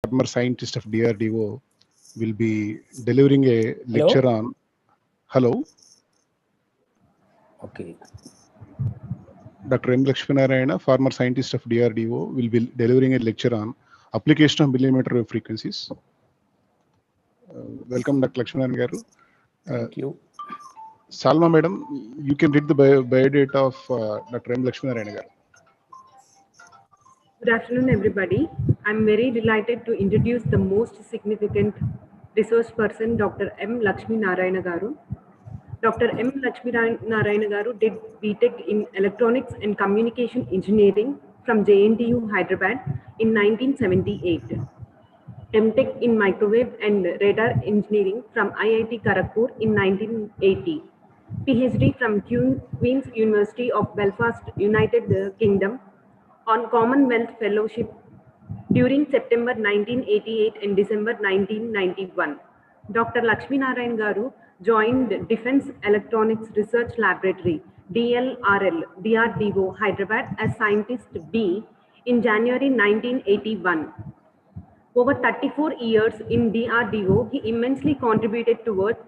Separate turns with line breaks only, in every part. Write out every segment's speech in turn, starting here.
former scientist of DRDO, will be delivering a lecture on. Hello.
Okay.
Dr. M. Lakshminarayana, former scientist of DRDO, will be delivering a lecture on application of millimeter wave frequencies. Welcome, Dr. Lakshminarayana garu.
Thank you.
Salma madam, you can read the biodata of Dr. M. Lakshminarayana garu.
Good afternoon, everybody. I'm very delighted to introduce the most significant resource person, Dr. M. Lakshminarayana garu. Dr. M. Lakshminarayana garu did BTech in Electronics and Communication Engineering from JNTU, Hyderabad in 1978. MTech in Microwave and Radar Engineering from IIT Kharagpur in 1980. PhD from Queen's University of Belfast, United Kingdom on Commonwealth Fellowship during September 1988 and December 1991. Dr. Lakshminarayan garu joined Defense Electronics Research Laboratory, DLRL, DRDO, Hyderabad as Scientist B in January 1981. Over 34 years in DRDO, he immensely contributed towards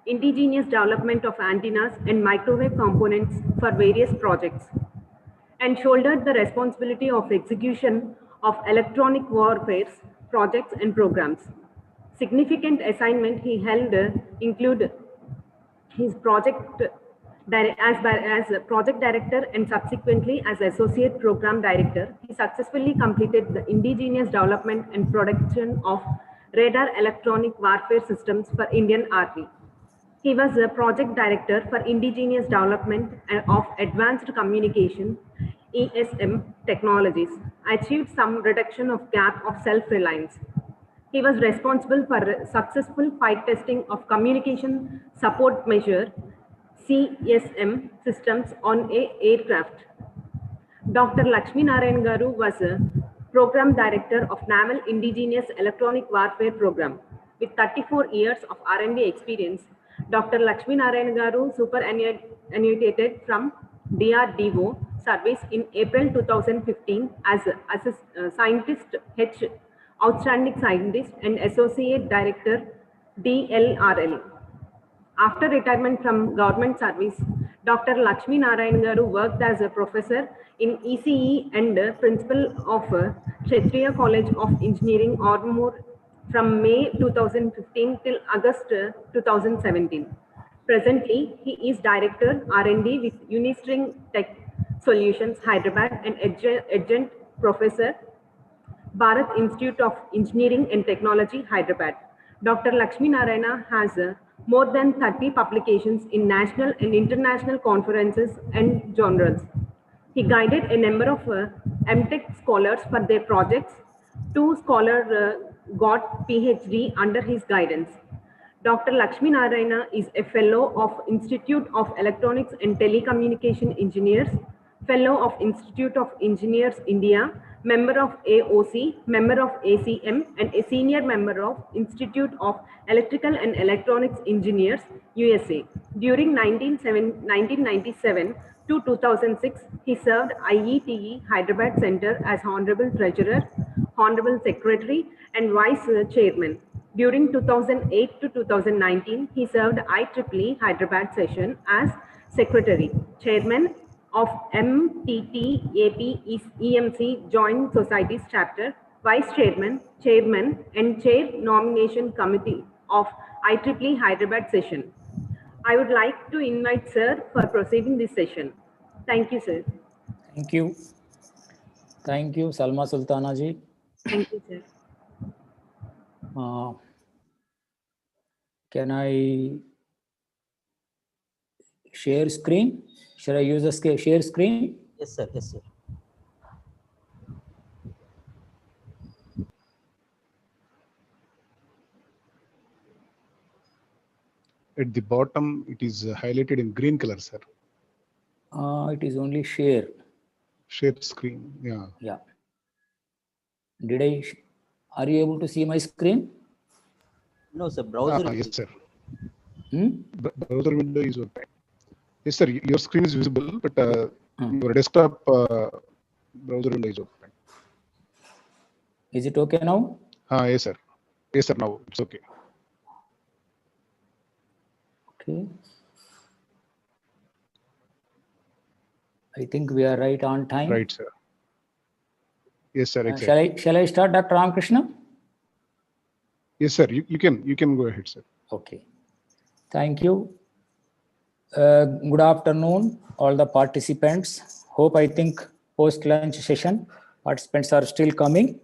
indigenous development of antennas and microwave components for various projects, and shouldered the responsibility of execution of electronic warfare projects and programs. Significant assignment he held include his project as a project director and subsequently as associate program director. He successfully completed the indigenous development and production of radar electronic warfare systems for Indian Army. He was a project director for indigenous development of advanced communication ESM technologies, achieved some reduction of gap of self-reliance. He was responsible for successful flight testing of communication support measure CSM systems on a aircraft. Dr. Lakshminarayan garu was a program director of Naval Indigenous Electronic Warfare Program. With 34 years of R&D experience, Dr. Lakshminarayan garu superannuated from DRDO service in April 2015 as a scientist H, outstanding scientist and associate director DLRL. After retirement from government service, Dr. Lakshminarayan garu worked as a professor in ECE and principal of Kshatriya College of Engineering, Armoor from May 2015 till August 2017. Presently, he is Director R&D with Unistring Tech Solutions, Hyderabad, and Adjunct Professor, Bharat Institute of Engineering and Technology, Hyderabad. Dr. Lakshminarayana has more than 30 publications in national and international conferences and journals. He guided a number of MTech scholars for their projects. 2 scholars got PhD under his guidance. Dr. Lakshminarayana is a Fellow of Institute of Electronics and Telecommunication Engineers, Fellow of Institute of Engineers India, member of AOC, member of ACM, and a senior member of Institute of Electrical and Electronics Engineers, USA. During 1997 to 2006, he served IETE Hyderabad Center as Honorable Treasurer, Honorable Secretary, and Vice Chairman. During 2008 to 2019, he served IEEE Hyderabad session as Secretary, Chairman of MTTAP EMC Joint Societies Chapter, Vice Chairman, Chairman, and Chair Nomination Committee of IEEE Hyderabad session. I would like to invite Sir for proceeding this session. Thank you, Sir.
Thank you. Thank you, Salma Sultana ji.
Thank you, Sir.
Can I share screen? Should I use the share screen?
Yes, sir. Yes, sir.
At the bottom, it is highlighted in green color, sir.
It is only share.
Share screen, yeah.
Yeah. Are you able to see my screen?
No, sir. Browser.
Yes, sir. Browser window is open. Yes, sir. Your screen is visible, but your desktop browser window is open.
Is it okay now?
Yes, sir. Yes, sir. Now it's okay.
Okay. I think we are right on time.
Right, sir. Yes, sir. Exactly.
Shall I start, Dr. Ramakrishna?
Yes, sir. You can go ahead, sir.
Okay. Thank you. Good afternoon, all the participants. Hope I think post-lunch session participants are still coming.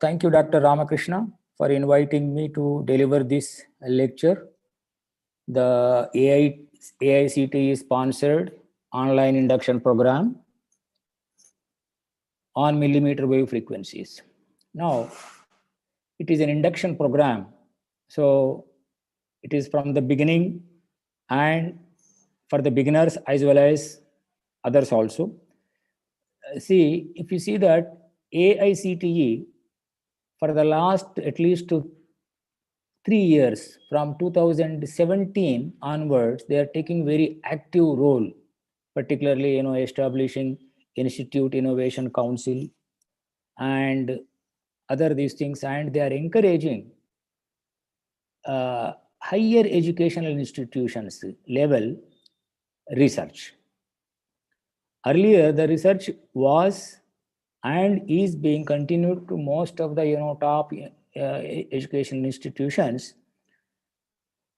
Thank you, Dr. Ramakrishna, for inviting me to deliver this lecture. The AICTE sponsored online induction program on millimeter wave frequencies. Now, it is an induction program. So it is from the beginning and for the beginners as well as others also. See, if you see that AICTE for the last at least 3 years, from 2017 onwards, they are taking very active role, particularly establishing Institute Innovation Council and other these things, and they are encouraging higher educational institutions level research. Earlier, the research was and is being continued to most of the top educational institutions.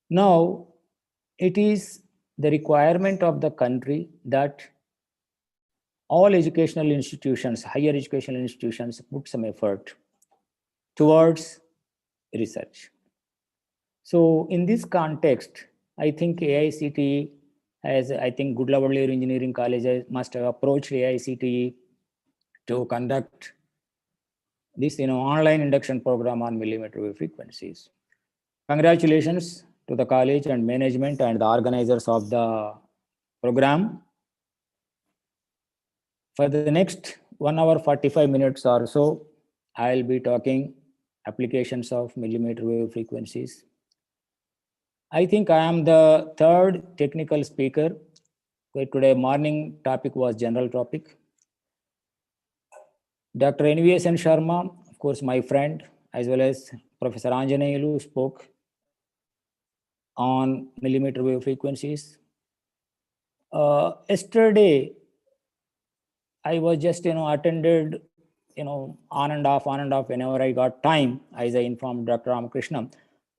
Now, it is the requirement of the country that all educational institutions, higher educational institutions, put some effort towards research. So in this context, I think AICTE has, I think Good Lavalier Engineering College must have approached AICTE to conduct this online induction program on millimeter wave frequencies. Congratulations to the college and management and the organizers of the program. For the next 1 hour 45 minutes or so, I'll be talking applications of millimeter wave frequencies. I think I am the third technical speaker. Today morning topic was general topic. Dr. NVSN Sharma, of course, my friend, as well as Professor Anjaneyulu spoke on millimeter wave frequencies. Yesterday, I was just, attended, on and off whenever I got time, as I informed Dr. Ramakrishna.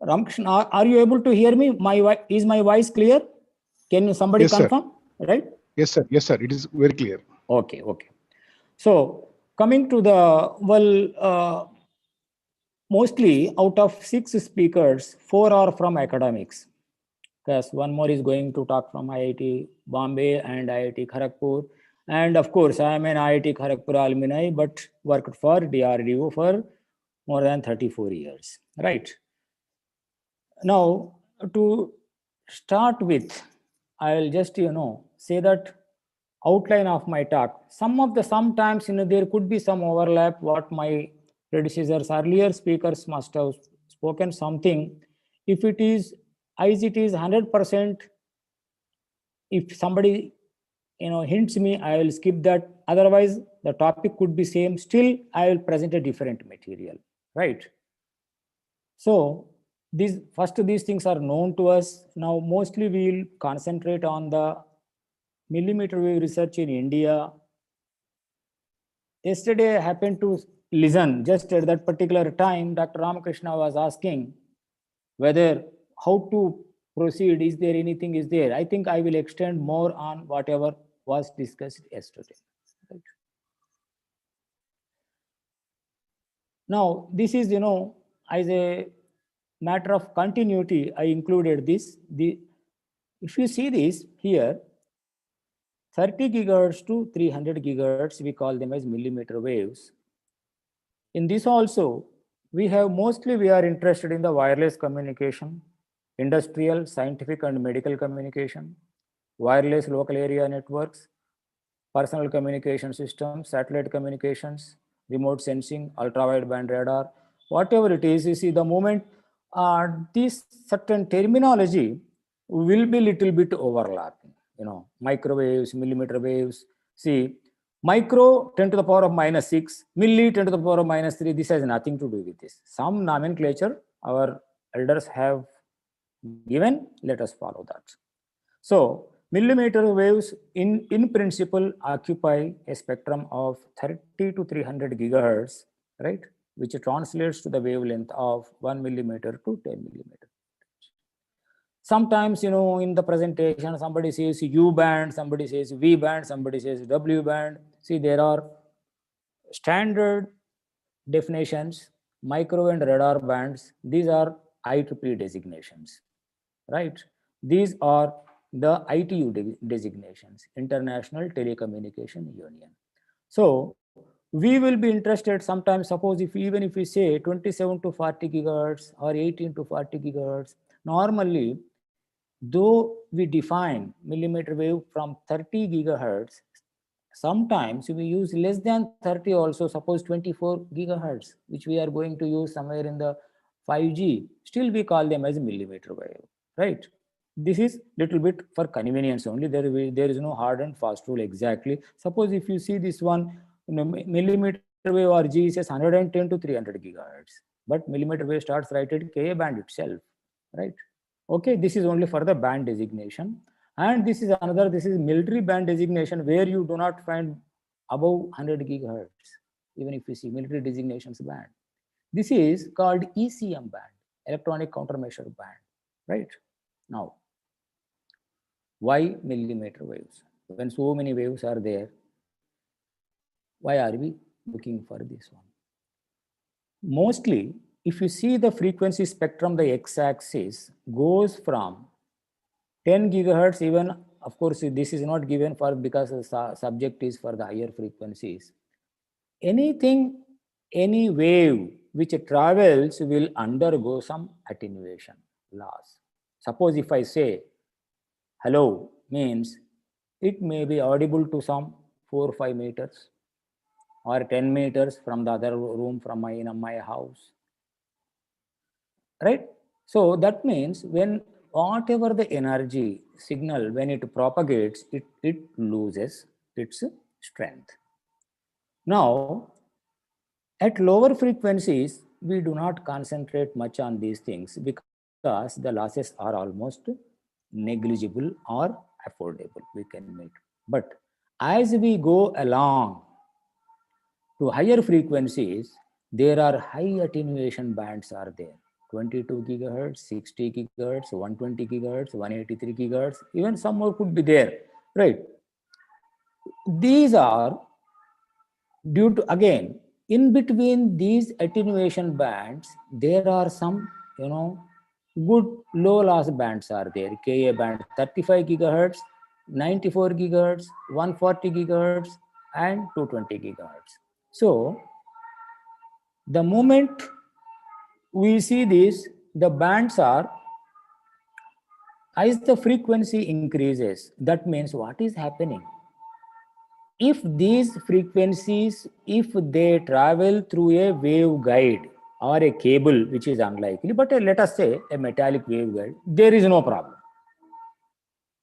Ramakrishna, are you able to hear me? Is my voice clear? Can somebody
Yes,
confirm?
Sir.
Right?
Yes, sir. Yes, sir. It is very clear.
Okay. So coming to the, mostly out of 6 speakers, 4 are from academics. Because one more is going to talk from IIT Bombay and IIT Kharagpur. And of course, I am an IIT Kharagpur alumni, but worked for DRDO for more than 34 years, right? Now, to start with, I will just, say that outline of my talk. Sometimes, there could be some overlap what my predecessors, earlier speakers must have spoken something. If it is, as it is 100%, if somebody, hints me, I will skip that. Otherwise, the topic could be same. Still, I will present a different material, right? So, these things are known to us. Now, mostly we will concentrate on the millimeter wave research in India. Yesterday, I happened to listen, just at that particular time, Dr. Ramakrishna was asking whether how to proceed, is there anything is there. I think I will extend more on whatever was discussed yesterday. Right. Now, this is, as a matter of continuity, I included this. If you see this here, 30 gigahertz to 300 gigahertz, we call them as millimeter waves. In this also, we are interested in the wireless communication, industrial, scientific and medical communication, wireless local area networks, personal communication systems, satellite communications, remote sensing, ultra-wideband radar, whatever it is, you see the moment this certain terminology will be little bit overlapping, microwaves, millimeter waves. See, Micro 10 to the power of -6, milli 10 to the power of -3. This has nothing to do with this. Some nomenclature our elders have given, let us follow that. So millimeter waves in principle occupy a spectrum of 30 to 300 gigahertz, right? Which translates to the wavelength of 1 millimeter to 10 millimeter. Sometimes, in the presentation, somebody says U band, somebody says V band, somebody says W band. See, there are standard definitions, micro and radar bands. These are IEEE designations, right? These are the ITU designations, International Telecommunication Union. So we will be interested sometimes, suppose even if we say 27 to 40 gigahertz or 18 to 40 gigahertz, normally, though we define millimeter wave from 30 gigahertz, sometimes we use less than 30 also, suppose 24 gigahertz, which we are going to use somewhere in the 5G, still we call them as millimeter wave, right? This is little bit for convenience only. There is no hard and fast rule exactly. Suppose if you see this one, millimeter wave or G says 110 to 300 gigahertz, but millimeter wave starts right at Ka band itself, right? Okay, this is only for the band designation. And this is military band designation where you do not find above 100 gigahertz, even if you see military designations band. This is called ECM band, electronic countermeasure band, right? Now, why millimeter waves? When so many waves are there, why are we looking for this one? Mostly, if you see the frequency spectrum, the x-axis goes from 10 gigahertz, even, of course, this is not given for because the subject is for the higher frequencies. Anything, any wave which travels will undergo some attenuation loss. Suppose if I say hello, means it may be audible to some 4 or 5 meters or 10 meters from the other room from my house, right? So that means when whatever the energy signal, when it propagates, it loses its strength. Now, at lower frequencies, we do not concentrate much on these things because the losses are almost negligible or affordable, we can meet. But as we go along to higher frequencies, there are high attenuation bands are there. 22 gigahertz, 60 gigahertz, 120 gigahertz, 183 gigahertz, even some more could be there, right? These are due to, again, in between these attenuation bands, there are some, good low loss bands are there. Ka band 35 gigahertz, 94 gigahertz, 140 gigahertz, and 220 gigahertz. So the moment we see this, the bands are, as the frequency increases, that means what is happening? If these frequencies, if they travel through a waveguide or a cable, which is unlikely, but let us say a metallic waveguide, there is no problem.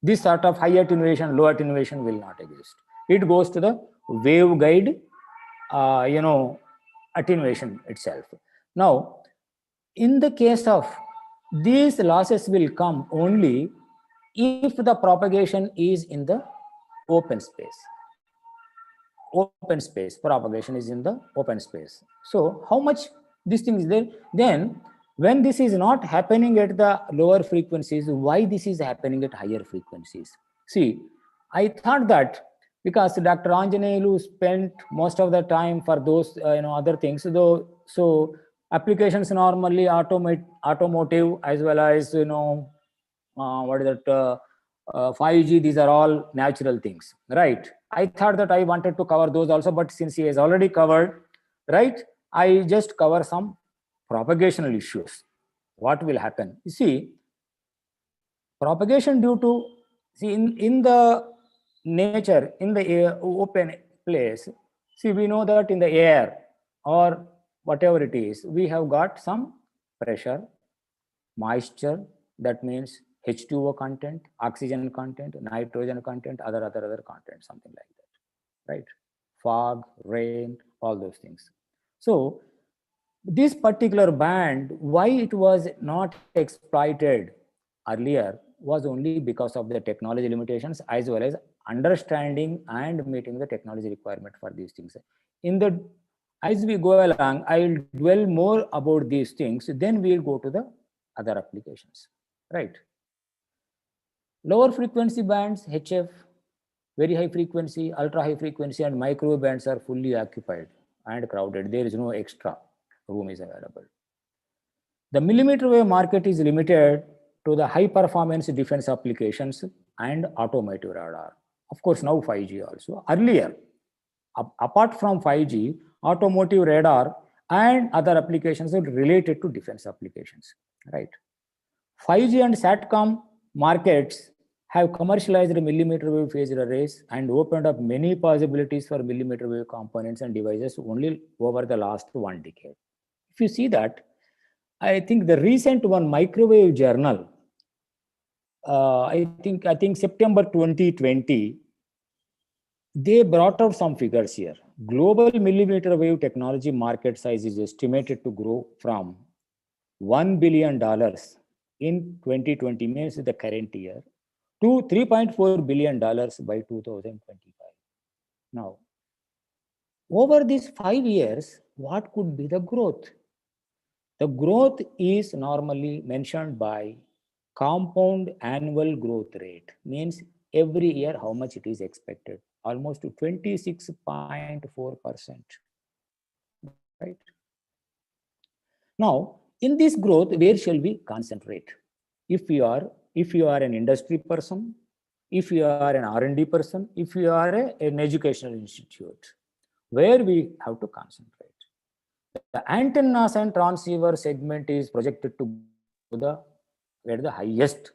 This sort of high attenuation, low attenuation will not exist. It goes to the waveguide, attenuation itself. Now, in the case of these losses will come only if the propagation is in the open space. Open space, propagation is in the open space. So how much this thing is there? Then when this is not happening at the lower frequencies, why this is happening at higher frequencies? See, I thought that because Dr. Anjaneyulu spent most of the time for those other things, though, so applications normally automotive as well as 5G, these are all natural things, right? I thought that I wanted to cover those also, but since he has already covered, right, I just cover some propagational issues. What will happen? You see, propagation due to, see, in the nature, in the air, open place, see, we know that in the air or whatever it is, we have got some pressure, moisture, that means H2O content, oxygen content, nitrogen content, other content, something like that, right? fog, rain, all those things. So this particular band, why it was not exploited earlier was only because of the technology limitations as well as understanding and meeting the technology requirement for these things. As we go along, I will dwell more about these things, then we'll go to the other applications, right? Lower frequency bands, HF, very high frequency, ultra high frequency, and microwave bands are fully occupied and crowded. There is no extra room is available. The millimeter wave market is limited to the high performance defense applications and automotive radar. Of course, now 5G also. Earlier, apart from 5G, automotive radar and other applications are related to defense applications, right? 5G and SATCOM markets have commercialized millimeter wave phased arrays and opened up many possibilities for millimeter wave components and devices only over the last 1 decade. If you see that, I think the recent one microwave journal, I think September 2020, they brought out some figures here. Global millimeter wave technology market size is estimated to grow from $1 billion in 2020, means the current year, to $3.4 billion by 2025. Now, over these 5 years, what could be the growth? The growth is normally mentioned by compound annual growth rate, means every year how much it is expected, almost to 26.4%, right? Now, in this growth, where shall we concentrate? If you are an industry person, if you are an R&D person, if you are an educational institute, where we have to concentrate? The antennas and transceiver segment is projected to the highest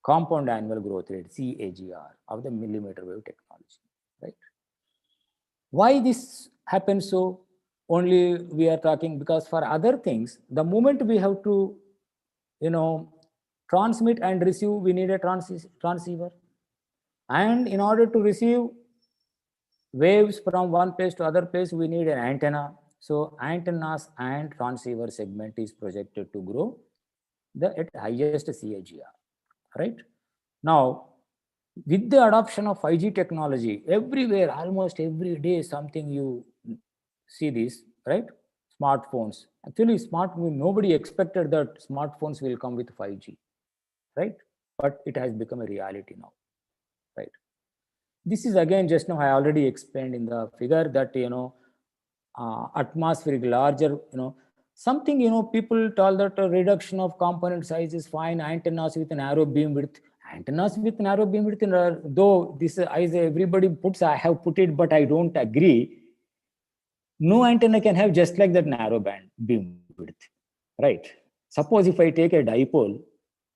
compound annual growth rate, CAGR, of the millimeter wave technology, right? Why this happens so? Only we are talking because for other things, the moment we have to, transmit and receive, we need a transceiver. And in order to receive waves from one place to other place, we need an antenna. So antennas and transceiver segment is projected to grow at highest CAGR, right? Now, with the adoption of 5G technology, everywhere, almost every day, something you see this, right? Smartphones. Actually, nobody expected that smartphones will come with 5G, right? But it has become a reality now, right? This is again, just now I already explained in the figure that, atmospheric larger, something, people tell that a reduction of component size is fine, antennas with narrow beam width. Antennas with narrow beam width, though this as everybody puts, I have put it, but I don't agree. No antenna can have just like that narrow beam width, right? Suppose if I take a dipole,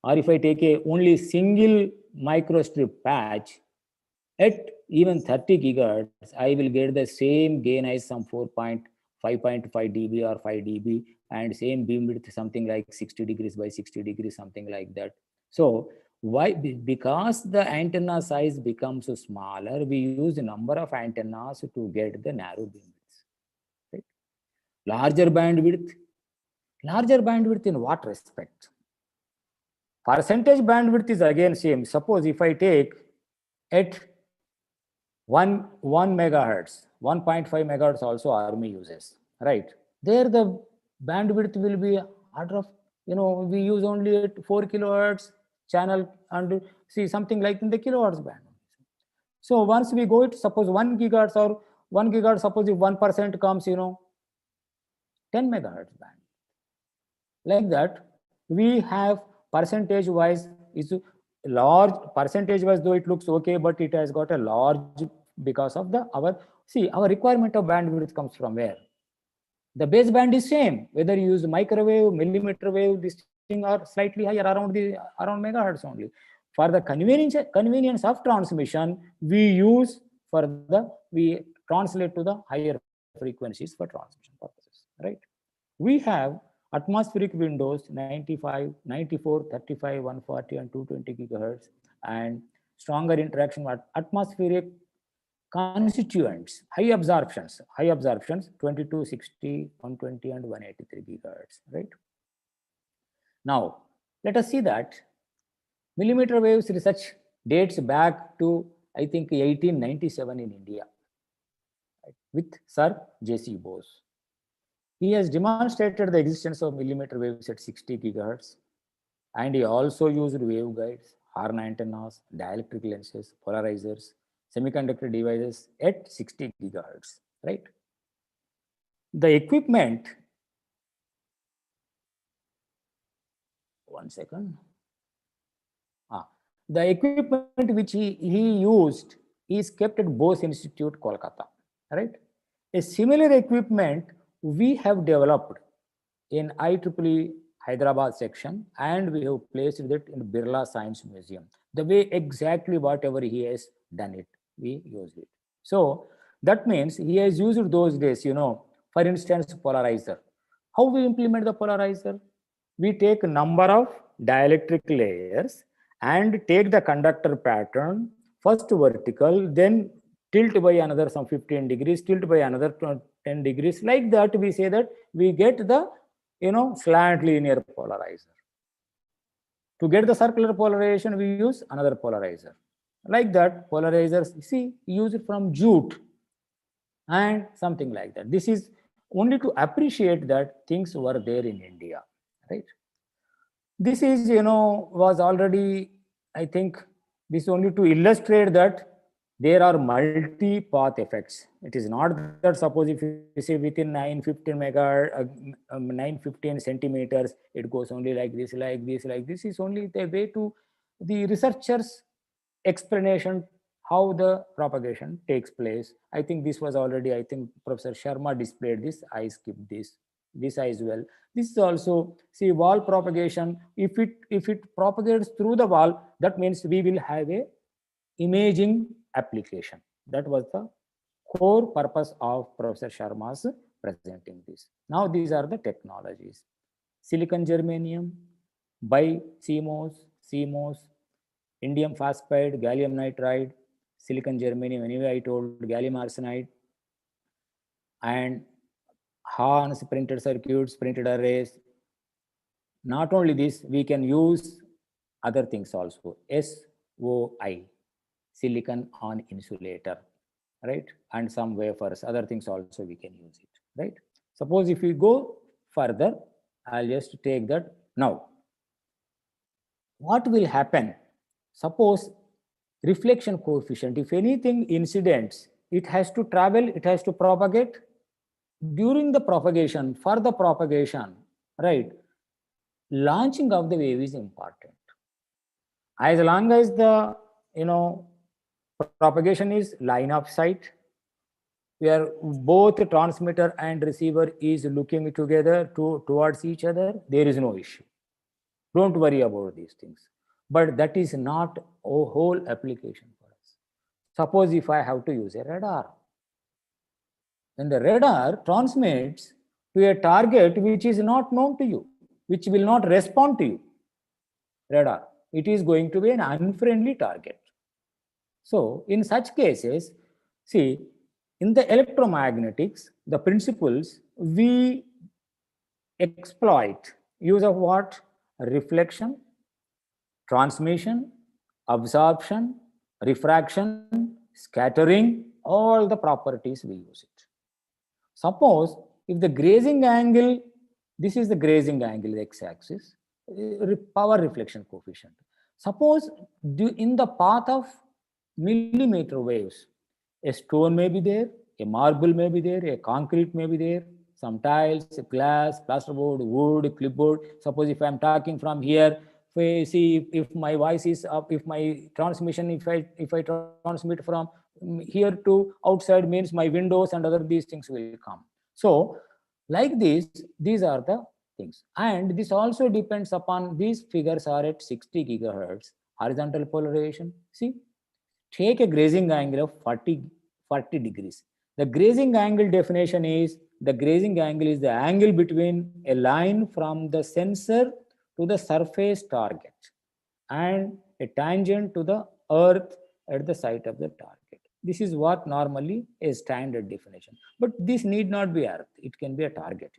or if I take a only single microstrip patch, at even 30 gigahertz, I will get the same gain as some 5.5 dB or 5 dB, and same beam width, something like 60 degrees by 60 degrees, something like that. So why? Because the antenna size becomes smaller, we use a number of antennas to get the narrow beam width, right? Larger bandwidth in what respect? Percentage bandwidth is again same. Suppose if I take at 1 megahertz, 1.5 megahertz also Army uses, right? There the bandwidth will be order of, we use only 4 kilohertz channel, and see something like in the kilohertz band. So once we go to suppose 1 gigahertz or 1 gigahertz, suppose if 1% comes, 10 megahertz band. Like that, we have percentage wise is large, percentage wise though it looks okay, but it has got a large because of our requirement of bandwidth comes from where? The base band is same, whether you use microwave, millimeter wave, this thing are slightly higher around megahertz only. For the convenience of transmission, we translate to the higher frequencies for transmission purposes, right? We have atmospheric windows 95, 94, 35, 140 and 220 gigahertz, and stronger interaction with atmospheric constituents, high absorptions, 22, 60, 120, and 183 gigahertz, right? Now, let us see that millimeter waves research dates back to, I think, 1897 in India, right, with Sir J.C. Bose. He has demonstrated the existence of millimeter waves at 60 gigahertz, and he also used waveguides, horn antennas, dielectric lenses, polarizers, semiconductor devices at 60 gigahertz, right? The equipment, one second. The equipment which he used is kept at Bose Institute, Kolkata, right? A similar equipment we have developed in IEEE Hyderabad section, and we have placed it in Birla Science Museum. The way exactly whatever he has done it, we use it. So that means he has used those days, for instance, polarizer. How we implement the polarizer? We take a number of dielectric layers and take the conductor pattern, first vertical, then tilt by another some 15 degrees, tilt by another 10 degrees. Like that, we say that we get the slant linear polarizer. To get the circular polarization, we use another polarizer. Like that, polarizers, see, use it from jute and something like that. This is only to appreciate that things were there in India, right? This is, was already, I think, this only to illustrate that there are multi-path effects. It is not that suppose if you say within 915 centimeters, it goes only like this, like this, like this. Is only the way to the researchers' explanation how the propagation takes place. I think this was already, I think Professor Sharma displayed this. I skipped this as well. This is also, see, wall propagation. If it propagates through the wall, that means we will have a imaging application. That was the core purpose of Professor Sharma's presenting this. Now these are the technologies: silicon germanium, CMOS, indium phosphide, gallium nitride, silicon germanium, anyway I told, gallium arsenide, and Hans printed circuits, printed arrays. Not only this, we can use other things also. SOI, silicon on insulator, right? And some wafers, other things also we can use it, right? Suppose if we go further, I'll just take that. Now, what will happen? Suppose reflection coefficient, if anything incidents, it has to travel, it has to propagate. During the propagation, for the propagation, right, launching of the wave is important. As long as the propagation is line of sight, where both transmitter and receiver is looking together towards each other, there is no issue. Don't worry about these things. But that is not a whole application for us. Suppose if I have to use a radar, then the radar transmits to a target which is not known to you, which will not respond to you. Radar, it is going to be an unfriendly target. So in such cases, see, in the electromagnetics, the principles we exploit use of what? Reflection, transmission, absorption, refraction, scattering, all the properties we use it. Suppose if the grazing angle, this is the grazing angle, the x-axis, power reflection coefficient. Suppose in the path of millimeter waves, a stone may be there, a marble may be there, a concrete may be there, some tiles, glass, plasterboard, wood, clipboard. Suppose if I'm talking from here, see if my voice is up, if my transmission, if I transmit from here to outside, means my windows and other these things will come. So like this, these are the things. And this also depends upon, these figures are at 60 gigahertz, horizontal polarization. See, take a grazing angle of 40 degrees. The grazing angle definition is, the grazing angle is the angle between a line from the sensor to the surface target and a tangent to the earth at the site of the target. This is what normally a standard definition. But this need not be Earth. It can be a target,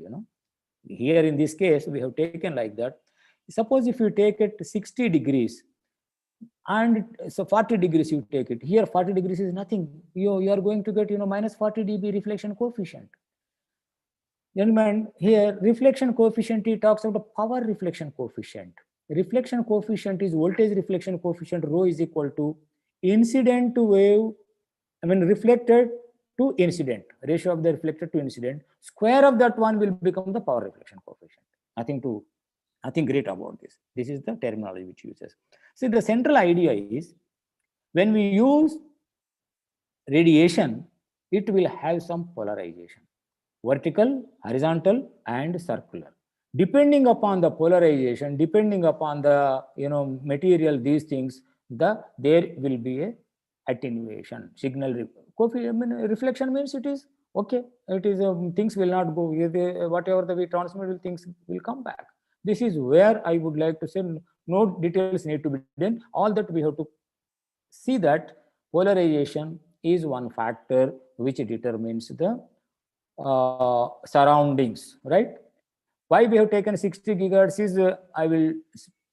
Here in this case, we have taken like that. Suppose if you take it 60 degrees, and so 40 degrees you take it. Here 40 degrees is nothing. You are going to get, minus 40 dB reflection coefficient. Gentlemen, here reflection coefficient, it talks about the power reflection coefficient. Reflection coefficient is voltage reflection coefficient, rho is equal to incident to wave, reflected to incident, ratio of the reflected to incident. Square of that one will become the power reflection coefficient. Nothing great about this. This is the terminology which uses. See, the central idea is when we use radiation, it will have some polarization. Vertical, horizontal, and circular. Depending upon the polarization, depending upon the material, these things, there will be a attenuation. Signal reflection means it is okay. It is things will not go. Whatever we transmit, things will come back. This is where I would like to say no details need to be done. All that we have to see that polarization is one factor which determines the surroundings, right? Why we have taken 60 gigahertz is I will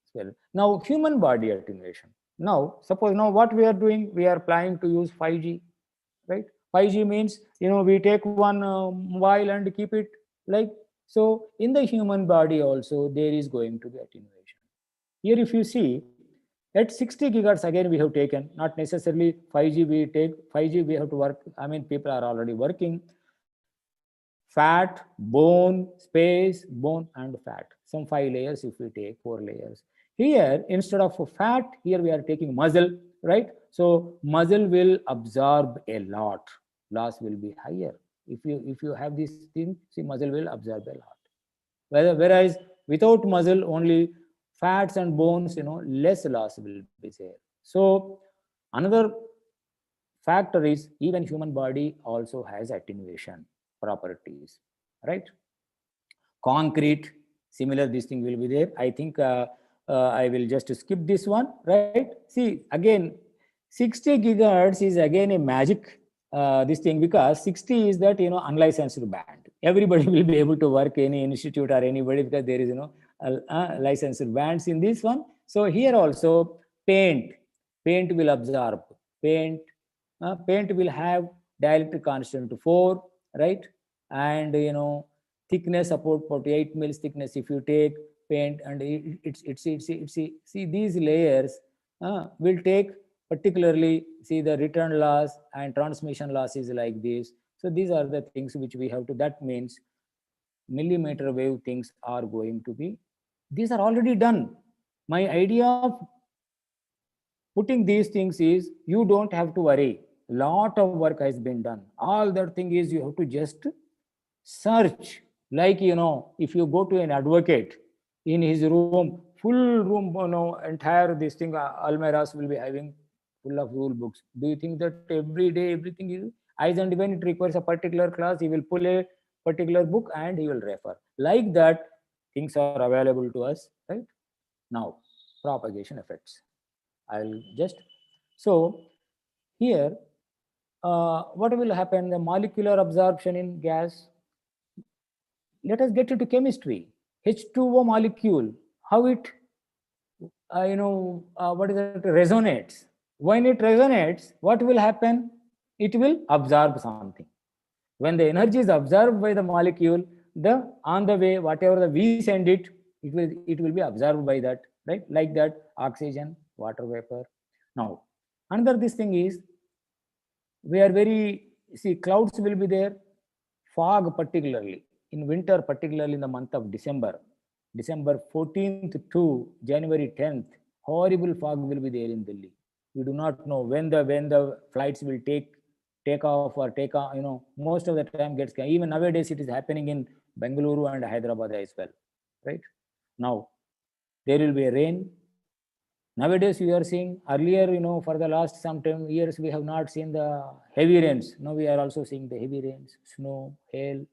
spell. Now human body attenuation. Now suppose what we are doing, we are planning to use 5G, right? 5G means we take one mobile and keep it like so. In the human body also there is going to be attenuation. Here if you see at 60 gigahertz again we have taken, not necessarily 5G we take. 5G we have to work. People are already working. Fat, bone, space, bone, and fat. Some 5 layers if we take 4 layers. Here, instead of fat, here we are taking muscle, right? So muscle will absorb a lot. Loss will be higher. If you have this thing, see, muscle will absorb a lot. Whereas without muscle, only fats and bones, less loss will be there. So another factor is even human body also has attenuation properties, right? Concrete, similar, this thing will be there. I think I will just skip this one, right? See, again, 60 gigahertz is again a magic this thing, because 60 is that unlicensed band. Everybody will be able to work, any institute or anybody, because there is licensed bands in this one. So here also paint will absorb. Paint will have dielectric constant 4, right? And thickness about 48 mils thickness if you take paint, and it's see these layers will take particularly, see, the return loss and transmission loss is like this. So these are the things which we have to, that means millimeter wave things are going to be, these are already done. My idea of putting these things is you don't have to worry. Lot of work has been done. All that thing is you have to just search. Like, if you go to an advocate in his room, full room, entire this thing, almirahs will be having full of rule books. Do you think that every day everything is, as and when it requires a particular class, he will pull a particular book and he will refer. Like that, things are available to us, right? Now, propagation effects. I'll just, so here, what will happen? The molecular absorption in gas. Let us get into chemistry. H2O molecule, how it, what is it, resonates. When it resonates, what will happen? It will absorb something. When the energy is absorbed by the molecule, on the way, whatever we send it, it will be absorbed by that, right? Like that, oxygen, water vapor. Now, another this thing is, we are clouds will be there, fog particularly. In winter, particularly in the month of December 14th to January 10th, horrible fog will be there in Delhi. We do not know when the flights will take off or take on, most of the time gets, even nowadays it is happening in Bengaluru and Hyderabad as well, right? Now, there will be a rain. Nowadays we are seeing, earlier, for the last some years, we have not seen the heavy rains. Now we are also seeing the heavy rains, snow, hail,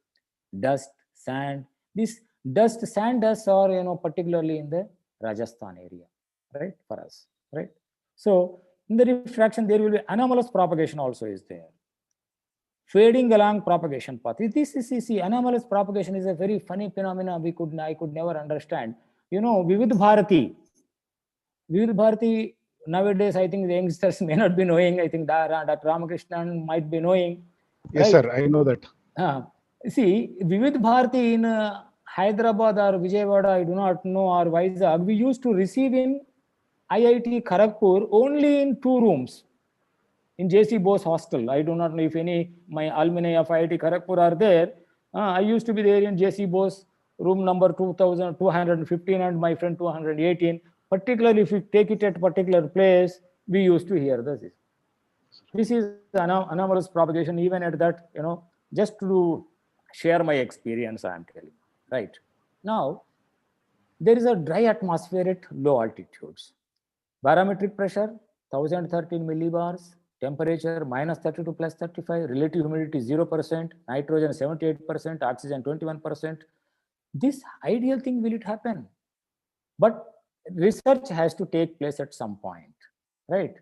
dust, sand. This dust, sand, dust are, particularly in the Rajasthan area, right, for us, right? So In the refraction, there will be anomalous propagation also is there. Fading along propagation path. This is, see, anomalous propagation is a very funny phenomena I could never understand. You know, Vividh Bharati, nowadays, I think the youngsters may not be knowing. I think Dr. Ramakrishnan might be knowing.
Yes,
right?
sir, I know that.
See, Vividh Bharati in Hyderabad or Vijayawada, I do not know, or Vizag, we used to receive in IIT Kharagpur only in 2 rooms. In J.C. Bose hostel. I do not know if any my alumni of IIT Kharagpur are there. I used to be there in J.C. Bose room number 2215 and my friend 218. Particularly if you take it at a particular place, we used to hear this. This is anomalous propagation even at that, you know, just to share my experience I am telling. Right. Now, there is a dry atmosphere at low altitudes. Barometric pressure 1013 millibars. Temperature -30 to +35, relative humidity 0%, nitrogen 78%, oxygen 21%. This ideal thing, will it happen? But research has to take place at some point, right?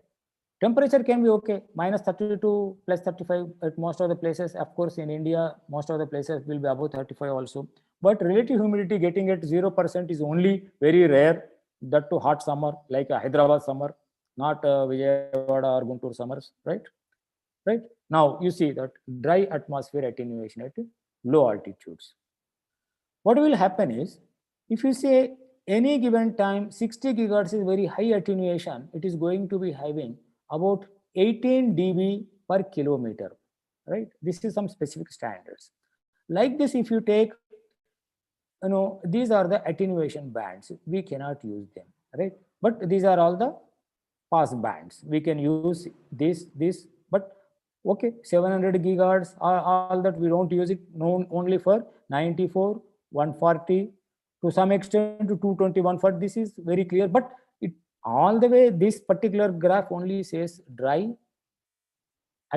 Temperature can be okay, -30 to +35 at most of the places. Of course, in India, most of the places will be above 35 also. But relative humidity getting at 0% is only very rare, that to hot summer, like a Hyderabad summer, not Vijayawada or Guntur summers, right? Right. Now you see that dry atmosphere attenuation at low altitudes. What will happen is, if you say any given time 60 gigahertz is very high attenuation, it is going to be having about 18 dB per kilometer, right? This is some specific standards. Like this, if you take, you know, these are the attenuation bands. We cannot use them, right? But these are all the pass bands. We can use this, but okay, 700 gigahertz, all that we don't use it, only for 94, 140, to some extent to 220, 140. This is very clear, but it all the way, this particular graph only says dry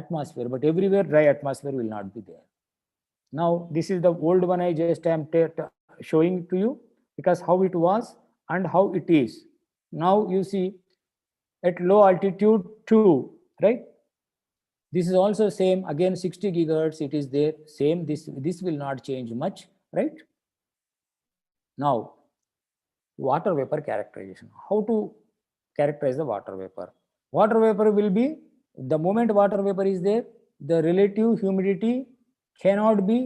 atmosphere, but everywhere dry atmosphere will not be there. Now, this is the old one I just am showing to you, because how it was and how it is. Now you see at low altitude 2, right? This is also same, again 60 gigahertz, it is there, same, this will not change much, right? Now, water vapor characterization. How to characterize the water vapor? Water vapor will be, the moment water vapor is there, the relative humidity cannot be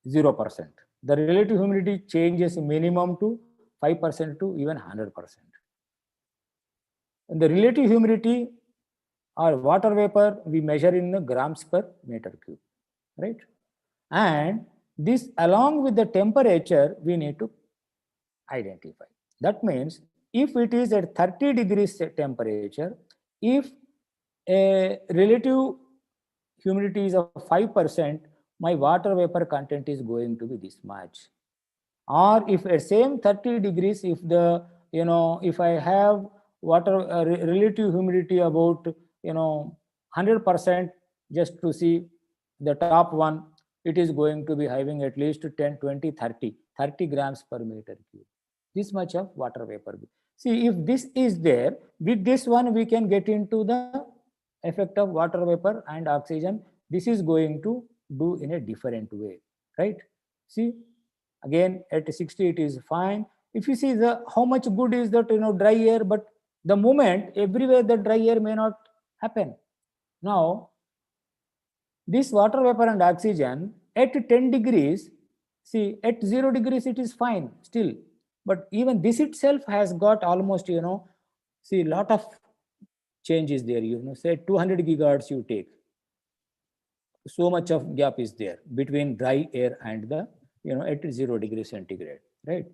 0%. The relative humidity changes minimum to 5% to even 100%. And the relative humidity or water vapor we measure in the grams per meter cube, right? And this along with the temperature we need to identify. That means if it is at 30 degrees temperature, if a relative humidity is of 5%, my water vapor content is going to be this much. Or if at same 30 degrees, if the, you know, if I have water relative humidity about, you know, 100%, just to see the top one, it is going to be having at least 10, 20, 30 grams per meter cube. This much of water vapor. See, if this is there, with this one we can get into the effect of water vapor and oxygen. This is going to do in a different way, right? See, again at 60 it is fine. If you see the how much good is that, you know, dry air, but the moment everywhere the dry air may not happen. Now, this water vapor and oxygen at 10 degrees, see, at 0 degrees it is fine still. But even this itself has got almost, you know, see, lot of changes there. You know, say 200 gigahertz you take. So much of gap is there between dry air and the, you know, at 0 degrees centigrade, right?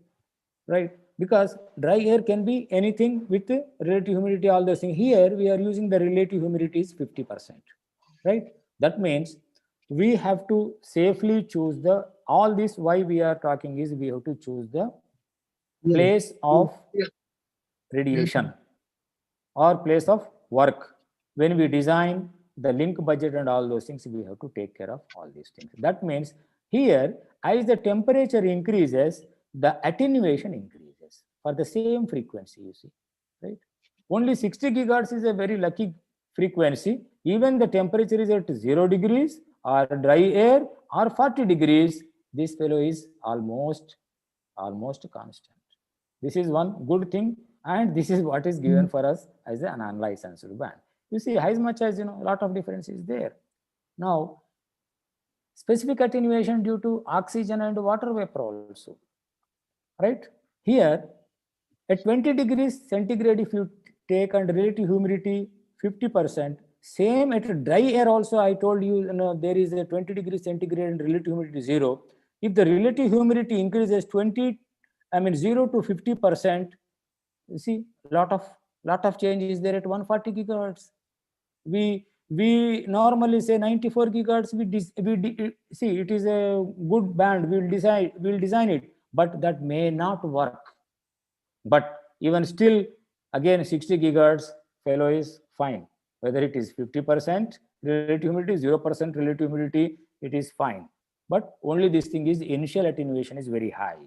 Right? Because dry air can be anything with relative humidity, all those things. Here we are using the relative humidity is 50%, right? That means we have to safely choose the, all this why we are talking is we have to choose the place of radiation or place of work. When we design the link budget and all those things, we have to take care of all these things. That means here, as the temperature increases, the attenuation increases for the same frequency, you see, right? Only 60 gigahertz is a very lucky frequency. Even the temperature is at 0 degrees or dry air or 40 degrees, this fellow is almost constant. This is one good thing, and this is what is given for us as an unlicensed band. You see, as much as a lot of difference is there. Now, specific attenuation due to oxygen and water vapor also, right? Here, at 20 degrees centigrade, if you take and relative humidity 50%, same at dry air also, I told you, there is a 20 degrees centigrade and relative humidity 0. If the relative humidity increases 0 to 50%, you see, lot of change is there at 140 gigahertz. We normally say 94 gigahertz. See, it is a good band. We'll design it, but that may not work. But even still, again, 60 gigahertz fellow is fine. Whether it is 50% relative humidity, 0% relative humidity, it is fine. But only this thing is initial attenuation is very high,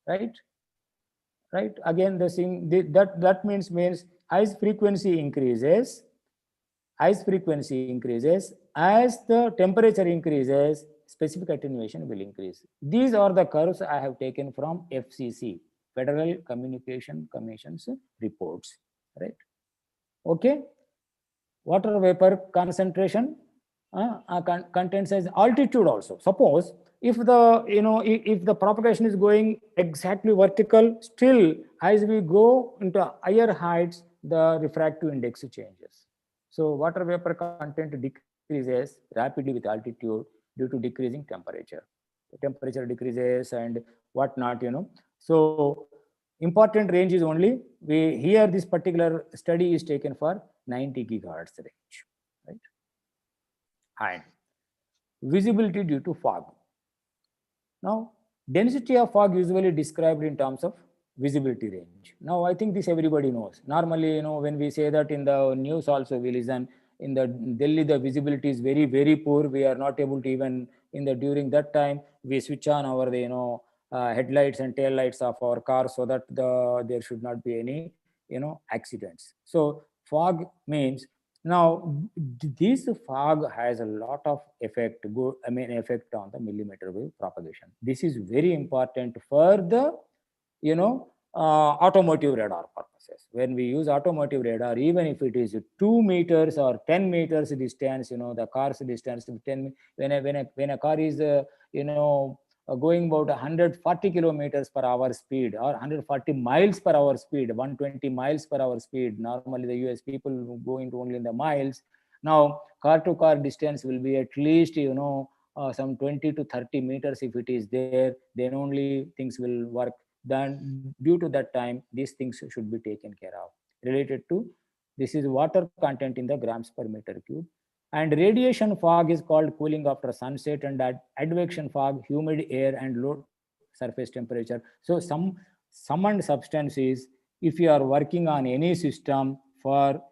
right? Right. Again, the thing that means as frequency increases, as the temperature increases, specific attenuation will increase. These are the curves I have taken from FCC, Federal Communication Commission's reports, right? Okay. Water vapor concentration contains as altitude also. Suppose if the if the propagation is going exactly vertical, still as we go into higher heights, the refractive index changes. So water vapor content decreases rapidly with altitude due to decreasing temperature. The temperature decreases and whatnot, So important range is only, here this particular study is taken for 90 gigahertz range, right? And visibility due to fog. Now, density of fog usually described in terms of visibility range. Now, I think this everybody knows. Normally, when we say that in the news also, we listen, in the Delhi, the visibility is very, very poor. We are not able to even, during that time, we switch on our, headlights and tail lights of our car so that there should not be any, accidents. So fog means, now this fog has a lot of effect on the millimeter wave propagation. This is very important for the automotive radar purposes. When we use automotive radar, even if it is 2 meters or 10 meters distance, the car's distance 10, when a car is going about 140 kilometers per hour speed or 140 miles per hour speed, 120 miles per hour speed. Normally, the US people go into only in the miles. Now, car to car distance will be at least, some 20 to 30 meters. If it is there, then only things will work. Then, due to that time, these things should be taken care of. Related to, this is water content in the grams per meter cube. And radiation fog is called cooling after sunset, and advection fog, humid air and low surface temperature. So some summoned substances, if you are working on any system for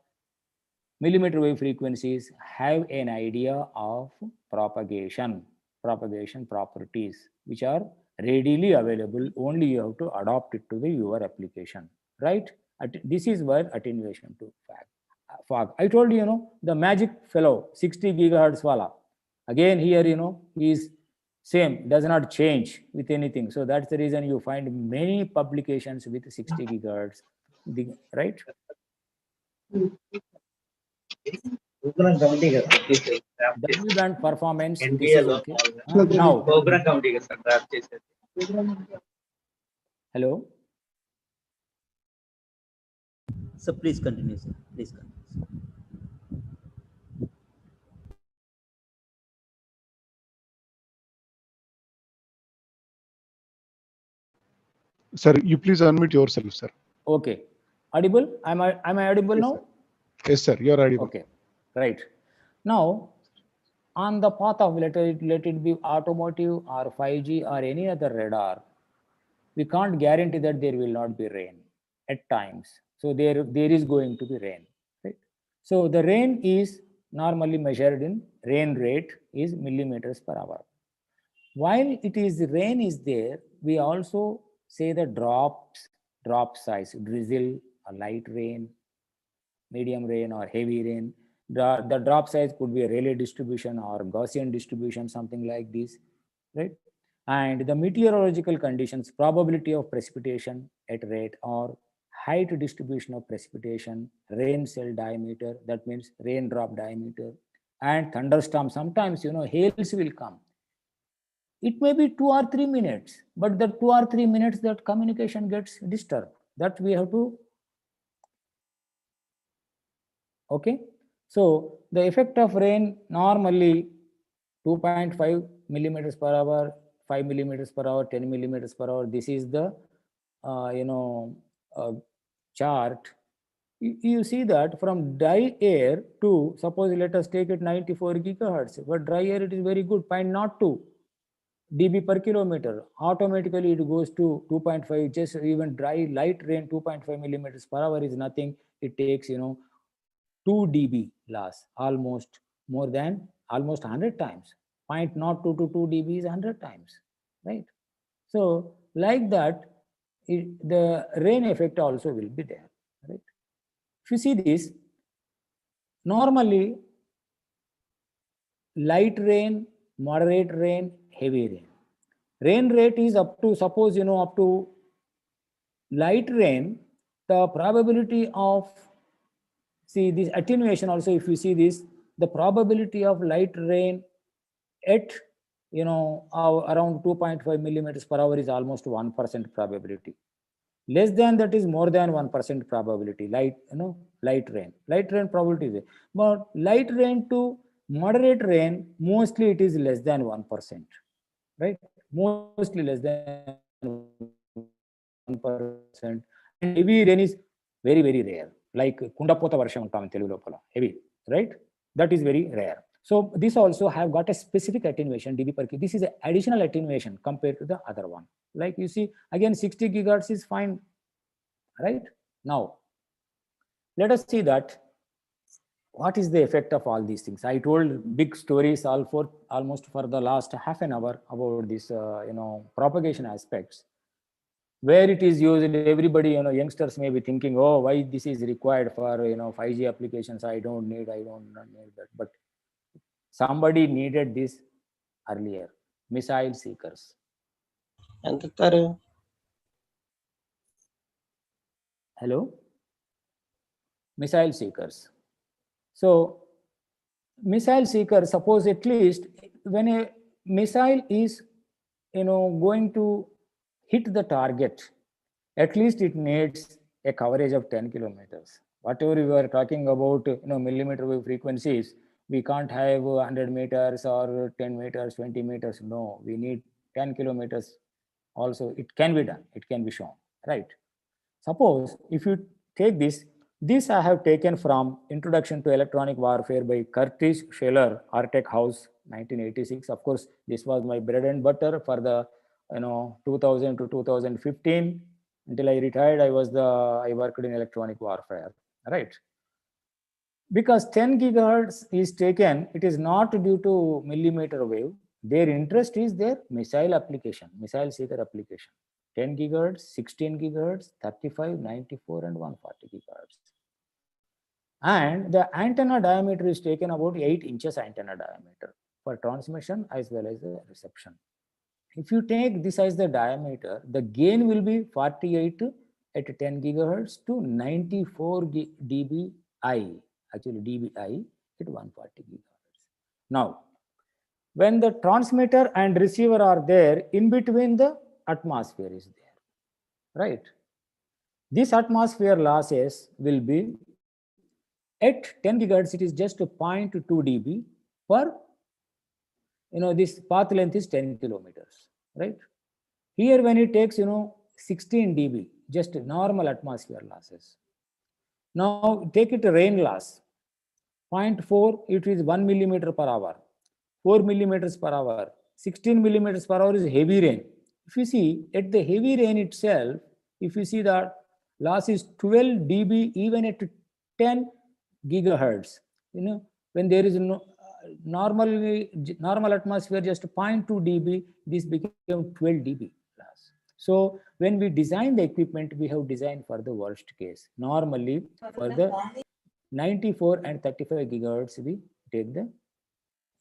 millimeter wave frequencies, have an idea of propagation properties, which are readily available. Only you have to adopt it to your application, right? This is where attenuation to fog. I told you, the magic fellow, 60 gigahertz wala. Again, here, is same, does not change with anything. So that's the reason you find many publications with 60 gigahertz, right? W band performance, this is okay. Now, hello.
So please continue, sir. Please continue.
Sir, you please unmute yourself, sir.
Okay. Audible? Am I audible now?
Yes, sir. You are audible.
Okay. Right. Now, on the path of let it be automotive or 5G or any other radar, we can't guarantee that there will not be rain at times. So there is going to be rain, right? So the rain is normally measured in, rain rate is millimeters per hour. While rain is there, we also say the drop size, drizzle, a light rain, medium rain or heavy rain. The drop size could be a Rayleigh distribution or Gaussian distribution, something like this, right? And the meteorological conditions, probability of precipitation at rate, or height distribution of precipitation, rain cell diameter, that means raindrop diameter, and thunderstorm. Sometimes, hails will come. It may be 2 or 3 minutes, but the 2 or 3 minutes that communication gets disturbed. That we have to. Okay. So the effect of rain normally 2.5 millimeters per hour, 5 millimeters per hour, 10 millimeters per hour. This is the chart. You see that from dry air to, suppose let us take it 94 gigahertz, but dry air it is very good, 0.02 dB per kilometer. Automatically it goes to 2.5. Just even dry light rain 2.5 millimeters per hour is nothing. It takes 2 dB loss, almost 100 times. 0.02 to 2 dB is 100 times, right? So like that, the rain effect also will be there, right? If you see this, normally light rain, moderate rain, heavy rain. Rain rate is up to, suppose, up to light rain, the probability of, see this attenuation also, if you see this, the probability of light rain at, around 2.5 millimeters per hour is almost 1% probability. Less than that is more than 1% probability, light rain. Light rain probability is there. But light rain to moderate rain, mostly it is less than 1%, right? Mostly less than 1%. And heavy rain is very, very rare. Like Kundapota Varsham antam Telugu lopala, heavy, right? That is very rare. So this also have got a specific attenuation, dB per kilo. This is an additional attenuation compared to the other one. Like you see, again 60 gigahertz is fine, right? Now, let us see that what is the effect of all these things. I told big stories almost for the last half an hour about this, propagation aspects. Where it is used, everybody, youngsters may be thinking, oh, why this is required for, 5G applications. I don't need that. But somebody needed this earlier. Missile seekers. Hello? Missile seekers. So missile seeker, suppose at least when a missile is, going to hit the target, at least it needs a coverage of 10 kilometers. Whatever we were talking about, millimeter wave frequencies, we can't have 100 meters or 10 meters, 20 meters. No, we need 10 kilometers. Also, it can be done. It can be shown, right? Suppose if you take this I have taken from Introduction to Electronic Warfare by Curtis Scheller, Artec House, 1986. Of course, this was my bread and butter for the 2000 to 2015. Until I retired, I worked in electronic warfare, right? Because 10 gigahertz is taken, it is not due to millimeter wave. Their interest is their missile application, missile seeker application. 10 gigahertz, 16 gigahertz, 35, 94, and 140 gigahertz. And the antenna diameter is taken about 8 inches antenna diameter for transmission as well as the reception. If you take this as the diameter, the gain will be 48 at 10 gigahertz to 94 dBi, actually dBi at 140 gigahertz. Now, when the transmitter and receiver are there, in between the atmosphere is there, right? This atmosphere losses will be at 10 gigahertz, it is just 0.2 dB per, this path length is 10 kilometers, right? Here when it takes, 16 dB, just normal atmosphere losses. Now take it rain loss, 0.4, it is 1 millimeter per hour, 4 millimeters per hour, 16 millimeters per hour is heavy rain. If you see at the heavy rain itself, if you see that loss is 12 dB even at 10 gigahertz, when there is no normal atmosphere just 0.2 dB, this became 12 dB loss. So when we design the equipment, we have designed for the worst case. Normally for the 94 and 35 gigahertz we take the,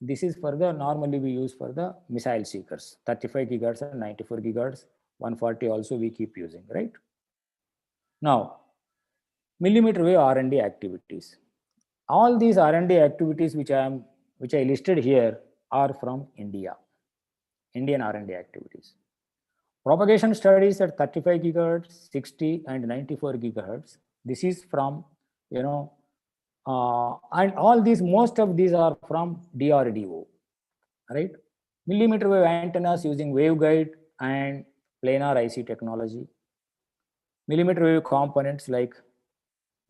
this is for the, normally we use for the missile seekers, 35 gigahertz and 94 gigahertz, 140 also we keep using, right? Now, millimeter wave R&D activities. All these R&D activities which I listed here are from India, Indian R&D activities. Propagation studies at 35 gigahertz, 60 and 94 gigahertz. This is from, and all these, most of these are from DRDO, right? Millimeter wave antennas using waveguide and planar IC technology. Millimeter wave components like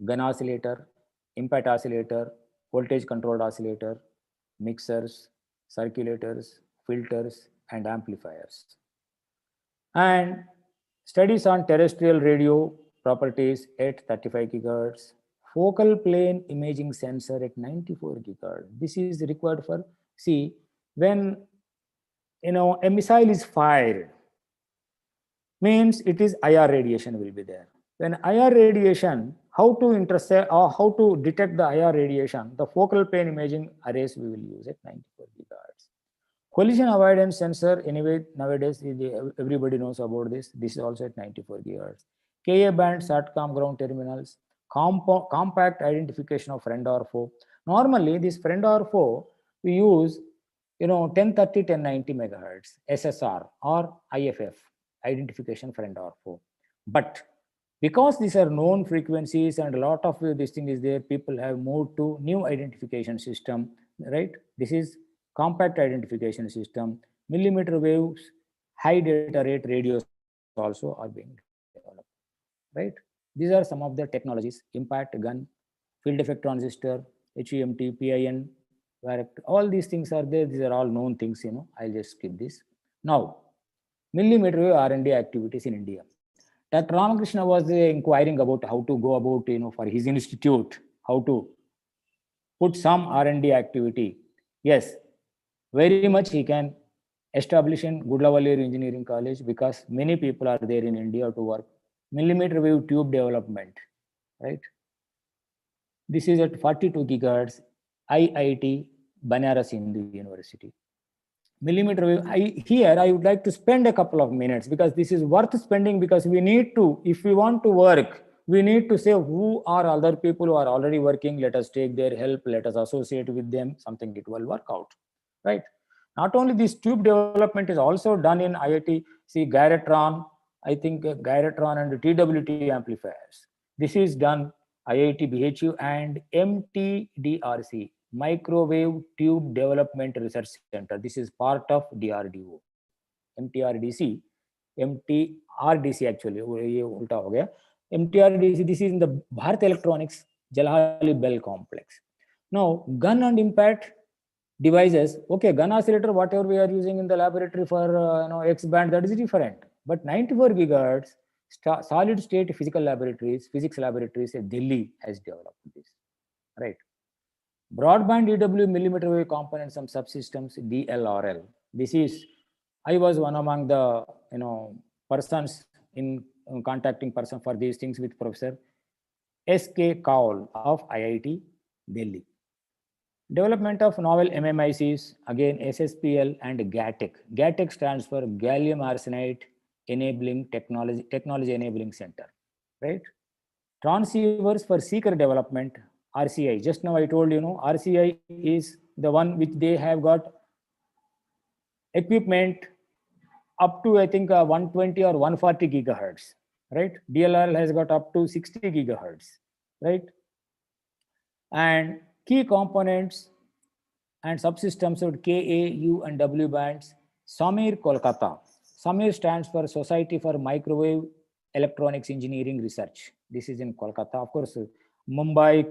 gun oscillator, impact oscillator, voltage controlled oscillator, mixers, circulators, filters, and amplifiers. And studies on terrestrial radio properties at 35 gigahertz, focal plane imaging sensor at 94 gigahertz. This is required for, see, when a missile is fired, means it is IR radiation will be there. When IR radiation, how to intercept or how to detect the IR radiation, the focal plane imaging arrays we will use at 94 gigahertz. Collision avoidance sensor, anyway, nowadays everybody knows about this. This is also at 94 gigahertz. Ka band SATCOM ground terminals, compact identification of friend or foe. Normally, this friend or foe we use, 1030, 1090 megahertz SSR or IFF, identification friend or foe. But because these are known frequencies and a lot of this thing is there, people have moved to new identification system, right? This is compact identification system. Millimeter waves, high data rate radios also are being developed, right? These are some of the technologies: impact gun, field effect transistor, HEMT, PIN, all these things are there. These are all known things, I'll just skip this. Now, millimeter wave R&D activities in India. Dr. Ramakrishna was inquiring about how to go about, for his institute, how to put some R&D activity. Yes, very much he can establish in Gudlavalur Engineering College, because many people are there in India to work. Millimeter wave tube development, right? This is at 42 gigahertz, IIT Banaras Hindu University. Millimeter wave, here I would like to spend a couple of minutes, because this is worth spending, because we need to, if we want to work, we need to say who are other people who are already working. Let us take their help, let us associate with them, something it will work out, right? Not only this tube development is also done in IIT, see Gyratron, I think Gyratron and TWT amplifiers. This is done IIT BHU and MTDRC, Microwave Tube Development Research Center. This is part of DRDO. MTRDC actually, MTRDC, this is in the Bharat Electronics Jalali Bell complex. Now, gun and impact devices, okay, gun oscillator, whatever we are using in the laboratory for X band, that is different. But 94 gigahertz solid state physics laboratories at Delhi has developed this, right? Broadband EW millimeter wave components and subsystems, DLRL. This is, I was one among the persons in contacting person for these things with Professor S.K. Kaul of IIT Delhi. Development of novel MMICs, again SSPL and GATEC. GATEC stands for Gallium Arsenide Enabling Technology Enabling Center, right? Transceivers for seeker development, RCI. Just now I told RCI is the one which they have got equipment up to, I think, 120 or 140 gigahertz, right? DLRL has got up to 60 gigahertz, right? And key components and subsystems of Ka, U, and W bands. SAMIR, Kolkata. SAMIR stands for Society for Microwave Electronics Engineering Research. This is in Kolkata. Of course, Mumbai,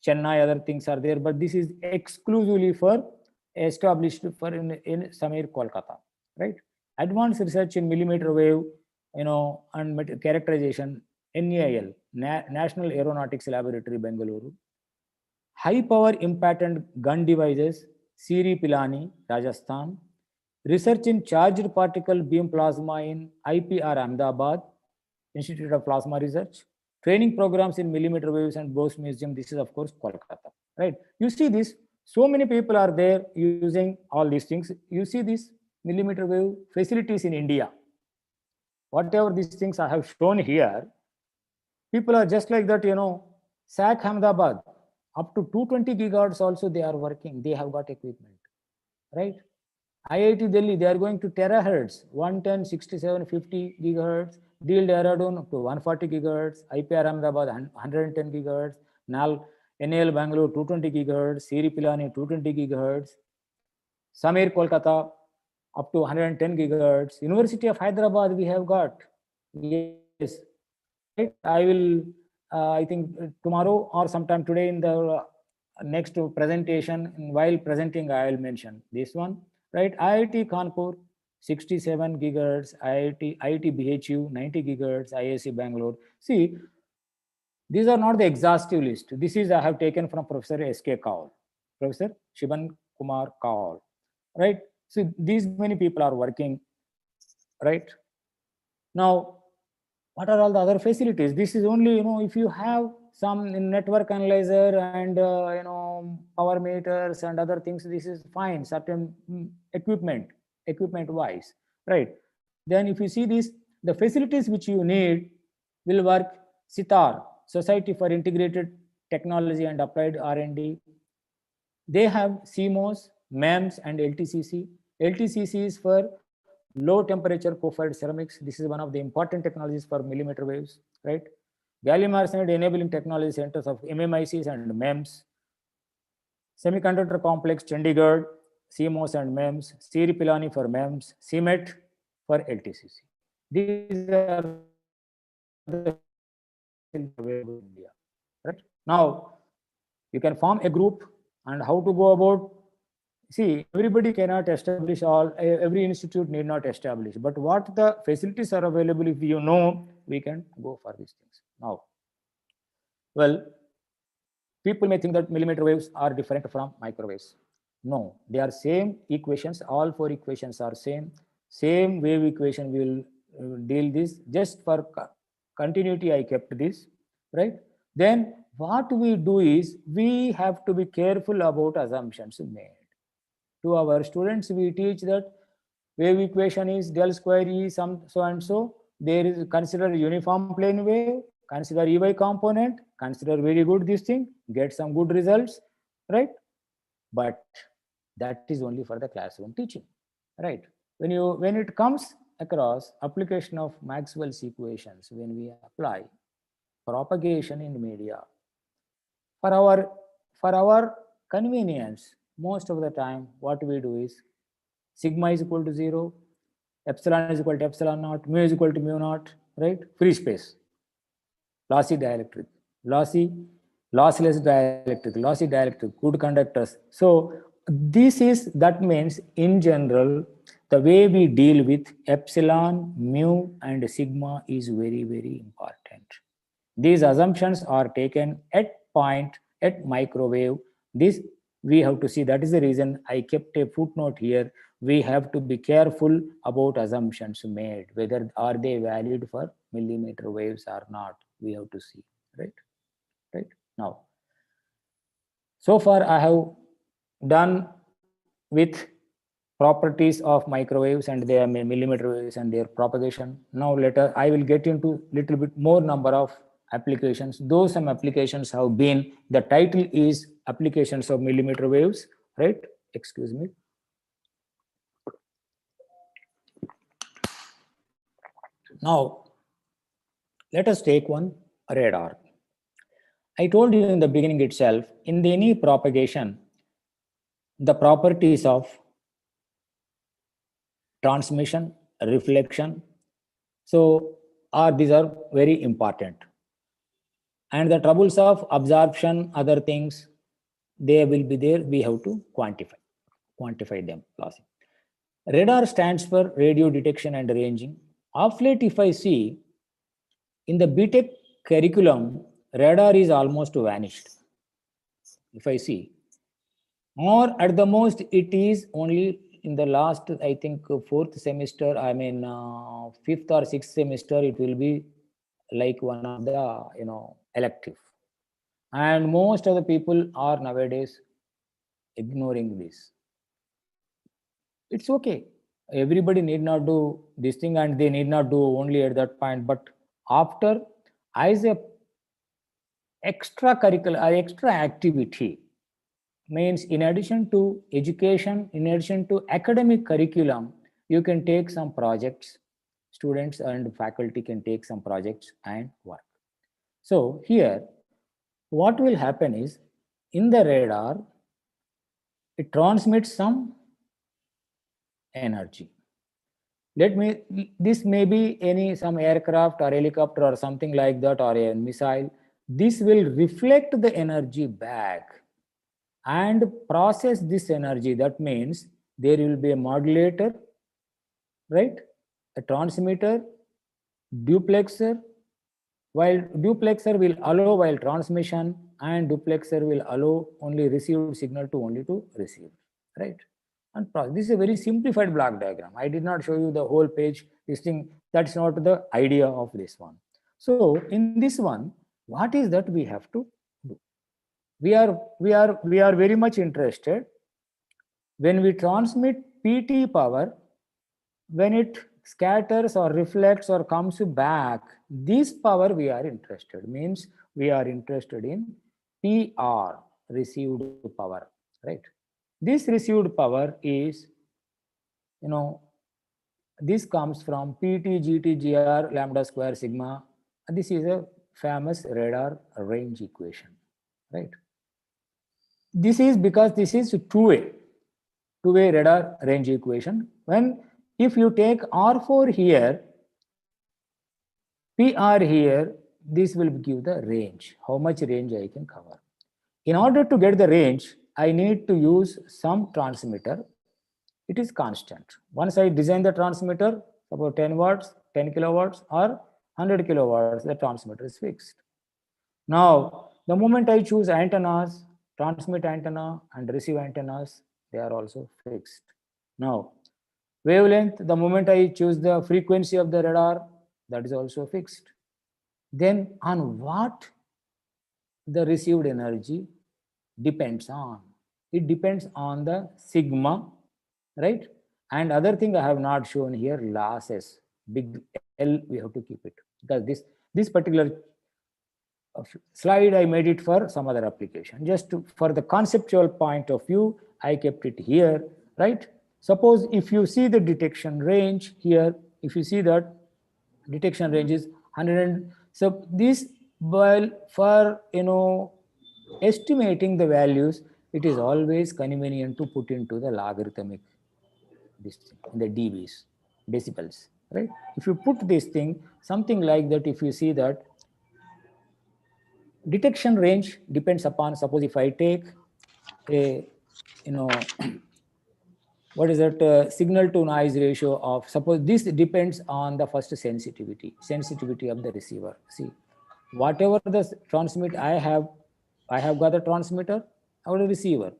Chennai, other things are there, but this is exclusively for established for in SAMIR, Kolkata, right? Advanced research in millimeter wave, and characterization, NAIL, National Aeronautics Laboratory, Bengaluru. High power impacted gun devices, Siri Pilani, Rajasthan. Research in charged particle beam plasma in IPR Ahmedabad, Institute of Plasma Research. Training programs in millimeter waves and Bose Museum. This is of course Kolkata, right? You see this, so many people are there using all these things. You see these millimeter wave facilities in India. Whatever these things I have shown here, people are just like that, SAC Ahmedabad, up to 220 gigahertz also they are working. They have got equipment, right? IIT Delhi, they are going to terahertz, 110, 67, 50 gigahertz. Deal Dehradun up to 140 gigahertz. IPR Ahmedabad 110 gigahertz. NAL Bangalore 220 gigahertz. Siri Pilani 220 gigahertz. Samir Kolkata up to 110 gigahertz. University of Hyderabad we have got. Yes, right. I will, I think tomorrow or sometime today in the next presentation, while presenting, I will mention this one, right? IIT Kanpur 67 gigahertz, IIT BHU 90 gigahertz, IISc Bangalore. See, these are not the exhaustive list. This is I have taken from Professor S.K. Kaul, Professor Shiban Kumar Kaul, right? So these many people are working, right? Now, what are all the other facilities? This is only, if you have some network analyzer and, power meters and other things, this is fine, certain equipment wise, right? Then if you see this, the facilities which you need will work. SITAR, Society for Integrated Technology and Applied R&D. They have CMOS, MEMS and LTCC. LTCC is for low temperature co-fired ceramics. This is one of the important technologies for millimeter waves, right? Gallium arsenide enabling technology centers of MMICs and MEMS. Semiconductor complex Chandigarh, CMOS and MEMS. Siri Pilani for MEMS. CMET for LTCC. These are the available in India, right? Now, you can form a group and how to go about. See, everybody cannot establish every institute need not establish, but what the facilities are available, if you know, we can go for these things. Now, well, people may think that millimeter waves are different from microwaves. No, they are same equations. All four equations are same wave equation. We will deal this. Just for continuity, I kept this, right? Then what we do is we have to be careful about assumptions made. To our students, we teach that wave equation is del square E some so and so. There is consider uniform plane wave, consider EY component, consider very good this thing, get some good results, right? But that is only for the classroom teaching, right? When it comes across application of Maxwell's equations, when we apply propagation in media, for our convenience, most of the time, what we do is sigma is equal to 0, epsilon is equal to epsilon naught, mu is equal to mu naught, right? Free space, lossy dielectric, lossless dielectric, lossy dielectric, good conductors. So that means in general, the way we deal with epsilon, mu and sigma is very, very important. These assumptions are taken at microwave. This we have to see. That is the reason I kept a footnote here. We have to be careful about assumptions made, whether are they valid for millimeter waves or not. We have to see, right? Now, so far I have done with properties of microwaves and their millimeter waves and their propagation. Now later I will get into little bit more number of applications. Though some applications have been, the title is applications of millimeter waves, right? Excuse me. Now, let us take one radar. I told you in the beginning itself, in any propagation, the properties of transmission, reflection, so these are very important. And the troubles of absorption, other things, they will be there. We have to quantify them. Radar stands for radio detection and ranging. Of late, if I see, in the BTech curriculum, radar is almost vanished. If I see, or at the most, it is only in the last, I think, fourth semester, fifth or sixth semester, it will be like one of the elective, and most of the people are nowadays ignoring this. It's okay, everybody need not do this thing, and they need not do only at that point, but after, as a extracurricular or extra activity, means in addition to education, in addition to academic curriculum, you can take some projects. Students and faculty can take some projects and work. So here, what will happen is, in the radar, it transmits some energy. This may be some aircraft or helicopter or something like that, or a missile. This will reflect the energy back and process this energy. That means there will be a modulator, right? A transmitter, duplexer. While duplexer will allow while transmission, and duplexer will allow only received signal to receive, right? And this is a very simplified block diagram. I did not show you the whole page. This thing, that's not the idea of this one. So in this one, what is that we have to do? We are very much interested when we transmit PT power, when it scatters or reflects or comes back, this power we are interested, means we are interested in PR, received power, right? This received power is, this comes from PT, GT, GR, lambda square sigma. And this is a famous radar range equation, right? This is because this is two-way radar range equation. If you take R4 here, PR here, this will give the range, how much range I can cover. In order to get the range, I need to use some transmitter. It is constant. Once I design the transmitter, about 10 watts, 10 kilowatts, or 100 kilowatts, the transmitter is fixed. Now, the moment I choose antennas, transmit antenna and receive antennas, they are also fixed. Now, wavelength, the moment I choose the frequency of the radar, that is also fixed. Then on what the received energy depends on? It depends on the sigma, right? And other thing I have not shown here, losses, big L, we have to keep it, because this particular slide I made it for some other application. Just for the conceptual point of view, I kept it here, right? Suppose if you see the detection range here, if you see that detection range is 100, so this, well, for estimating the values, it is always convenient to put into the logarithmic, this thing, in the dBs, decibels, right? If you put this thing, something like that, if you see that detection range depends upon, suppose if I take a, what is that, signal to noise ratio of, suppose this depends on the first sensitivity of the receiver. See, whatever the transmit I have got a transmitter, I have a receiver.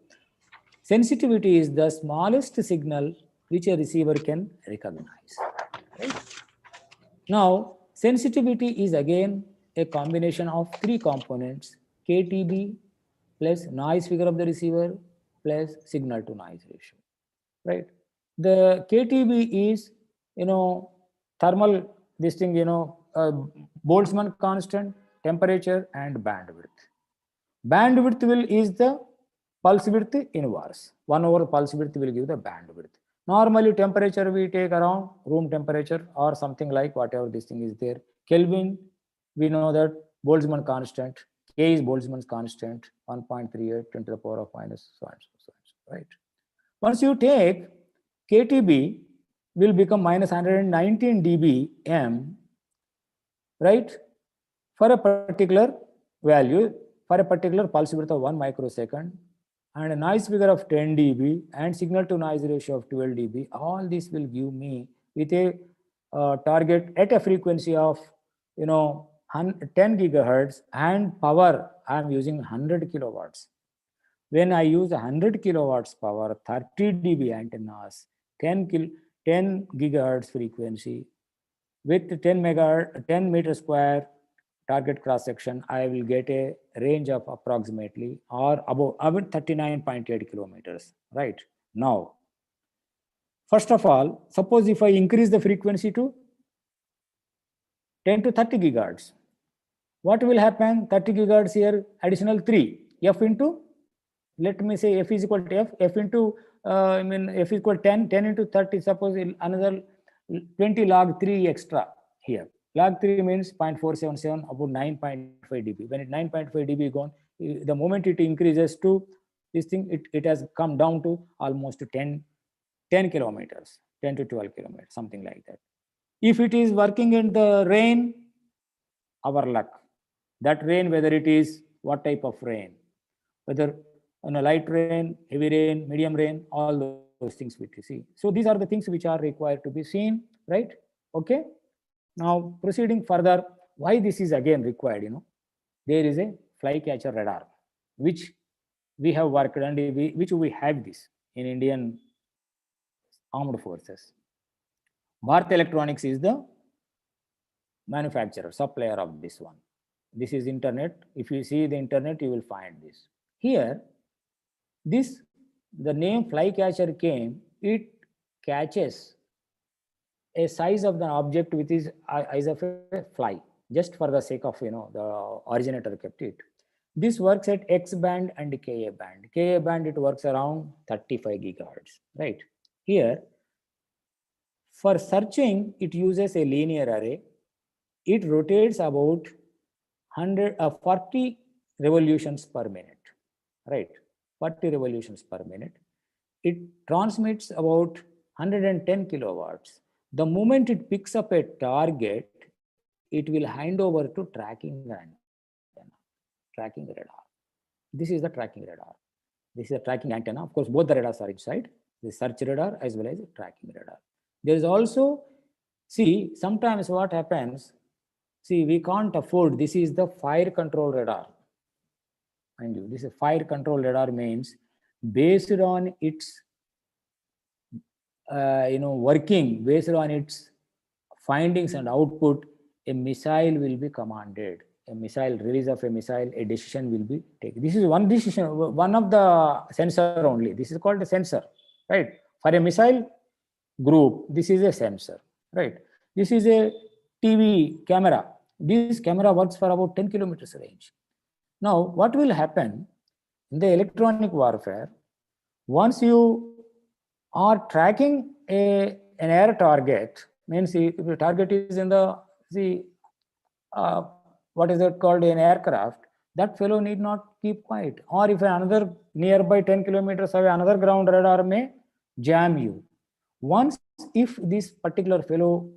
Sensitivity is the smallest signal which a receiver can recognize, right? Now, sensitivity is again a combination of three components: KTB plus noise figure of the receiver plus signal to noise ratio, right? The KTB is, thermal, this thing, Boltzmann constant, temperature, and bandwidth. Bandwidth is the pulse width inverse. 1 over pulse width will give the bandwidth. Normally temperature we take around room temperature or something like whatever this thing is there. Kelvin, we know that Boltzmann constant, K is Boltzmann's constant, 1.38 10 to the power of minus so and so, right? Once you take KTB, will become minus 119 dBm, right? For a particular value, for a particular pulse width of 1 microsecond, and a noise figure of 10 dB and signal to noise ratio of 12 dB, all this will give me with a target at a frequency of 10 gigahertz and power I am using 100 kilowatts. When I use 100 kilowatts power, 30 dB antennas, 10 gigahertz frequency with 10 meter square target cross section, I will get a range of approximately or about 39.8 kilometers, right? Now, first of all, suppose if I increase the frequency to 10 to 30 gigahertz, what will happen? 30 gigahertz here, additional 3, f into, let me say f is equal to f into, f is equal to 10, 10 into 30, suppose another 20 log 3 extra here. Log 3 means 0.477 about 9.5 dB. When it 9.5 dB gone, the moment it increases to this thing, it has come down to almost 10 kilometers, 10 to 12 kilometers, something like that. If it is working in the rain, our luck. That rain, whether it is what type of rain, whether on a light rain, heavy rain, medium rain, all those things which you see. So these are the things which are required to be seen, right? Okay. Now proceeding further, why this is again required? There is a flycatcher radar, which we have worked and which we have this in Indian armed forces. Bharat Electronics is the manufacturer, supplier of this one. This is internet. If you see the internet, you will find this. Here, the name flycatcher came, it catches a size of the object which is size of a fly, just for the sake of, the originator kept it. This works at X band and Ka band. Ka band, it works around 35 gigahertz, right? Here, for searching, it uses a linear array. It rotates about 40 revolutions per minute, right? 40 revolutions per minute. It transmits about 110 kilowatts. The moment it picks up a target, it will hand over to tracking antenna, tracking radar. This is the tracking radar. This is a tracking antenna. Of course, both the radars are inside, the search radar as well as the tracking radar. There is also, see, sometimes what happens, see, we can't afford, this is the fire control radar. Mind you, this is fire control radar means based on its, working, based on its findings and output, a missile will be commanded. A missile, release of a missile, a decision will be taken. This is one decision, one of the sensor only. This is called a sensor, right? For a missile group, this is a sensor, right? This is a TV camera. This camera works for about 10 kilometers range. Now, what will happen in the electronic warfare? Once you are tracking an air target, means if the target is in the, what is it called, an aircraft, that fellow need not keep quiet. Or if another nearby 10 kilometers away, another ground radar may jam you. Once, if this particular fellow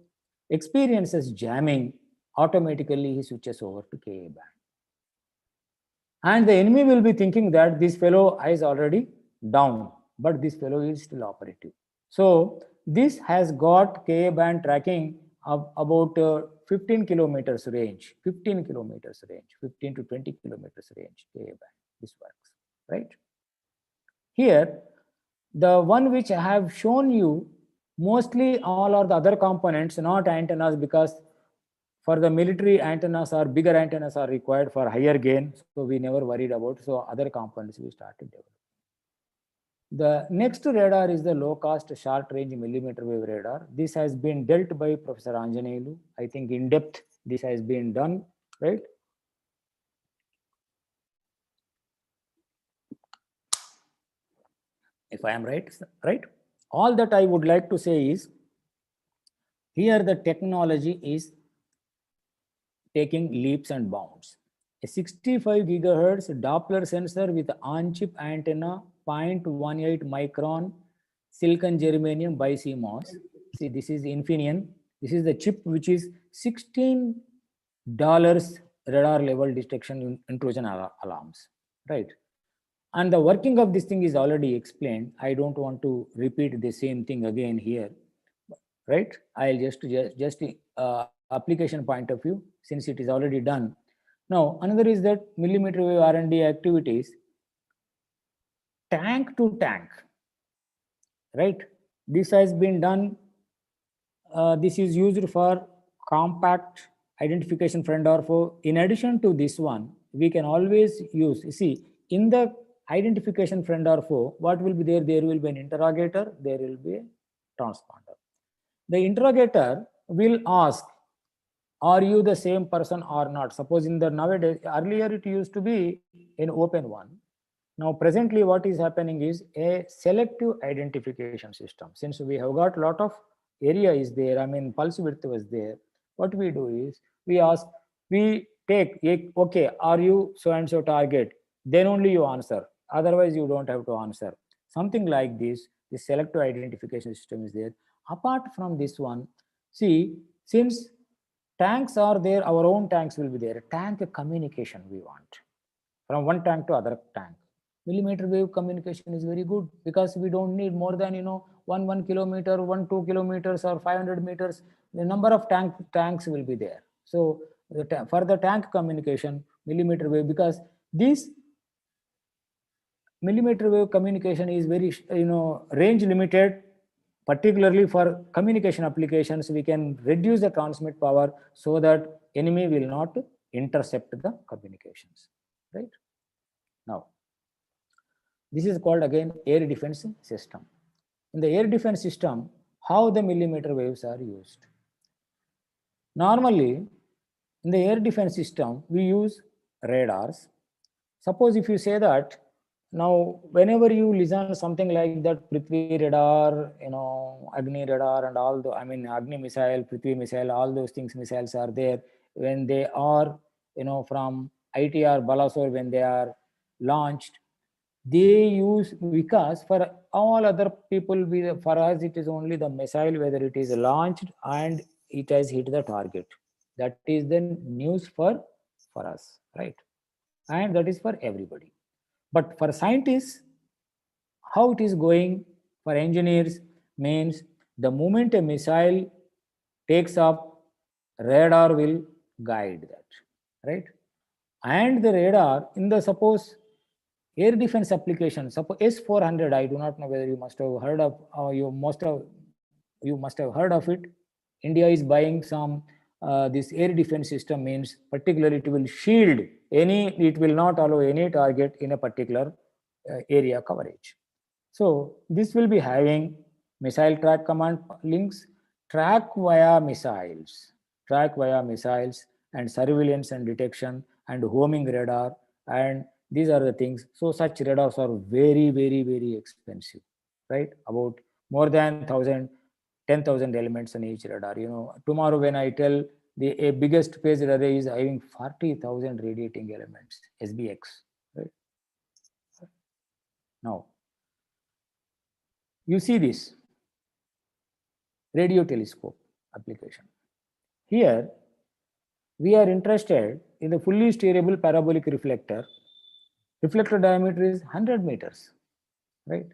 experiences jamming, automatically he switches over to Ka band. And the enemy will be thinking that this fellow is already down, but this fellow is still operative. So this has got Ka band tracking of about 15 kilometers range, 15 kilometers range, 15 to 20 kilometers range, Ka band. This works, right? Here, the one which I have shown you, mostly all are the other components, not antennas, because for the military, antennas or bigger antennas are required for higher gain. So we never worried about. So other components we started developing. The next radar is the low cost short range millimeter wave radar. This has been dealt by Professor Anjaneyulu. I think in depth this has been done, right? If I am right? All that I would like to say is, here the technology is taking leaps and bounds. A 65 gigahertz Doppler sensor with on-chip antenna, 0.18 micron silicon germanium BiCMOS. See, this is Infineon. This is the chip which is $16 radar level detection intrusion alarms, right? And the working of this thing is already explained. I don't want to repeat the same thing again here, right? I'll just application point of view, since it is already done. Now, another is that millimeter wave R&D activities, tank to tank, right? This has been done. This is used for compact identification friend or foe. In addition to this one, we can always use, see, in the identification friend or foe, what will be there? There will be an interrogator, there will be a transponder. The interrogator will ask, are you the same person or not? Suppose in the nowadays, earlier it used to be an open one. Now presently what is happening is a selective identification system. Since we have got a lot of area is there, I mean pulse width was there, what we do is we ask, we take, okay, are you so and so target? Then only you answer. Otherwise you don't have to answer. Something like this, the selective identification system is there. Apart from this one, see, since tanks are there, our own tanks will be there. Tank communication we want from one tank to other tank. Millimeter wave communication is very good because we don't need more than 1 kilometer, 2 kilometers or 500 meters. The number of tanks will be there. So for the tank communication, millimeter wave, because this millimeter wave communication is very range limited. Particularly for communication applications, we can reduce the transmit power so that enemy will not intercept the communications, right? Now, this is called again air defense system. In the air defense system, how the millimeter waves are used? Normally, in the air defense system, we use radars. Suppose if you say that, now whenever you listen something like that, Prithvi radar, Agni radar and all the, Agni missile, Prithvi missile, all those things, missiles are there. When they are, from ITR, Balasore, when they are launched, they use, because for all other people, for us it is only the missile, whether it is launched and it has hit the target. That is the news for us, right? And that is for everybody. But for scientists, how it is going, for engineers, means the moment a missile takes up, radar will guide that, right? And the radar in the, suppose, air defense application, suppose S-400, I do not know whether you must have heard of, you must have heard of it. India is buying some, this air defense system, means particularly it will shield it will not allow any target in a particular area coverage. So this will be having missile track command links, track via missiles, and surveillance and detection and homing radar, and these are the things. So such radars are very, very, very expensive, right? About more than 10,000 elements in each radar. Tomorrow when I tell a biggest phase radar is having 40,000 radiating elements, SBX, right? Now, you see this radio telescope application. Here, we are interested in the fully steerable parabolic reflector. Reflector diameter is 100 meters, right?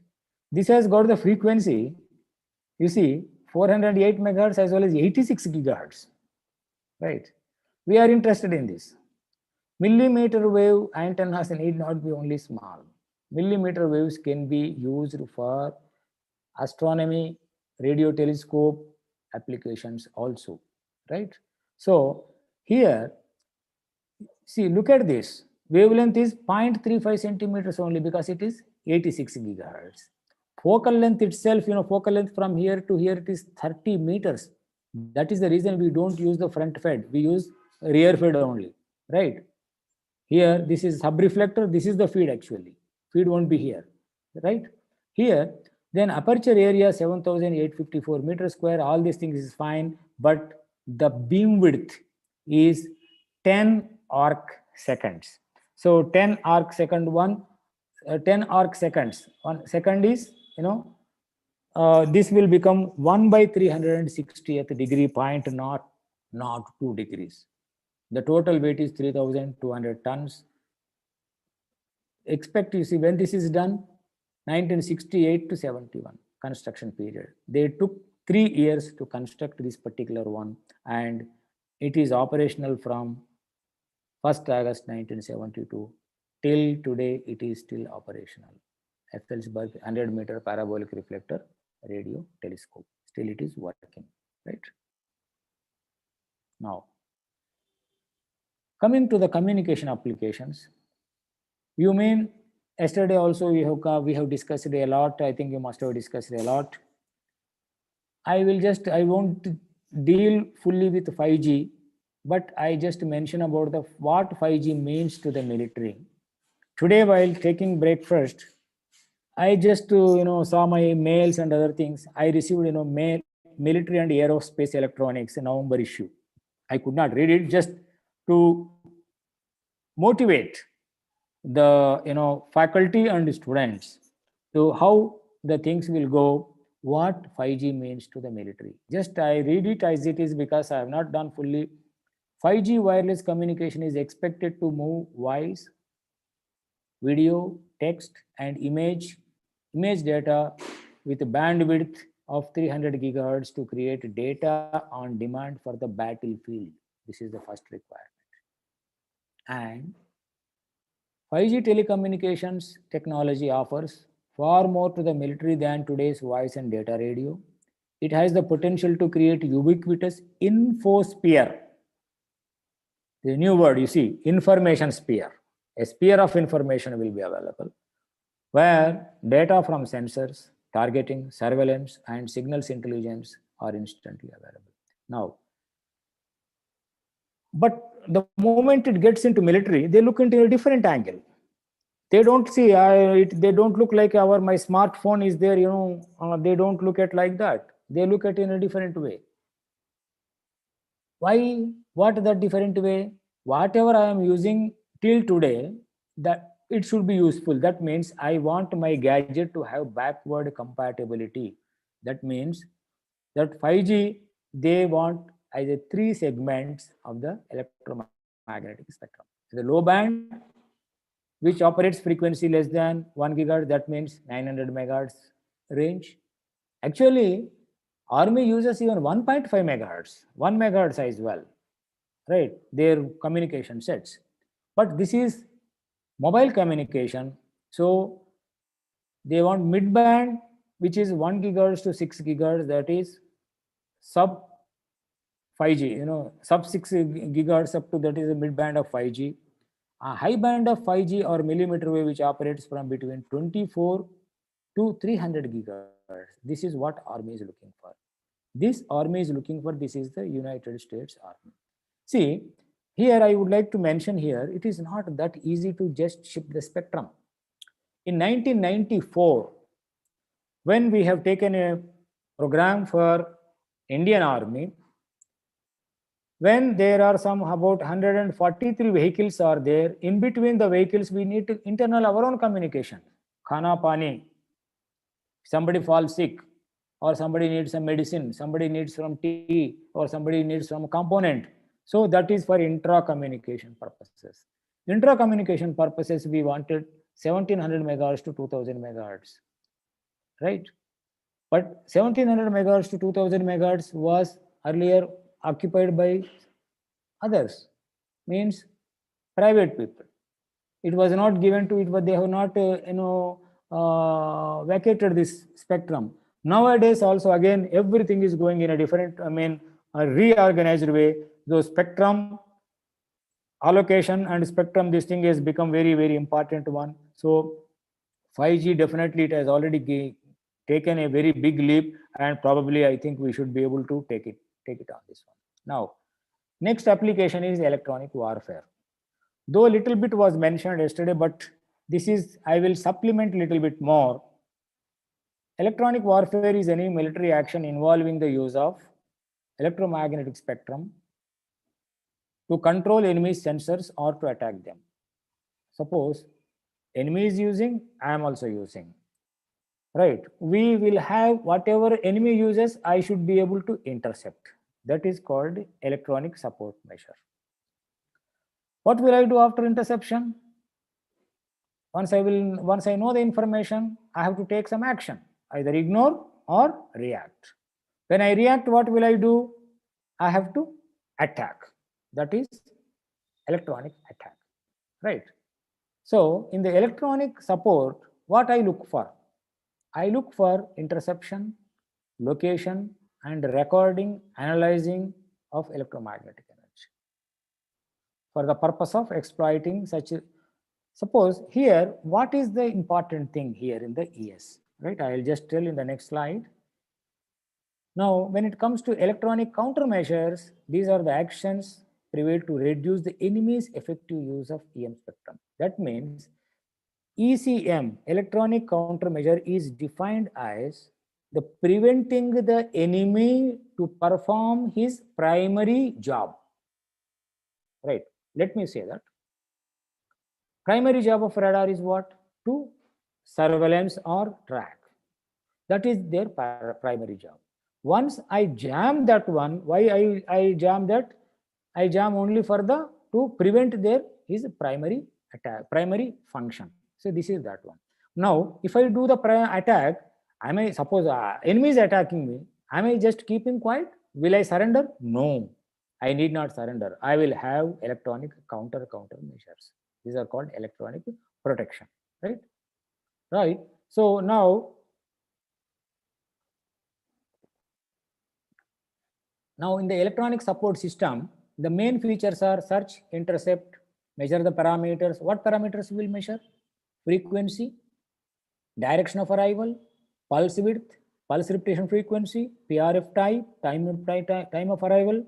This has got the frequency, you see, 408 megahertz as well as 86 gigahertz, right? We are interested in this. Millimeter wave antennas need not be only small. Millimeter waves can be used for astronomy, radio telescope applications also, right? So here, see, look at this. Wavelength is 0.35 centimeters only because it is 86 gigahertz. Focal length itself, focal length from here to here, it is 30 meters. That is the reason we don't use the front fed. We use rear fed only, right? Here, this is sub-reflector. This is the feed actually. Feed won't be here, right? Here, then aperture area 7,854 meters square. All these things is fine, but the beam width is 10 arc seconds. So 10 arc second 10 arc seconds. 1 second is, this will become 1 by 360th degree point, not 2 degrees. The total weight is 3,200 tons. Expect, you see, when this is done, 1968 to 71 construction period. They took 3 years to construct this particular one, and it is operational from 1st August 1972 till today. It is still operational. Effelsberg 100-meter parabolic reflector radio telescope. Still it is working, right? Now, Coming to the communication applications, you mean yesterday also we have discussed a lot. I think you must have discussed a lot. I won't deal fully with 5G, but I just mention about what 5G means to the military. Today, while taking breakfast, I just saw my mails and other things. I received military and aerospace electronics November issue. I could not read it, just to motivate the faculty and students to how the things will go, what 5G means to the military. Just I read it as it is because I have not done fully. 5G wireless communication is expected to move voice, video, text, and image data with a bandwidth of 300 gigahertz to create data on demand for the battlefield. This is the first requirement. And 5G telecommunications technology offers far more to the military than today's voice and data radio. It has the potential to create ubiquitous infosphere. The new word, you see, information sphere. A sphere of information will be available, where data from sensors, targeting, surveillance, and signals intelligence are instantly available. Now, but the moment it gets into military, they look into a different angle. They don't see they don't look like my smartphone is there, they don't look at like that. They look at it in a different way. Why? What that different way? Whatever I am using till today, that it should be useful. That means I want my gadget to have backward compatibility. That means that 5G, they want either 3 segments of the electromagnetic spectrum. The low band, which operates frequency less than 1 gigahertz, that means 900 megahertz range. Actually, Army uses even 1.5 megahertz, 1 megahertz as well, right? Their communication sets. But this is mobile communication. So they want mid band, which is 1 gigahertz to 6 gigahertz, that is sub 5G, sub 6 gigahertz up to, that is a mid band of 5G. A high band of 5G or millimeter wave, which operates from between 24 to 300 gigahertz. This is what Army is looking for. This Army is looking for, this is the United States Army. See, here I would like to mention here, it is not that easy to just ship the spectrum. In 1994, when we have taken a program for Indian Army, when there are some about 143 vehicles are there, in between the vehicles, we need to internal our own communication. Khana, pani, somebody falls sick, or somebody needs some medicine, somebody needs some tea, or somebody needs some component. So that is for intra-communication purposes. Intra-communication purposes, we wanted 1700 megahertz to 2000 megahertz, right? But 1700 megahertz to 2000 megahertz was earlier occupied by others, means private people. It was not given to it, but they have not vacated this spectrum. Nowadays also, again, everything is going in a different, a reorganized way. The spectrum allocation and spectrum, this thing has become very, very important one. So 5G, definitely it has already taken a very big leap, and probably I think we should be able to take it on this one. Now, next application is electronic warfare. Though a little bit was mentioned yesterday, but this is, I will supplement a little bit more. Electronic warfare is any military action involving the use of electromagnetic spectrum to control enemy sensors or to attack them. Suppose enemy is using, I am also using, right? We will have whatever enemy uses, I should be able to intercept. That is called electronic support measure. What will I do after interception? Once I know the information, I have to take some action, either ignore or react. When I react, what will I do? I have to attack. That is electronic attack, right? So in the electronic support, what I look for? I look for interception, location, and recording, analyzing of electromagnetic energy. for the purpose of exploiting such. Suppose here, what is the important thing here in the ES, right? I will just tell in the next slide. Now, when it comes to electronic countermeasures, these are the actions prevailed to reduce the enemy's effective use of EM spectrum. That means ECM, electronic countermeasure, is defined as the preventing the enemy to perform his primary job. Right? Let me say that. Primary job of radar is what? To surveillance or track. That is their primary job. Once I jam that one, why I jam that? I jam only for the to prevent his primary attack, primary function. So this is that one. Now, if I do the attack, I may suppose enemy is attacking me. I may just keep him quiet. Will I surrender? No, I need not surrender. I will have electronic countermeasures. These are called electronic protection, right? Right. So now in the electronic support system, the main features are search, intercept, measure the parameters. What parameters will measure? Frequency, direction of arrival, pulse width, pulse repetition frequency, PRF type, time of arrival.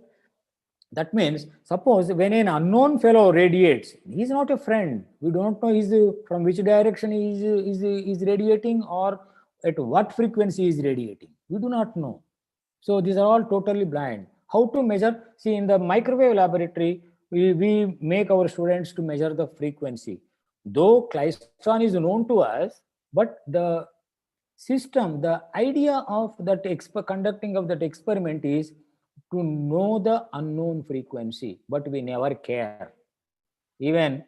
That means, suppose when an unknown fellow radiates, he is not a friend. We don't know from which direction he is radiating or at what frequency he is radiating. We do not know. So these are all totally blind. How to measure? See, in the microwave laboratory, we make our students to measure the frequency. Though klystron is known to us, but the system, the idea of that conducting of that experiment is to know the unknown frequency, but we never care. Even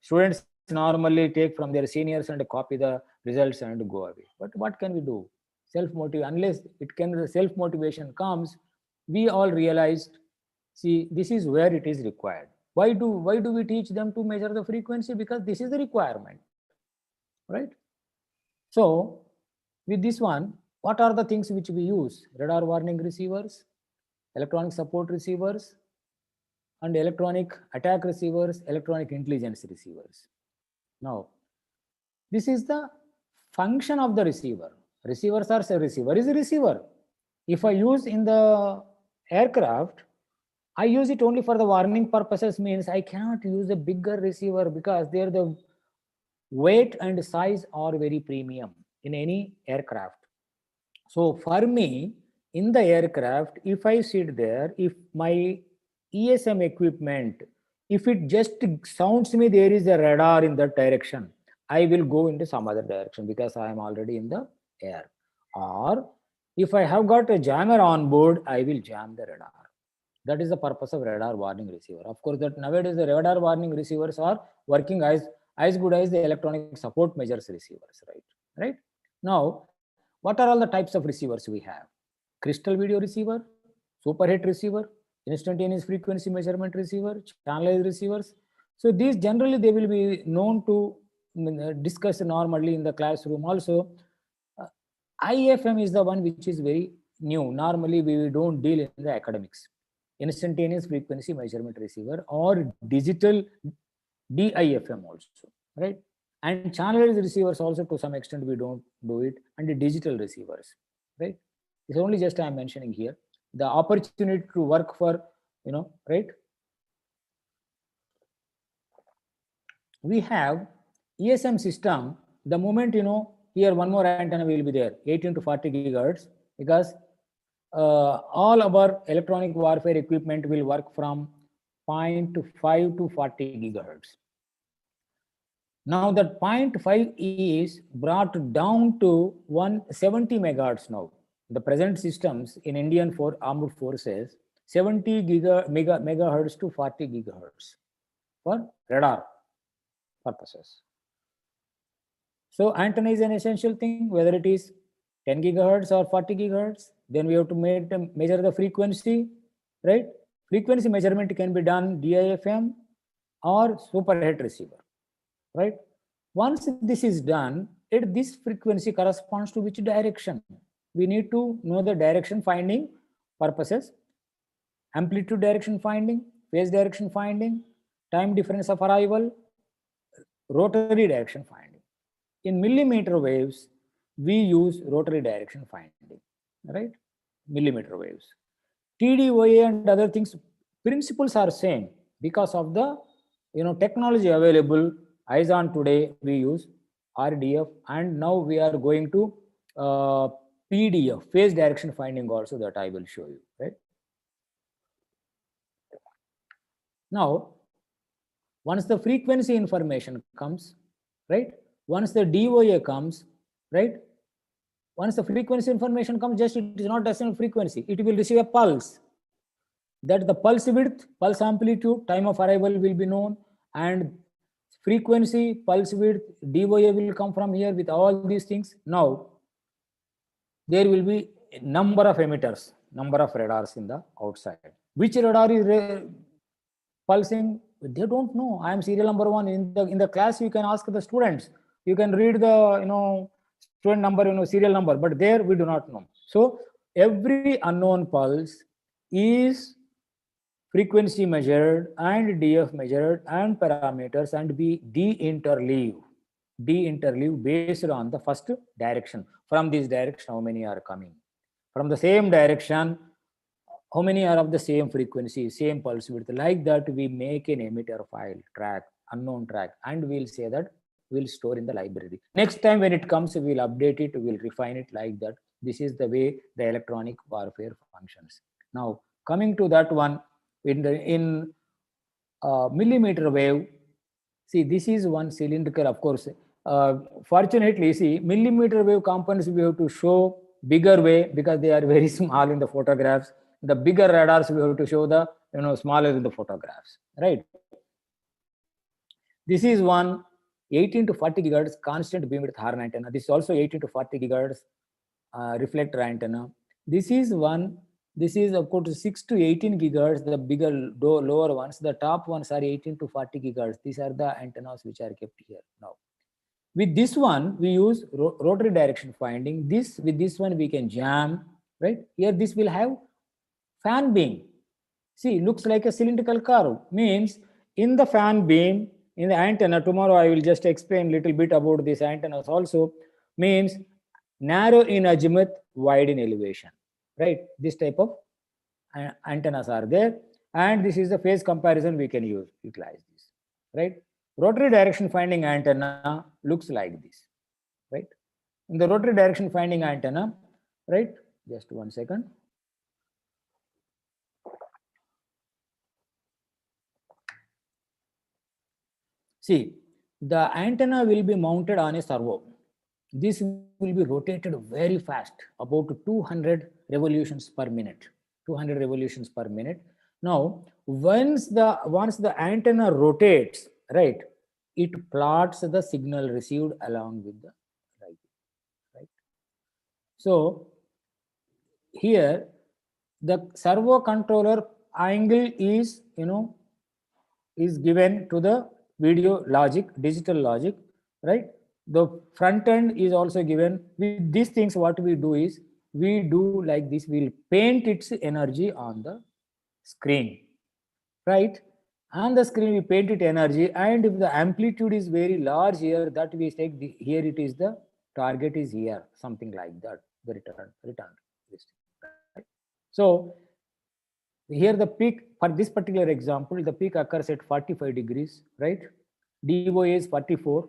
students normally take from their seniors and copy the results and go away. But what can we do? Self-motivation, unless the self-motivation comes, we all realized, see, this is where it is required. Why do we teach them to measure the frequency? Because this is the requirement, right? So with this one, what are the things which we use? Radar warning receivers, electronic support receivers, and electronic attack receivers, electronic intelligence receivers. Now, this is the function of the receiver. Receivers are receiver is a receiver. If I use in the aircraft, I use it only for the warning purposes, means I cannot use a bigger receiver because there the weight and size are very premium in any aircraft. So for me, in the aircraft, if I sit there, if my ESM equipment, if it just sounds me there is a radar in that direction, I will go into some other direction because I am already in the air. Or if I have got a jammer on board, I will jam the radar. That is the purpose of radar warning receiver. Of course, that nowadays the radar warning receivers are working as good as the electronic support measures receivers, right? Now, what are all the types of receivers we have? Crystal video receiver, superhet receiver, instantaneous frequency measurement receiver, channelized receivers. So these generally they will be known to discuss normally in the classroom. Also, IFM is the one which is very new. Normally we don't deal in the academics. Instantaneous frequency measurement receiver or digital DIFM also, right? And channelized receivers also to some extent we don't do it, and the digital receivers, right? It's only just I'm mentioning here the opportunity to work for, right? We have ESM system. The moment, here one more antenna will be there, 18 to 40 gigahertz, because all our electronic warfare equipment will work from 0.5 to 40 gigahertz. Now that 0.5 is brought down to 170 megahertz now. The present systems in Indian armed forces, 70 megahertz to 40 gigahertz for radar purposes. So antenna is an essential thing, whether it is 10 gigahertz or 40 gigahertz. Then we have to measure the frequency, right? Frequency measurement can be done DIFM or superhet receiver, right? Once this is done, this frequency corresponds to which direction? We need to know the direction finding purposes, amplitude direction finding, phase direction finding, time difference of arrival, rotary direction finding. In millimeter waves, we use rotary direction finding, right? Millimeter waves. TDOA and other things, principles are same because of the technology available. As on today, we use RDF, and now we are going to PDF, phase direction finding also, that I will show you, right? Now, once the frequency information comes, right? Once the DOA comes, right? Once the frequency information comes, just it is not decimal frequency. It will receive a pulse. That the pulse width, pulse amplitude, time of arrival will be known, and frequency, pulse width, DOA will come from here with all these things. Now, there will be a number of emitters, number of radars in the outside. Which radar is pulsing? They don't know. I am serial number 1. In the class, you can ask the students. You can read the student number, serial number, but there we do not know. So every unknown pulse is frequency measured and DF measured and parameters, and be de-interleave based on the first direction. From this direction, how many are coming? From the same direction, how many are of the same frequency, same pulse width? Like that, we make an emitter file track, unknown track, and we'll say that we'll store in the library. Next time when it comes, we'll update it, we'll refine it like that. This is the way the electronic warfare functions. Now, coming to that one, in millimeter wave, see, this is one cylindrical, of course. Fortunately, see, millimeter wave components we have to show bigger way because they are very small in the photographs. The bigger radars we have to show the smaller in the photographs, right? This is one 18 to 40 gigahertz constant beam width horn antenna. This is also 18 to 40 gigahertz reflector antenna. This is one. This is of course 6 to 18 gigahertz, the bigger lower ones. The top ones are 18 to 40 gigahertz. These are the antennas which are kept here now. With this one, we use rotary direction finding. With this one, we can jam, right? Here, this will have fan beam. See, looks like a cylindrical curve. Means in the fan beam, in the antenna, tomorrow I will just explain a little bit about these antennas also. Means narrow in azimuth, wide in elevation, right? This type of antennas are there, and this is the phase comparison we can utilize this, right? Rotary direction finding antenna looks like this, right? In the rotary direction finding antenna, right? Just 1 second. See, the antenna will be mounted on a servo. This will be rotated very fast, about 200 revolutions per minute. 200 revolutions per minute. Now, once the antenna rotates, right, it plots the signal received along with the right. So here the servo controller angle is is given to the video logic, digital logic, right? The front end is also given. With these things, what we do is we do like this. We'll paint its energy on the screen, right? On the screen, we paint it energy, and if the amplitude is very large here, that we take here it is the target is here, something like that. The return. Right? So here the peak for this particular example, the peak occurs at 45 degrees, right? DOA is 44.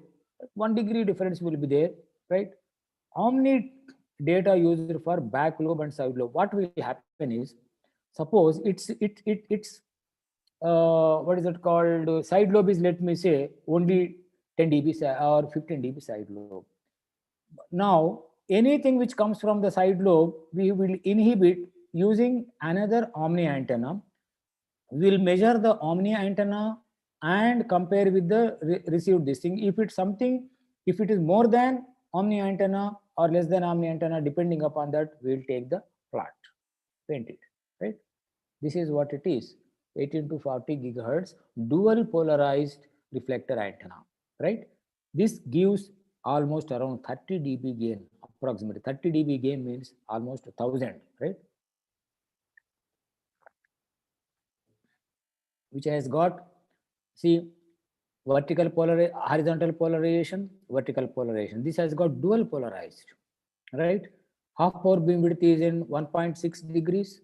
1 degree difference will be there, right? Omni data used for back lobe and side lobe. What will happen is, suppose it's what is it called? Side lobe is, let me say, only 10 dB or 15 dB side lobe. Now, anything which comes from the side lobe, we will inhibit using another omni antenna. We will measure the omni antenna and compare with the received this thing. If it's something, if it is more than omni antenna or less than omni antenna, depending upon that, we will take the plot, paint it, right? This is what it is. 18 to 40 gigahertz dual polarized reflector antenna, right? This gives almost around 30 dB gain, approximately 30 dB gain means almost 1000, right? which has got, see, horizontal polarization, vertical polarization. This has got dual polarized, right? Half power beam width is in 1.6 degrees.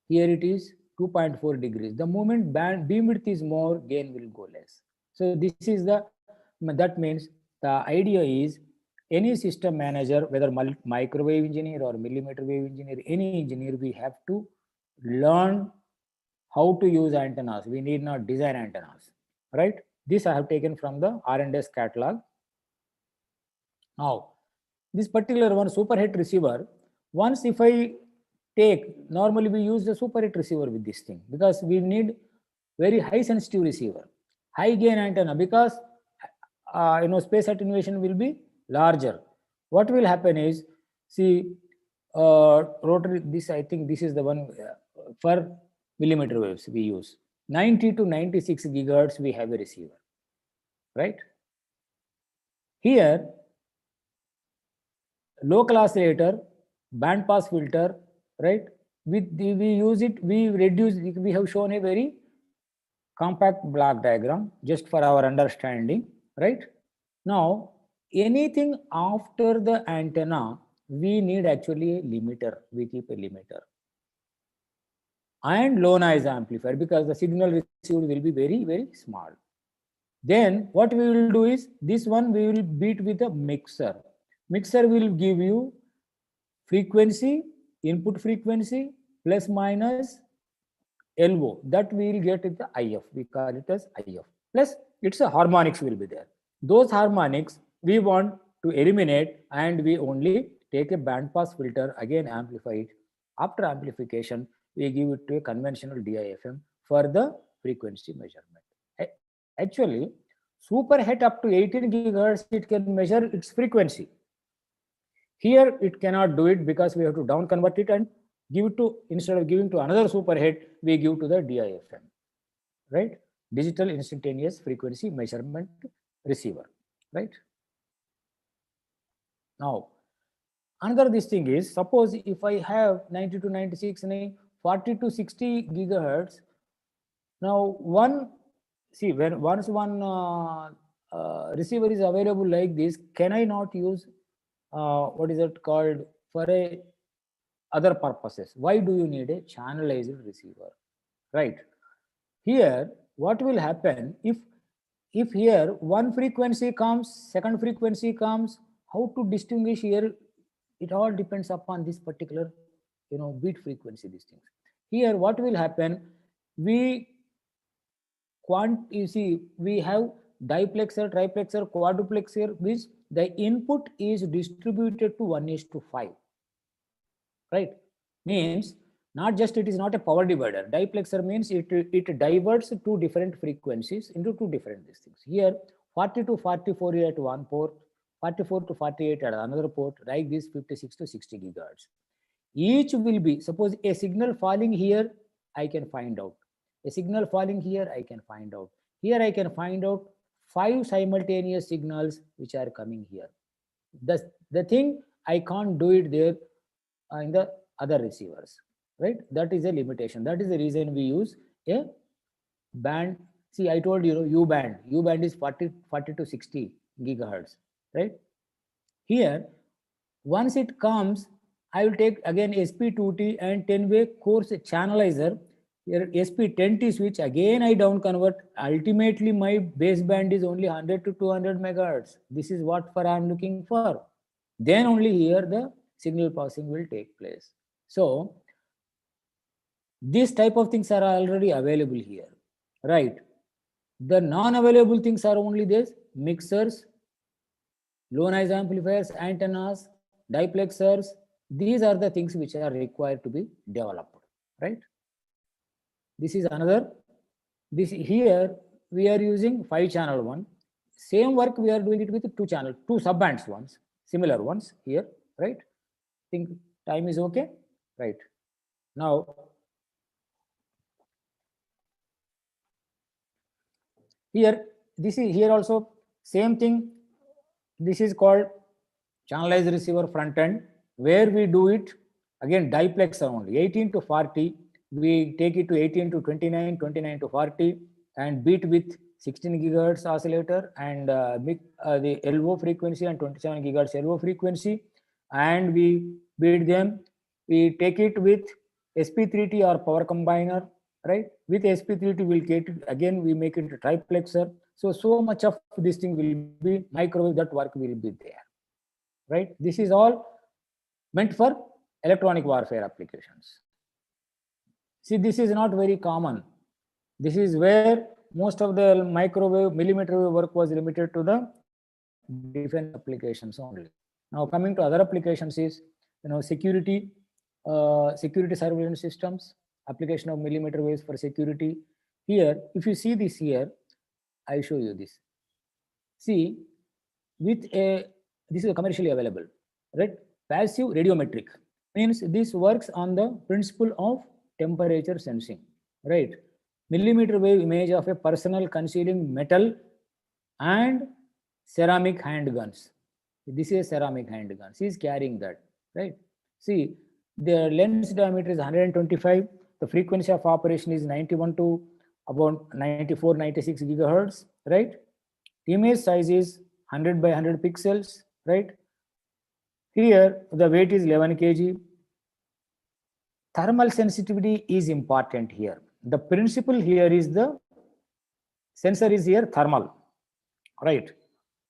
Here it is 2.4 degrees. The moment beam width is more, gain will go less. So this is that means the idea is any system manager, whether microwave engineer or millimeter wave engineer, any engineer, we have to learn how to use antennas. We need not design antennas, right? This I have taken from the R&S catalog. Now, this particular one, superhet receiver, once if I take, normally we use the superhet receiver with this thing because we need very high sensitive receiver, high gain antenna, because space attenuation will be larger. What will happen is, see, rotary, this I think this is the one for millimeter waves we use. 90 to 96 gigahertz we have a receiver, right? Here, local oscillator, band pass filter, right? We use it, we reduce, we have shown a very compact block diagram just for our understanding, right? Now, anything after the antenna, we need actually a limiter. We keep a limiter and low noise amplifier because the signal received will be very, very small. Then what we will do is, this one we will beat with a mixer. Mixer will give you frequency, input frequency, plus minus LO. That we will get it the IF. We call it as IF. Plus it's a harmonics will be there. Those harmonics we want to eliminate, and we only take a band pass filter, again amplify it. After amplification, we give it to a conventional DIFM for the frequency measurement. Actually, superhet up to 18 gigahertz, it can measure its frequency. Here it cannot do it because we have to down convert it and give it to, instead of giving to another superhet, we give to the DIFM, right? Digital instantaneous frequency measurement receiver, right? Now, another this thing is, suppose if I have 90 to 96 and 40 to 60 gigahertz. Now, when once one receiver is available like this, can I not use what is it called for a other purposes? Why do you need a channelized receiver, right? Here, what will happen if here one frequency comes, second frequency comes, how to distinguish here? It all depends upon this particular, bit frequency, these things. Here, what will happen? We have diplexer, triplexer, quadruplexer, which the input is distributed to 1:5, right? Means not just, it is not a power divider. Diplexer means it diverts two different frequencies into two different these things. Here 40 to 44 at one port, 44 to 48 at another port, like this 56 to 60 gigahertz. Each will be, suppose a signal falling here, I can find out. A signal falling here, I can find out. Here I can find out 5 simultaneous signals which are coming here. The thing I can't do it there in the other receivers, right? That is a limitation. That is the reason we use a band. See, I told you, U-band. U-band is 40 to 60 gigahertz, right? Here, once it comes, I will take again SP2T and 10-way course channelizer. Here SP10T switch, again I down convert. Ultimately, my baseband is only 100 to 200 megahertz. This is what I am looking for. Then only here the signal passing will take place. So, these type of things are already available here, right? The non-available things are only this: mixers, low noise amplifiers, antennas, diplexers. These are the things which are required to be developed, right? This is another. This here we are using 5-channel one. Same work we are doing it with 2-channel, 2 sub-bands ones, similar ones here, right? Think time is okay, right? Now, here, this is here also same thing. This is called channelized receiver front end, where we do it again diplexer only, 18 to 40, we take it to 18 to 29, 29 to 40, and beat with 16 gigahertz oscillator and the LO frequency and 27 gigahertz LO frequency, and we beat them. We take it with SP3T or power combiner, right? With SP3T, we'll get it again. We make it a triplexer. So much of this thing will be microwave. That work will be there, right? This is all meant for electronic warfare applications. See, this is not very common. This is where most of the microwave, millimeter wave work was limited to the defense applications only. Now coming to other applications is, security, security surveillance systems, application of millimeter waves for security. Here, if you see this here, I show you this. See, this is commercially available, right? Passive radiometric means this works on the principle of temperature sensing, right? Millimeter wave image of a personal concealing metal and ceramic handguns. This is ceramic handgun. She is carrying that, right? See, the lens diameter is 125. The frequency of operation is 91 to about 94, 96 gigahertz, right? Image size is 100 by 100 pixels, right? Here, the weight is 11 kg. Thermal sensitivity is important here. The principle here is the sensor is here thermal, right?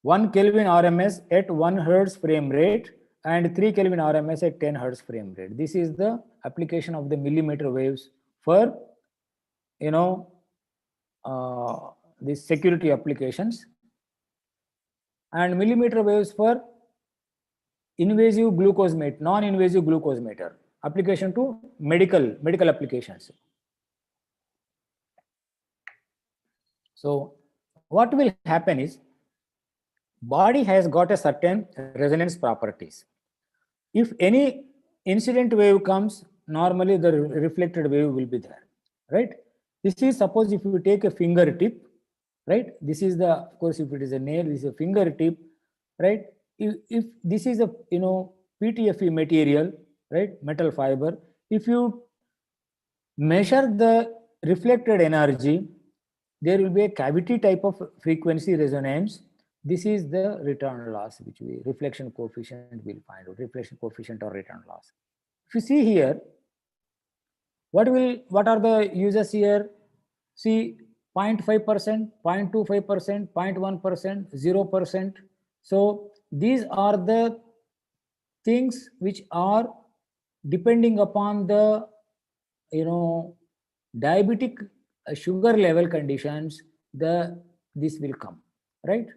1 Kelvin RMS at 1 Hertz frame rate and 3 Kelvin RMS at 10 Hertz frame rate. This is the application of the millimeter waves for, these security applications, and millimeter waves for invasive glucose meter, non-invasive glucose meter application to medical applications. So what will happen is, body has got a certain resonance properties. If any incident wave comes, normally the reflected wave will be there, right? This is, suppose if you take a fingertip, right? This is the, of course, if it is a nail, this is a fingertip, right? If this is a, PTFE material, right? Metal fiber. If you measure the reflected energy, there will be a cavity type of frequency resonance. This is the return loss, which we reflection coefficient will find out, reflection coefficient or return loss. If you see here, what are the uses here? See, 0.5%, 0.25%, 0.1%, 0%. So these are the things which are depending upon the, diabetic sugar level conditions, this will come, right?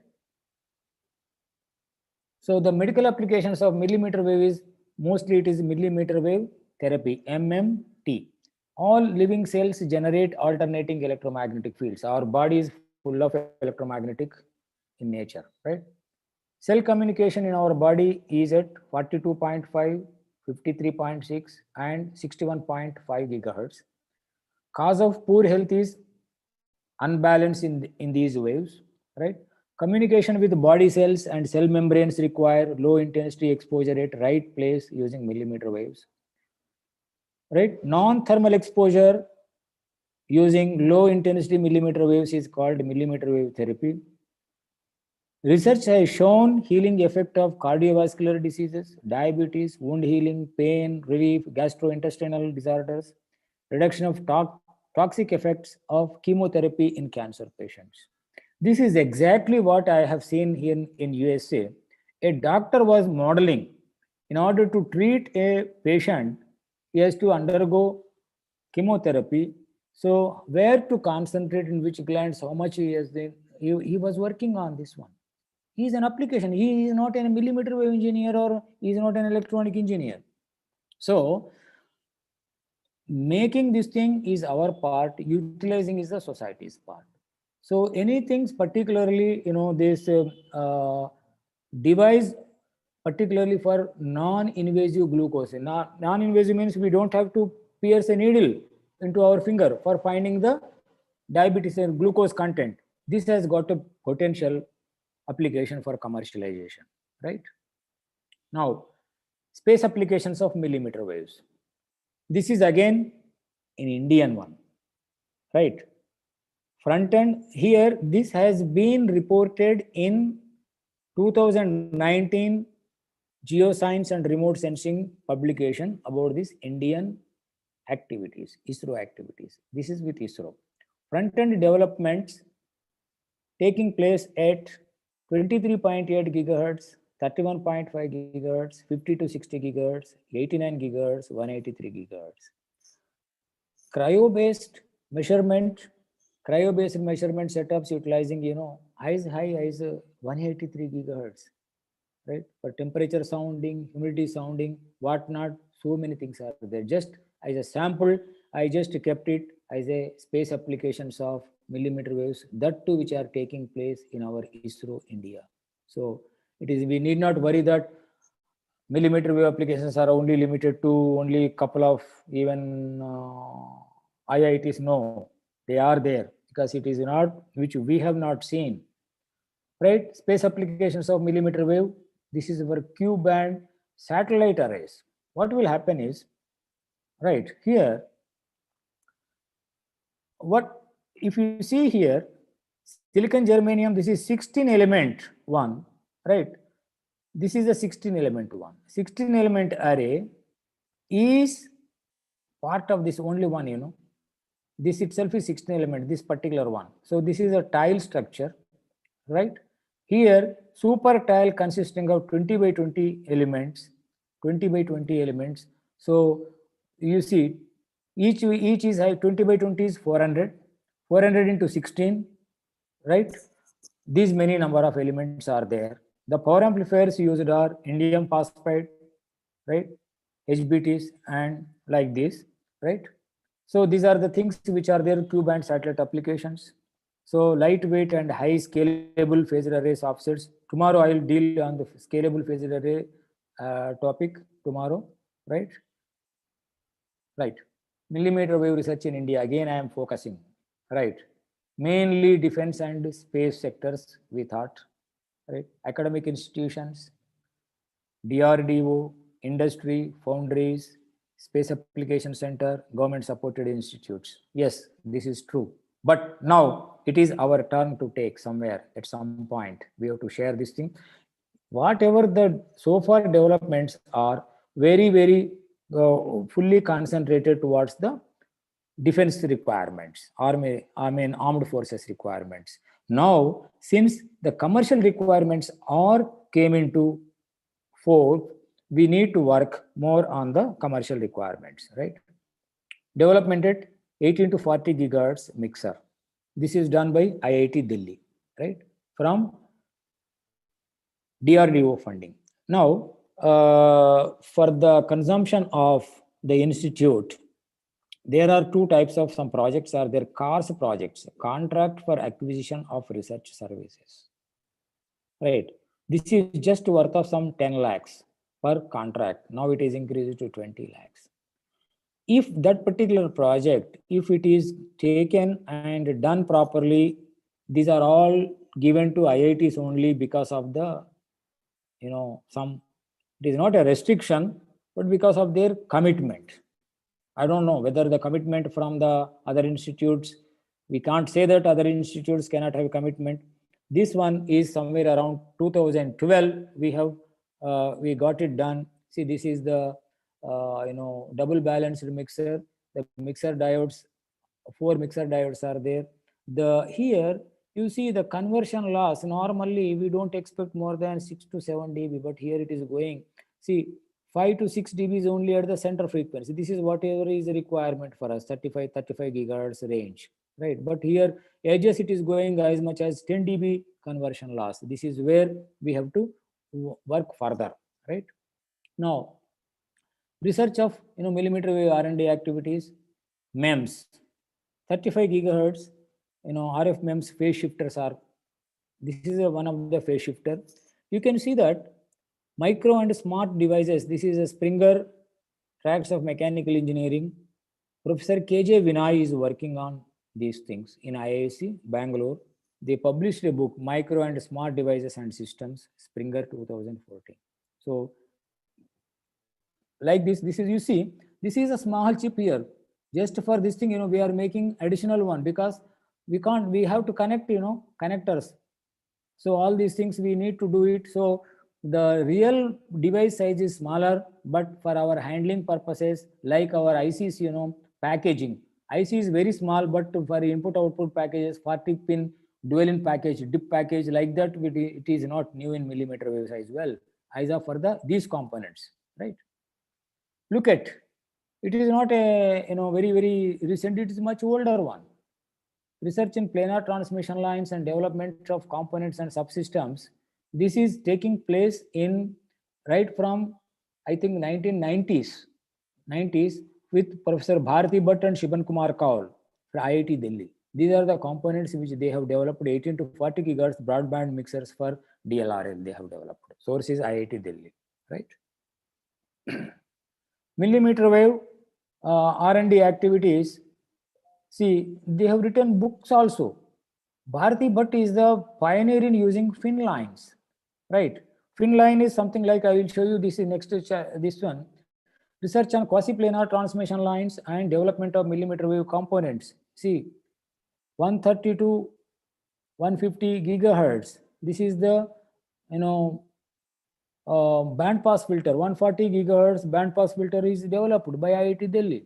So the medical applications of millimeter wave is, mostly it is millimeter wave therapy, MMT. All living cells generate alternating electromagnetic fields. Our body is full of electromagnetic in nature, right? Cell communication in our body is at 42.5, 53.6 and 61.5 gigahertz. Cause of poor health is unbalance in these waves, right? Communication with body cells and cell membranes require low intensity exposure at right place using millimeter waves, right? Non-thermal exposure using low intensity millimeter waves is called millimeter wave therapy. Research has shown healing effect of cardiovascular diseases, diabetes, wound healing, pain relief, gastrointestinal disorders, reduction of toxic effects of chemotherapy in cancer patients. This is exactly what I have seen here in USA. A doctor was modeling, in order to treat a patient, he has to undergo chemotherapy. So where to concentrate, in which glands, how much he has been, he was working on this one. He is an application. He is not a millimeter wave engineer, or he is not an electronic engineer. So making this thing is our part, utilizing is the society's part. So anything particularly, this device particularly for non-invasive glucose. Non-invasive means we don't have to pierce a needle into our finger for finding the diabetes and glucose content. This has got a potential application for commercialization, right? Now, space applications of millimeter waves. This is again in Indian one, right? Front end here, this has been reported in 2019 Geoscience and Remote Sensing publication about this Indian activities, ISRO activities. This is with ISRO. Front-end developments taking place at 23.8 gigahertz, 31.5 gigahertz, 50 to 60 gigahertz, 89 gigahertz, 183 gigahertz. Cryo-based measurement setups utilizing, as high as 183 gigahertz, right? For temperature sounding, humidity sounding, whatnot, so many things are there. Just as a sample, I just kept it as a space applications of millimeter waves, that too which are taking place in our ISRO India. So it is, we need not worry that millimeter wave applications are only limited to only a couple of even IITs. No, they are there, because it is not, which we have not seen, right? Space applications of millimeter wave. This is our Q-band satellite arrays. What will happen is, right here, what if you see here, silicon germanium, this is 16 element one, right? This is a 16 element one. 16 element array is part of this only one, this itself is 16 element, this particular one. So this is a tile structure, right? Here, super tile consisting of 20 by 20 elements, 20 by 20 elements. So you see, each is 20 by 20 is 400, 400 into 16, right? These many number of elements are there. The power amplifiers used are indium phosphide, right? HBTs and like this, right? So these are the things which are there, Q-band satellite applications. So lightweight and high scalable phased arrays offsets. Tomorrow I will deal on the scalable phased array topic tomorrow, right? Right. Millimeter wave research in India, again I am focusing, right? Mainly defense and space sectors we thought, right? Academic institutions, DRDO, industry, foundries, space application center, government supported institutes. Yes, this is true. But now it is our turn to take somewhere at some point. We have to share this thing. Whatever the so far developments are very, very fully concentrated towards the defense requirements, armed forces requirements. Now, since the commercial requirements are came into fore, we need to work more on the commercial requirements, right? Development at 18 to 40 gigahertz mixer. This is done by IIT Delhi, right? From DRDO funding. Now, for the consumption of the institute, there are two types of some projects are there. CARS projects, contract for acquisition of research services, right? This is just worth of some 10 lakhs per contract. Now it is increased to 20 lakhs. If that particular project, if it is taken and done properly, these are all given to IITs only because of the, some, it is not a restriction, but because of their commitment. I don't know whether the commitment from the other institutes, we can't say that other institutes cannot have commitment. This one is somewhere around 2012. We got it done. See, this is the double balanced mixer. The mixer diodes, 4 mixer diodes are there. Here you see the conversion loss. Normally we don't expect more than 6 to 7 dB, but here it is going. See, 5 to 6 dB is only at the center frequency. This is whatever is the requirement for us, 35 gigahertz range, right? But here edges it is going as much as 10 dB conversion loss. This is where we have to work further, right? Now, research of millimeter wave R&D activities, MEMS, 35 gigahertz, RF MEMS phase shifters are. This is one of the phase shifter. You can see that micro and smart devices. This is a Springer tracks of mechanical engineering. Professor KJ Vinay is working on these things in IISc Bangalore. They published a book, Micro and Smart Devices and Systems, Springer 2014. So like this is, you see, this is a small chip here. Just for this thing, we are making additional one because we have to connect, connectors. So all these things we need to do it. So the real device size is smaller, but for our handling purposes, like our ICs, packaging. IC is very small, but for input output packages, 40 pin dual in package, DIP package, like that, it is not new in millimeter wave size. Well, as of for these components, right? Look at, it is not a very, very recent, it is much older one. Research in planar transmission lines and development of components and subsystems. This is taking place in right from, I think, 1990s with Professor Bharati Bhatt and Shiban Kumar Kaul for IIT Delhi. These are the components which they have developed 18 to 40 gigahertz broadband mixers for DLRL they have developed. Source is IIT Delhi, right? Millimeter wave R&D activities. See, they have written books also. Bharati Bhatt is the pioneer in using fin lines, right? Fin line is something like, I will show you this in next this one. Research on quasi-planar transmission lines and development of millimeter wave components. See, 130 to 150 gigahertz. This is the band pass filter. 140 gigahertz band pass filter is developed by IIT Delhi.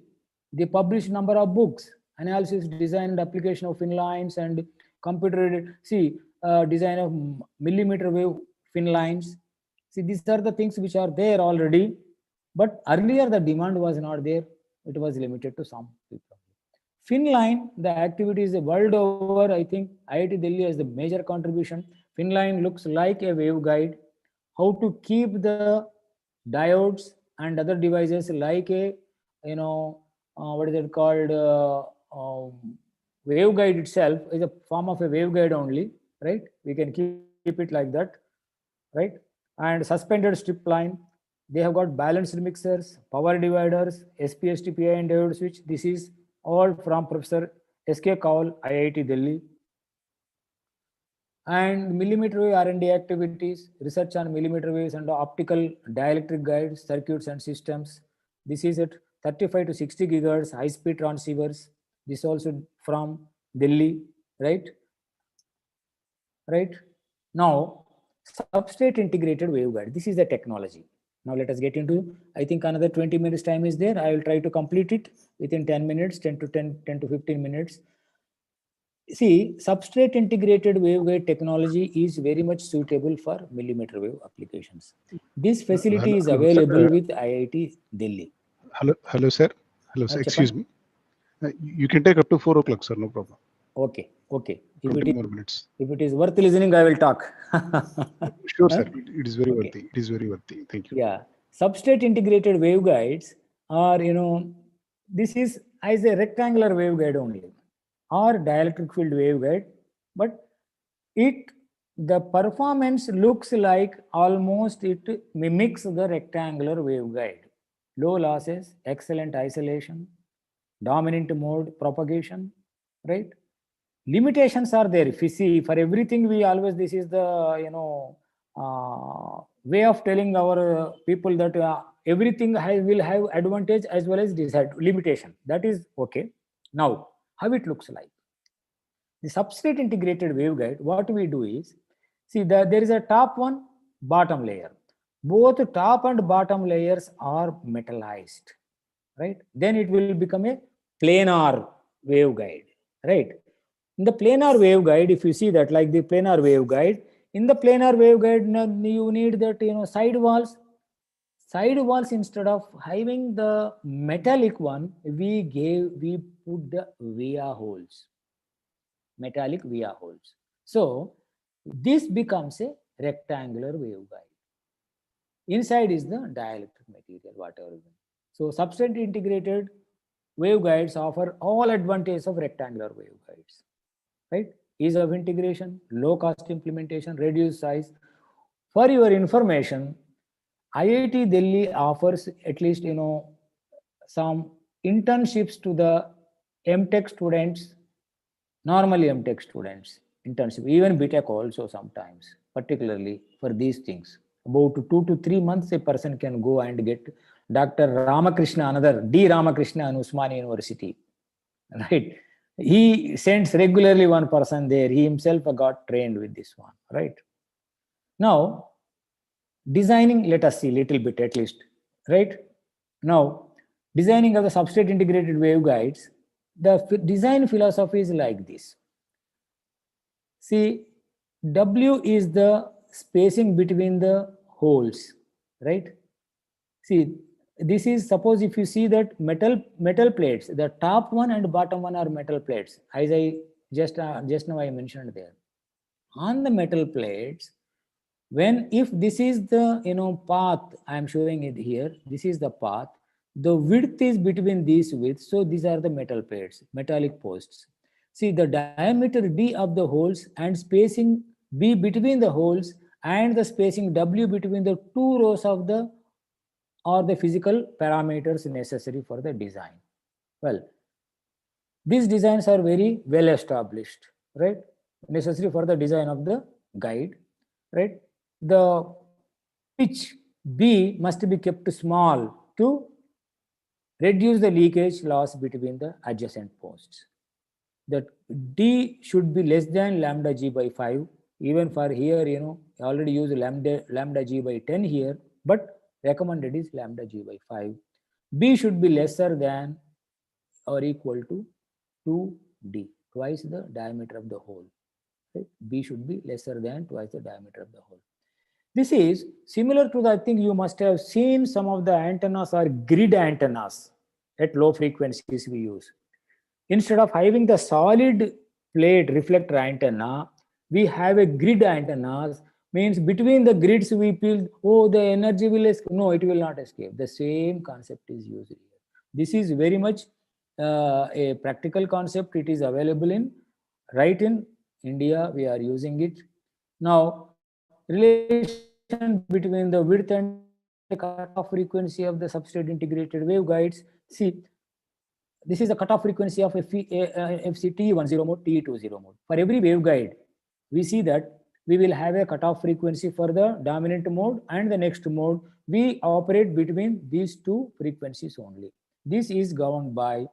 They published number of books, analysis, design, and application of fin lines and computer. See, design of millimeter wave fin lines. See, these are the things which are there already, but earlier the demand was not there. It was limited to some people. Fin line, the activities world over, I think IIT Delhi has the major contribution. Fin line looks like a waveguide. How to keep the diodes and other devices like a, what is it called? Waveguide itself is a form of a waveguide only, right? We can keep it like that, right? And suspended strip line. They have got balanced mixers, power dividers, SPST, PI and diode switch. This is all from Professor S.K. Kaul, IIT Delhi. And millimeter wave R&D activities, research on millimeter waves and optical dielectric guides, circuits and systems. This is at 35 to 60 gigahertz high-speed transceivers. This also from Delhi, right? Right. Now, substrate integrated waveguide. This is the technology. Now let us get into, I think another 20 minutes time is there. I will try to complete it within 10 minutes, 10 to 15 minutes. See, substrate integrated waveguide technology is very much suitable for millimeter wave applications. This facility is available with IIT Delhi.
Hello, sir. Hello, sir. Excuse me. You can take up to 4 o'clock, sir. No problem.
Okay. If
20 more minutes.
If it is worth listening, I will talk.
Sure, sir. It is very worthy. It is very worthy. Thank you.
Yeah. Substrate integrated waveguides are, this is as a rectangular waveguide only, or dielectric field waveguide, but the performance looks like almost it mimics the rectangular waveguide. Low losses, excellent isolation, dominant mode propagation, right? Limitations are there. If you see, for everything we always, this is the way of telling our people that everything will have advantage as well as limitation. That is okay. Now, how it looks like. The substrate integrated waveguide, what we do is, see, there is a top one, bottom layer. Both top and bottom layers are metallized, right? Then it will become a planar waveguide, right? In the planar waveguide, if you see that, like the planar waveguide, in the planar waveguide, you need that, side walls. Side walls, instead of having the metallic one, we put the via holes, metallic via holes. So this becomes a rectangular waveguide. Inside is the dielectric material, whatever. So substrate integrated waveguides offer all advantages of rectangular waveguides, right? Ease of integration, low cost implementation, reduced size. For your information, IIT Delhi offers at least, some internships to the MTech students, normally MTech students, internship, even BTech also sometimes, particularly for these things. About 2 to 3 months, a person can go and get Dr. Ramakrishna, another D. Ramakrishna in Usmania University, right? He sends regularly one person there. He himself got trained with this one, right? Now, designing, let us see a little bit at least, right? Now, designing of the substrate integrated waveguides, the design philosophy is like this. See, W is the spacing between the holes, right? See, this is, suppose if you see that metal plates, the top one and bottom one are metal plates, as I just now I mentioned there. On the metal plates, if this is the path, I am showing it here, this is the path, the width is between these widths, so these are the metal plates, metallic posts. See, the diameter D of the holes and spacing B between the holes and the spacing W between the two rows of the physical parameters necessary for the design. Well, these designs are very well established, right? Necessary for the design of the guide, right? The pitch B must be kept small to reduce the leakage loss between the adjacent posts. That D should be less than lambda G by 5. Even for here, I already use lambda G by 10 here, but recommended is lambda G by 5. B should be lesser than or equal to 2D, twice the diameter of the hole. Right? B should be lesser than twice the diameter of the hole. This is similar to the, I think you must have seen some of the antennas are grid antennas at low frequencies we use. Instead of having the solid plate reflector antenna, we have a grid antennas, means between the grids we feel, oh, the energy will escape. No, it will not escape. The same concept is used here. This is very much a practical concept. It is available right in India. We are using it. Now, relation between the width and the cutoff frequency of the substrate integrated waveguides. See, this is the cutoff frequency of FCT10 mode, TE20 mode. For every waveguide, we see that we will have a cutoff frequency for the dominant mode and the next mode. We operate between these two frequencies only. This is governed by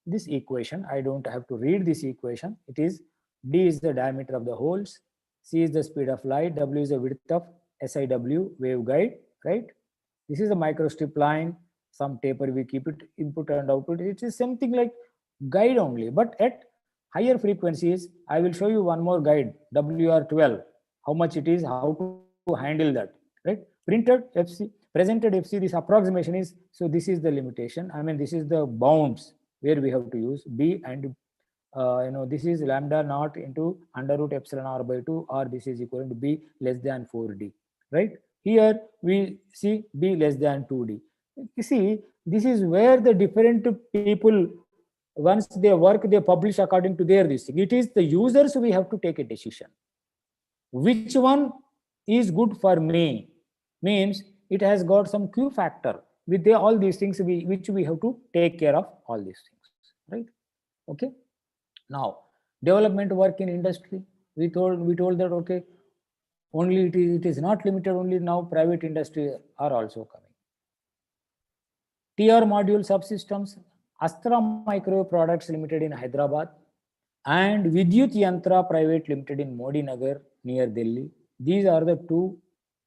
this equation. I don't have to read this equation. It is D is the diameter of the holes, C is the speed of light, W is the width of SIW waveguide, right? This is a microstrip line, some taper we keep it input and output. It is something like guide only, but at higher frequencies, I will show you one more guide, WR12, how much it is, how to handle that, right? Printed FC, presented FC, this approximation is, so this is the limitation. I mean, this is the bounds where we have to use B and this is lambda naught into under root epsilon r by 2, or this is equal to B less than 4D, right? Here we see B less than 2D. You see, this is where the different people, once they work, they publish according to their this thing. It is the users we have to take a decision. Which one is good for me? Means it has got some Q factor with all these things which we have to take care of all these things, right? Okay. Now, development work in industry. We told that okay, only it is not limited only now. Private industry are also coming. TR module subsystems, Astra Microwave Products Limited in Hyderabad and Vidyut Yantra Private Limited in Modi Nagar near Delhi. These are the two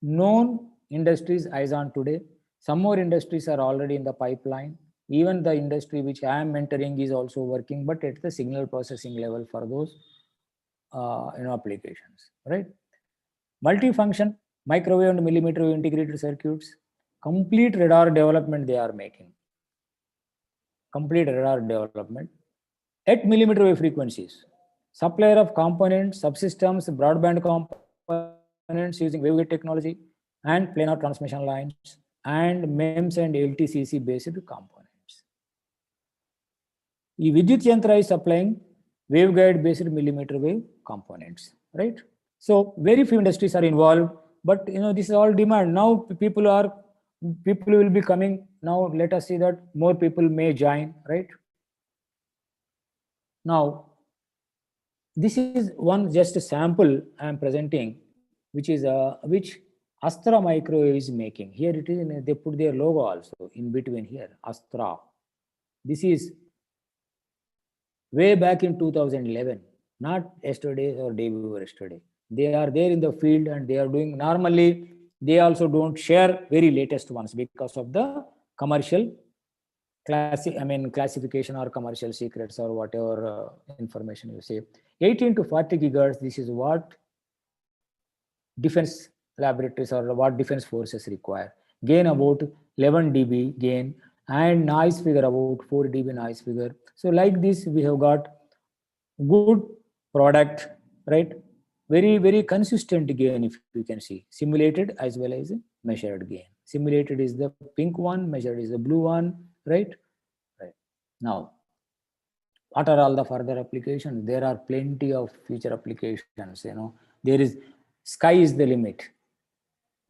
known industries as on today. Some more industries are already in the pipeline. Even the industry which I am mentoring is also working, but at the signal processing level for those applications, right? Multifunction, microwave and millimeter wave integrated circuits, complete radar development they are making. Complete radar development at millimeter wave frequencies. Supplier of components, subsystems, broadband components using waveguide technology and planar transmission lines and MEMS and LTCC based components. Vidyut Yantra is supplying waveguide based millimeter wave components, right? So very few industries are involved, but this is all demand. Now people will be coming. Now let us see that more people may join, right? Now, this is one just a sample I am presenting, which Astra Micro is making. Here it is, they put their logo also in between here, Astra. This is way back in 2011, not yesterday or day before yesterday. They are there in the field and they are doing, normally they also don't share very latest ones because of the commercial classification or commercial secrets or whatever information you say. 18 to 40 gigahertz, this is what defense laboratories or what defense forces require. Gain about 11 dB gain and noise figure about 4 dB noise figure. So like this, we have got good product, right? Very, very consistent gain, if you can see, simulated as well as measured gain. Simulated is the pink one, measured is the blue one, right? Right. Now, what are all the further applications? There are plenty of future applications, there is, sky is the limit.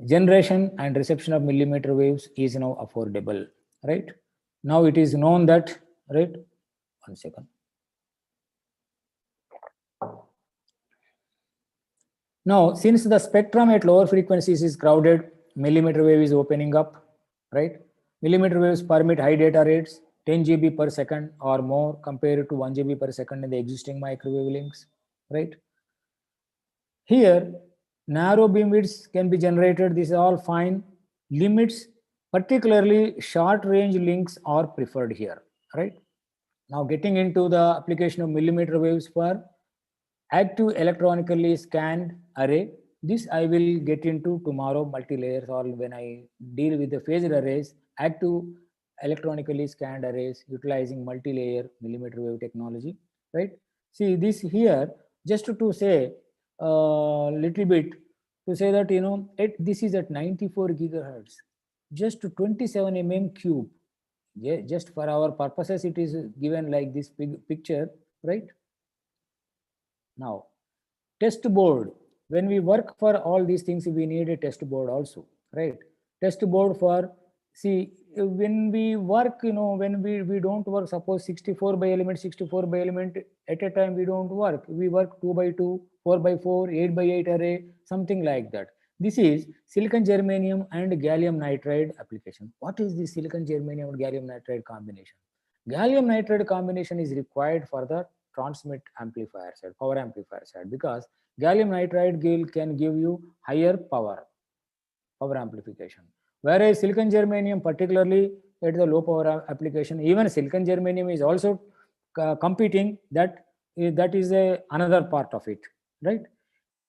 Generation and reception of millimeter waves is now affordable, right? Now it is known that, right? 1 second. Now, since the spectrum at lower frequencies is crowded, millimeter wave is opening up, right? Millimeter waves permit high data rates, 10 GB per second or more compared to 1 GB per second in the existing microwave links, right? Here, narrow beam widths can be generated. This is all fine. Limits, particularly short range links, are preferred here, right? Now, getting into the application of millimeter waves for active electronically scanned array. This I will get into tomorrow, multi-layers, or when I deal with the phased arrays, active electronically scanned arrays utilizing multi-layer millimeter wave technology, right? See this here, just to say a little bit, to say that, this is at 94 gigahertz, just 27 mm cube. Yeah, just for our purposes, it is given like this picture, right? Now, test board. When we work for all these things, we need a test board also, right? Test board for, see, when we work, when we don't work, suppose 64 by element, 64 by element at a time, we don't work. We work 2 by 2, 4 by 4, 8 by 8 array, something like that. This is silicon germanium and gallium nitride application. What is the silicon germanium and gallium nitride combination? Gallium nitride combination is required for the transmit amplifier side, power amplifier side, because gallium nitride can give you higher power amplification. Whereas silicon germanium, particularly at the low power application, even silicon germanium is also competing. That is another part of it, right?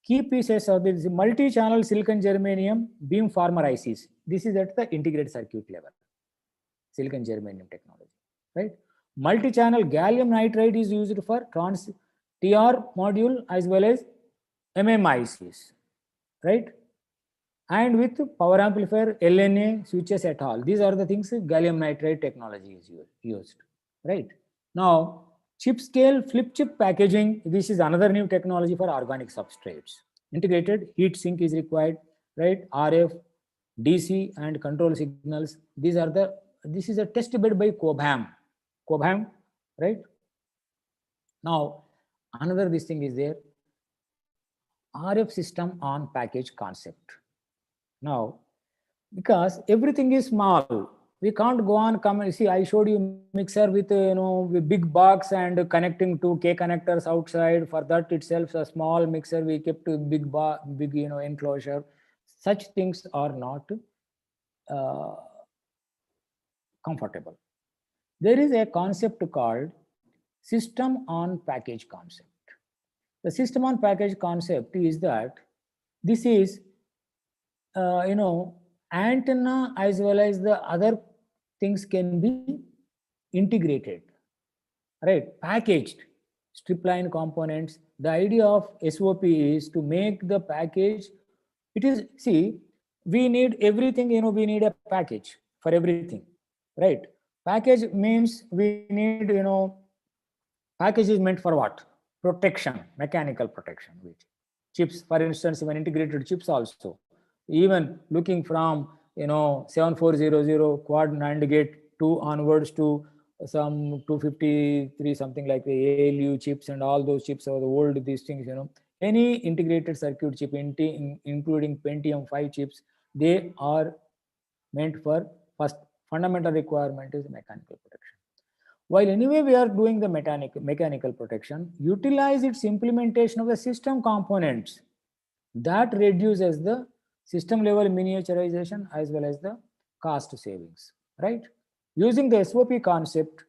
Key pieces of this multi-channel silicon germanium beamformer ICs. This is at the integrated circuit level, silicon germanium technology, right? Multi-channel gallium nitride is used for TR module as well as MMICs, right? And with power amplifier, LNA, switches et al. These are the things gallium nitride technology is used, right? Now, chip scale flip chip packaging, this is another new technology for organic substrates. Integrated heat sink is required, right? RF, DC and control signals. This is a test bed by Cobham, right? Now, another this thing is there, RF system on package concept. Now, because everything is small, we can't go on see, I showed you mixer with with big box and connecting to K connectors outside. For that itself, a small mixer we kept a big enclosure. Such things are not comfortable. There is a concept called system on package concept. The system on package concept is that this is antenna as well as the other things can be integrated, right? Packaged stripline components. The idea of SOP is to make the package. It is, see, we need everything, we need a package for everything, right? Package means we need, package is meant for what? Protection, mechanical protection with chips, for instance, even integrated chips also. Even looking from 7400 quad NAND gate 2 onwards to some 253 something like the ALU chips and all those chips are the old these things, any integrated circuit chip, including Pentium 5 chips, they are meant for first fundamental requirement is mechanical protection. While anyway we are doing the mechanical protection, utilize its implementation of the system components that reduces the system level miniaturization as well as the cost savings, right? Using the SOP concept,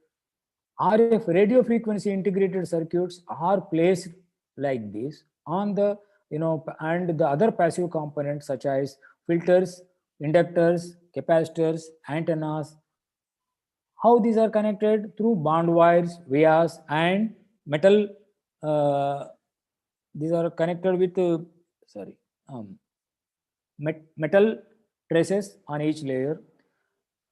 RF radio frequency integrated circuits are placed like this on the, and the other passive components such as filters, inductors, capacitors, antennas. How these are connected? Through bond wires, vias, and metal. These are connected with metal traces on each layer.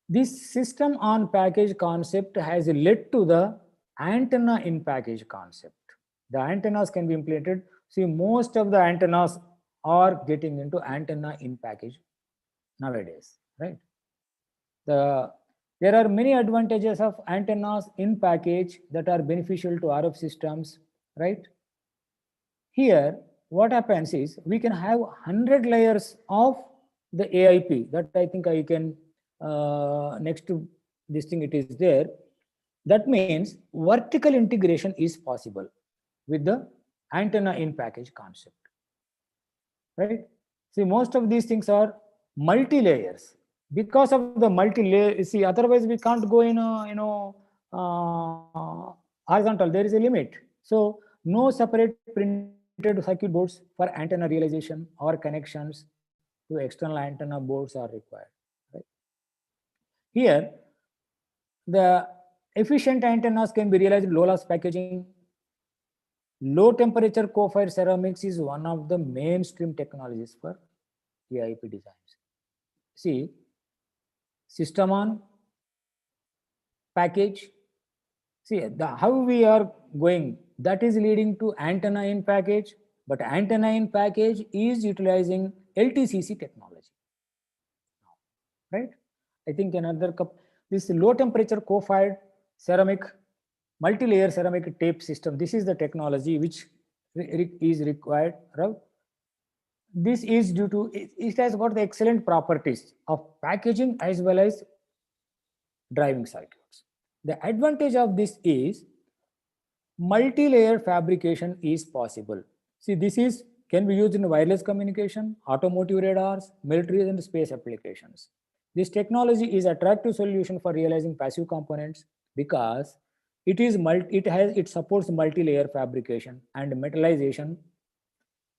This system on package concept has led to the antenna in package concept. The antennas can be implemented. See, most of the antennas are getting into antenna in package nowadays, right? There are many advantages of antennas in package that are beneficial to RF systems, right? Here, what happens is we can have 100 layers of the AIP. That I think I can, next to this thing it is there. That means vertical integration is possible with the antenna in package concept, right? See, most of these things are multi-layers. Because of the multi-layer, see, otherwise we can't go in horizontal. There is a limit. So no separate printed circuit boards for antenna realization or connections to external antenna boards are required. Right? Here, the efficient antennas can be realized in low loss packaging. Low temperature co-fired ceramics is one of the mainstream technologies for AIP designs. See, system on package. See, how we are going, that is leading to antenna in package, but antenna in package is utilizing LTCC technology, right? I think another this low temperature co-fired ceramic, multi-layer ceramic tape system, this is the technology which is required, right? This is due to, it has got the excellent properties of packaging as well as driving circuits. The advantage of this is multi-layer fabrication is possible. See, this is can be used in wireless communication, automotive radars, military and space applications. This technology is an attractive solution for realizing passive components because it supports multi-layer fabrication and metallization,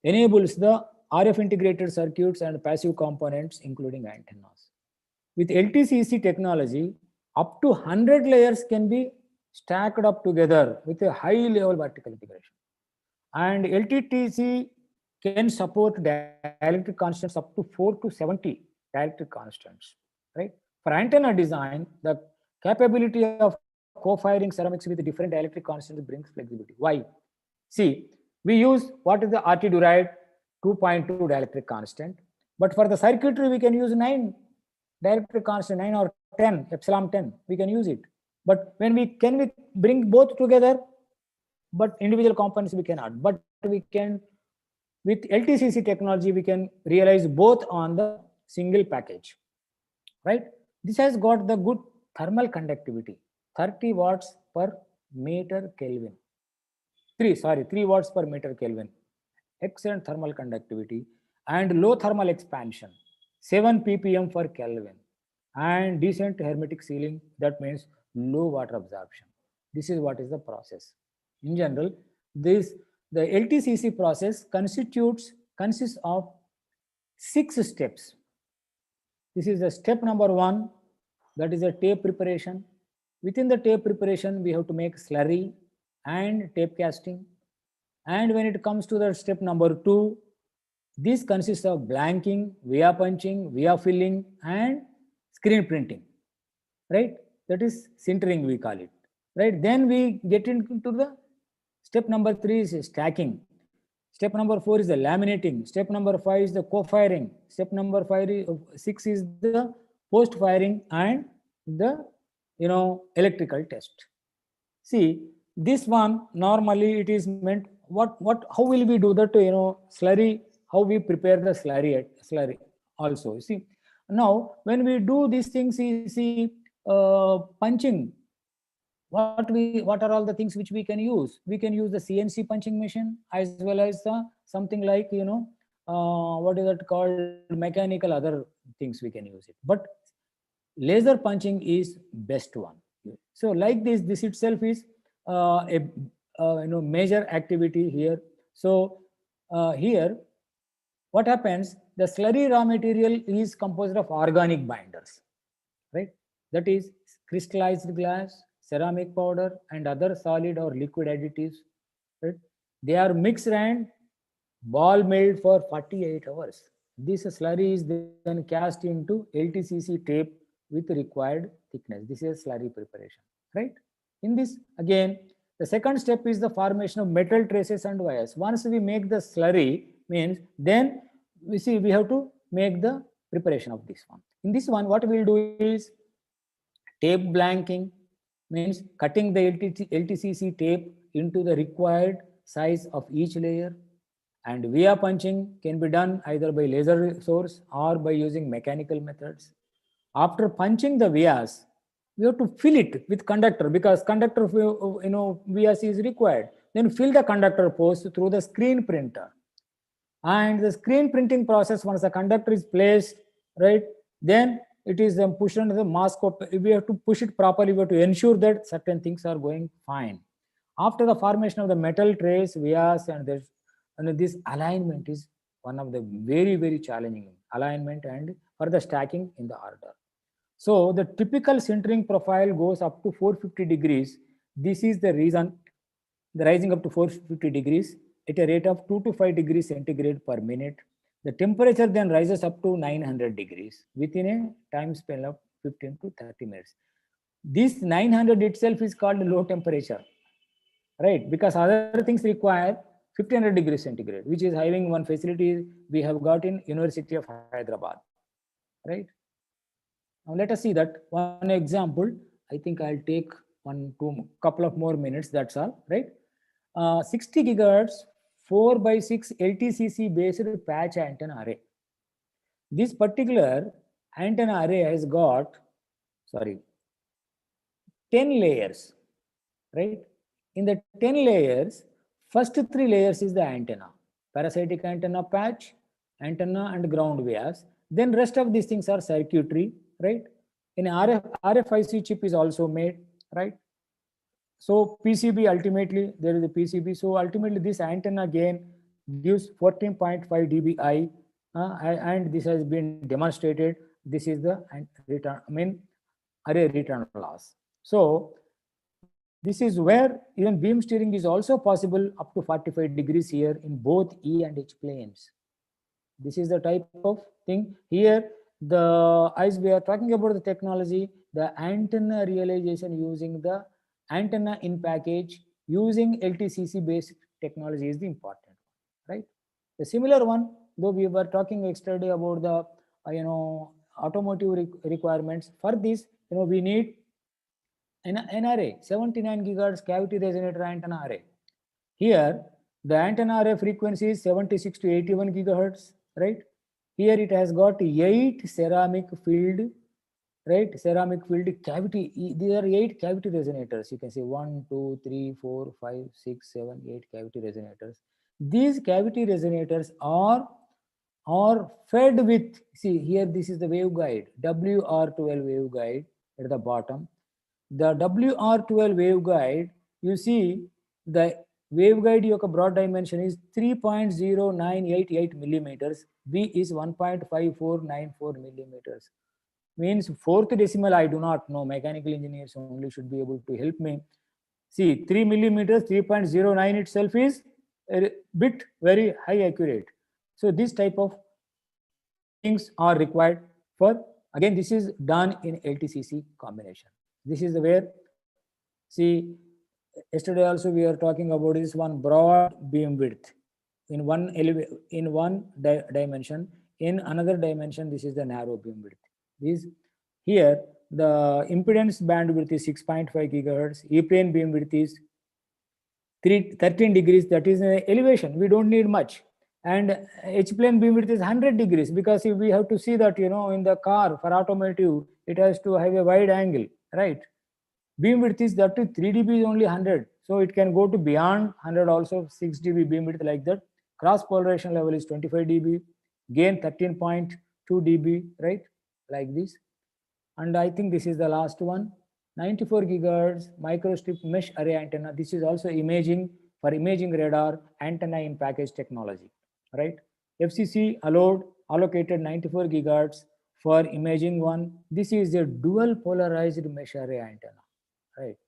enables the RF integrated circuits and passive components including antennas. With LTCC technology, up to 100 layers can be stacked up together with a high level vertical integration. And LTCC can support dielectric constants up to 4 to 70 dielectric constants, right? For antenna design, the capability of co-firing ceramics with different dielectric constants brings flexibility. Why? See, we use what is the RT derived 2.2 dielectric constant, but for the circuitry we can use 9 dielectric constant, 9 or 10, epsilon 10, we can use it. But when we bring both together, but individual components we cannot. But we can, with LTCC technology, we can realize both on the single package, right? This has got the good thermal conductivity, 30 watts per meter Kelvin. 3 watts per meter Kelvin. Excellent thermal conductivity and low thermal expansion, 7 ppm per Kelvin, and decent hermetic sealing. That means low water absorption. This is what is the process. In general, the LTCC process consists of 6 steps. This is the step number 1, that is a tape preparation. Within the tape preparation, we have to make slurry and tape casting. And when it comes to the step number 2, this consists of blanking, via punching, via filling, and screen printing, right? That is sintering, we call it, right? Then we get into the step number 3 is stacking. Step number 4 is the laminating. Step number 5 is the co-firing. Step number 6 is the post-firing and the electrical test. See, this one normally it is meant how will we do that? Slurry, how we prepare the slurry also. You see, now when we do these things, you see, punching, what are all the things which we can use? We can use the CNC punching machine, as well as something like, what is that called, mechanical other things we can use it. But laser punching is best one. So like this itself is a major activity here. So here what happens, the slurry raw material is composed of organic binders, right? That is crystallized glass, ceramic powder, and other solid or liquid additives, right? They are mixed and ball milled for 48 hours. This slurry is then cast into LTCC tape with required thickness. This is slurry preparation, right? In this, again, the second step is the formation of metal traces and vias. Once we make the slurry, means then we have to make the preparation of this one. In this one, what we'll do is tape blanking, means cutting the LTCC tape into the required size of each layer. And via punching can be done either by laser source or by using mechanical methods. After punching the vias, we have to fill it with conductor, because conductor vias is required. Then fill the conductor post through the screen printer. And the screen printing process, once the conductor is placed, right, then it is pushed under the mask. We have to push it properly. We have to ensure that certain things are going fine. After the formation of the metal trace, vias, and this alignment is one of the very, very challenging alignment and for the stacking in the order. So the typical sintering profile goes up to 450 degrees. This is the reason the rising up to 450 degrees at a rate of 2 to 5 degrees centigrade per minute. The temperature then rises up to 900 degrees within a time span of 15 to 30 minutes. This 900 itself is called low temperature, right? Because other things require 1500 degrees centigrade, which is having one facility we have got in University of Hyderabad, right? Now let us see that one example. I think I'll take couple of more minutes, that's all, right? 60 gigahertz 4x6 LTCC based patch antenna array. This particular antenna array has got 10 layers, right? In the 10 layers, first 3 layers is the antenna, parasitic antenna patch, antenna and ground vias. Then rest of these things are circuitry, right? In RFIC chip is also made, right? So PCB, ultimately there is a PCB. So ultimately this antenna gain gives 14.5 dBi, and this has been demonstrated. This is the array return loss. So this is where even beam steering is also possible up to 45 degrees here in both E and H planes. This is the type of thing here. As we are talking about the technology, the antenna realization using the antenna in package using LTCC based technology is the important, right? The similar one, though we were talking yesterday about the automotive requirements. For this, we need an array, 79 gigahertz cavity resonator antenna array. Here the antenna array frequency is 76 to 81 gigahertz, right? Here it has got 8 ceramic filled, right? Ceramic filled cavity. There are 8 cavity resonators. You can say 1, 2, 3, 4, 5, 6, 7, 8 cavity resonators. These cavity resonators are fed with, see here, this is the waveguide, WR12 waveguide at the bottom. The WR12 waveguide, you see the waveguide యొక్క broad dimension is 3.0988 millimeters. B is 1.5494 millimeters. Means fourth decimal I do not know. Mechanical engineers only should be able to help me. See, 3 millimeters, 3.09 itself is a bit very high accurate. So this type of things are required for, again, this is done in LTCC combination. This is where, see, yesterday also we are talking about this one broad beam width in one dimension. In another dimension, this is the narrow beam width. Here the impedance bandwidth is 6.5 gigahertz. E-plane beam width is 13 degrees, that is elevation. We don't need much. And H-plane beam width is 100 degrees, because if we have to see that, in the car for automotive, it has to have a wide angle, right? Beam width is that 3 dB is only 100. So it can go to beyond 100 also, 6 dB beam width like that. Cross polarization level is 25 dB. Gain 13.2 dB, right? Like this. And I think this is the last one. 94 gigahertz microstrip mesh array antenna. This is also imaging, for imaging radar antenna in package technology, right? FCC allocated 94 gigahertz for imaging one. This is a dual polarized mesh array antenna, right?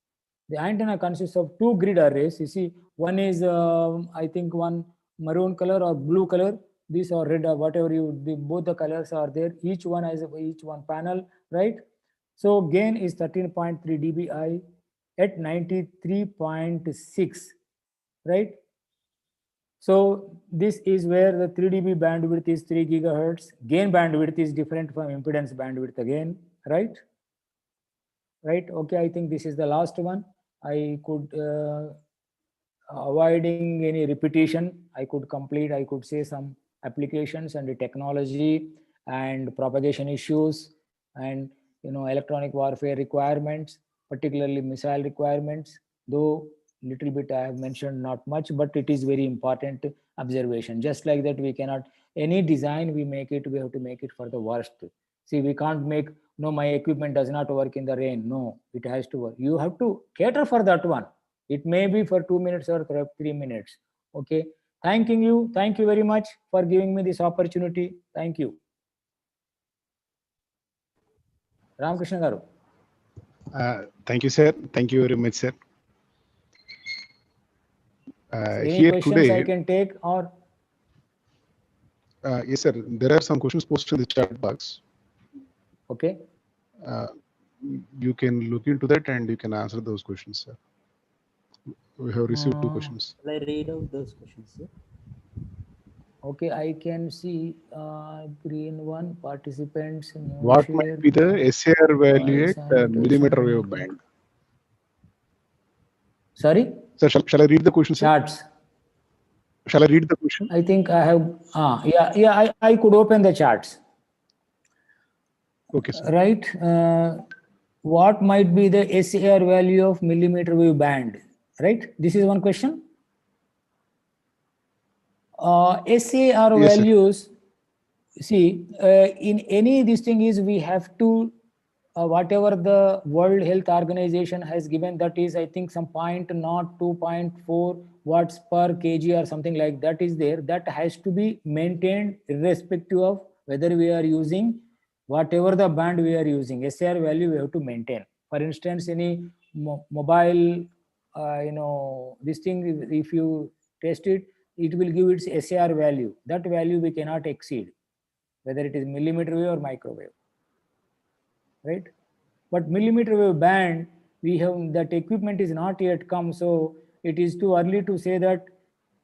The antenna consists of two grid arrays. You see, one is I think one maroon color or blue color. These are red or whatever both the colors are there. Each one has each one panel, right? So gain is 13.3 dBi at 93.6, right? So this is where the 3 dB bandwidth is 3 gigahertz. Gain bandwidth is different from impedance bandwidth again, right? Right. Okay, I think this is the last one. I could, avoiding any repetition, I could say some applications and the technology and propagation issues and, electronic warfare requirements, particularly missile requirements, though little bit I have mentioned, not much, but it is very important observation. Just like that, we cannot, any design we make it, we have to make it for the worst. See, we can't make, no, my equipment does not work in the rain. No, it has to work. You have to cater for that one. It may be for 2 minutes or 3 minutes. Okay. Thanking you. Thank you very much for giving me this opportunity. Thank you. Ramakrishna Garu.
Thank you, sir. Thank you very much, sir.
Any
Here
questions
today,
I can take or?
yes, sir. There are some questions posted in the chat box.
Okay.
You can look into that and you can answer those questions, sir. We have received 2 questions.
Shall I read out those questions, sir?
Okay, I can see green one, participants.
What might be the SAR value at millimeter wave band?
Sorry?
Sir, shall I read the question, sir?
Charts.
Shall I read the question?
I think I have, I could open the charts.
Okay, sir.
Right. What might be the SAR value of millimeter wave band? Right. This is one question. SAR
Yes,
values, see, in any this thing is we have to, whatever the World Health Organization has given, that is, I think, some 0.02.4 watts per kg or something like that is there. That has to be maintained irrespective of whether we are using whatever the band we are using. SAR value we have to maintain. For instance, any mobile, this thing, if you test it, it will give its SAR value. That value we cannot exceed, whether it is millimeter wave or microwave, right? But millimeter wave band, we have, that equipment is not yet come, so it is too early to say that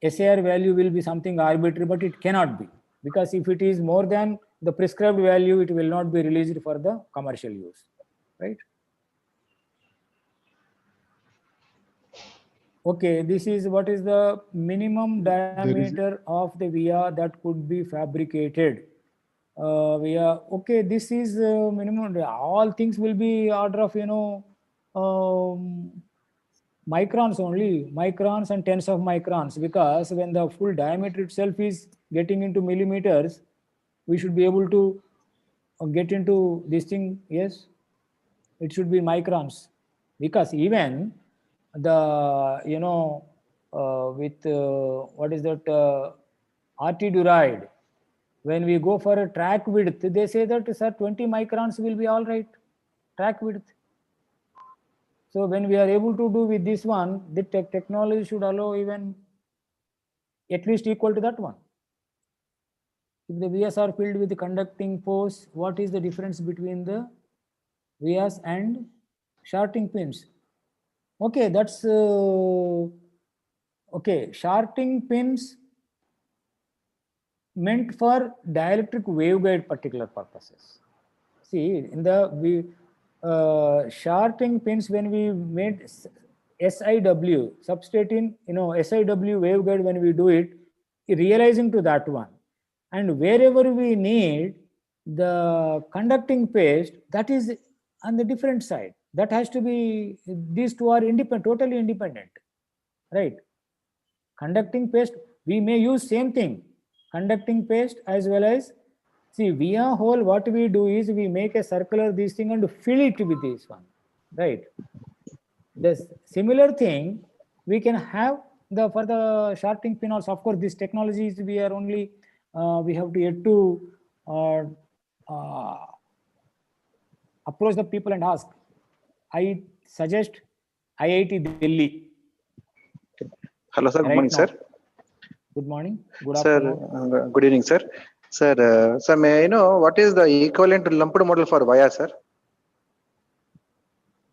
SAR value will be something arbitrary, but it cannot be, because if it is more than the prescribed value, it will not be released for the commercial use, right? Okay, this is what is the minimum diameter of the via that could be fabricated. Okay, this is minimum. All things will be order of, microns only, microns and tens of microns, because when the full diameter itself is getting into millimeters, we should be able to get into this thing. Yes, it should be microns, because even the, with what is that RT Duride, when we go for a track width, they say that, sir, 20 microns will be all right, track width. So when we are able to do with this one, the technology should allow even at least equal to that one. If the vias are filled with the conducting force, what is the difference between the vias and shorting pins? Okay, that's okay. Shorting pins meant for dielectric waveguide particular purposes. See, in the shorting pins, when we made SIW, substrate in, SIW waveguide, when we do it, realizing to that one. And wherever we need the conducting paste, that is on the different side. That has to be, these two are independent, totally independent, right? Conducting paste, we may use same thing, conducting paste as well as, see, via hole, what we do is we make a circular this thing and fill it with this one, right? The similar thing we can have for the shorting pin also. Of course, this technology is, we are only, we have to yet to approach the people and ask. I suggest IIT Delhi.
Hello, sir. Good morning, sir.
Good morning. Good
Sir,
afternoon.
good evening, sir. Sir, may I know what is the equivalent lumped model for via, sir?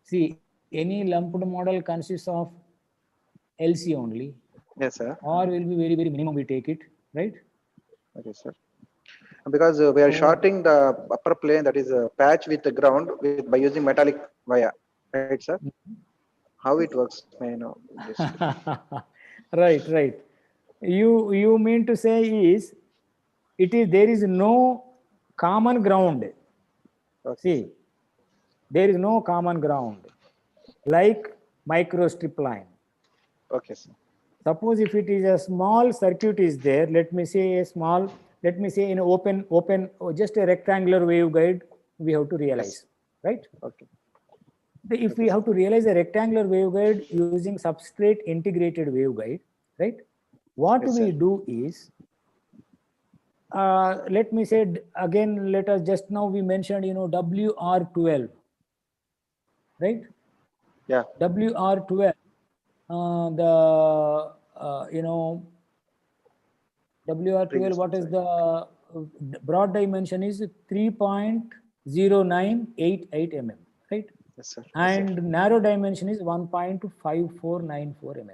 See, any lumped model consists of LC only.
Yes, sir.
Or will be very, very minimum we take it, right?
Okay, sir. Because we are shorting the upper plane, that is a patch with the ground by using metallic via, right, sir? How it works, may I know?
Right. You mean to say is, there is no common ground.
Okay.
See, there is no common ground like microstrip line.
Okay, sir.
Suppose if it is a small circuit is there, let me say in open, just a rectangular waveguide we have to realize, right?
Okay.
If we have to realize a rectangular waveguide using substrate integrated waveguide, right? What we do is, let me say again, let us just now we mentioned, WR12, right?
Yeah.
WR12, WR12, what is the broad dimension is 3.0988 mm, right?
Yes, sir.
And narrow dimension is 1.5494 mm.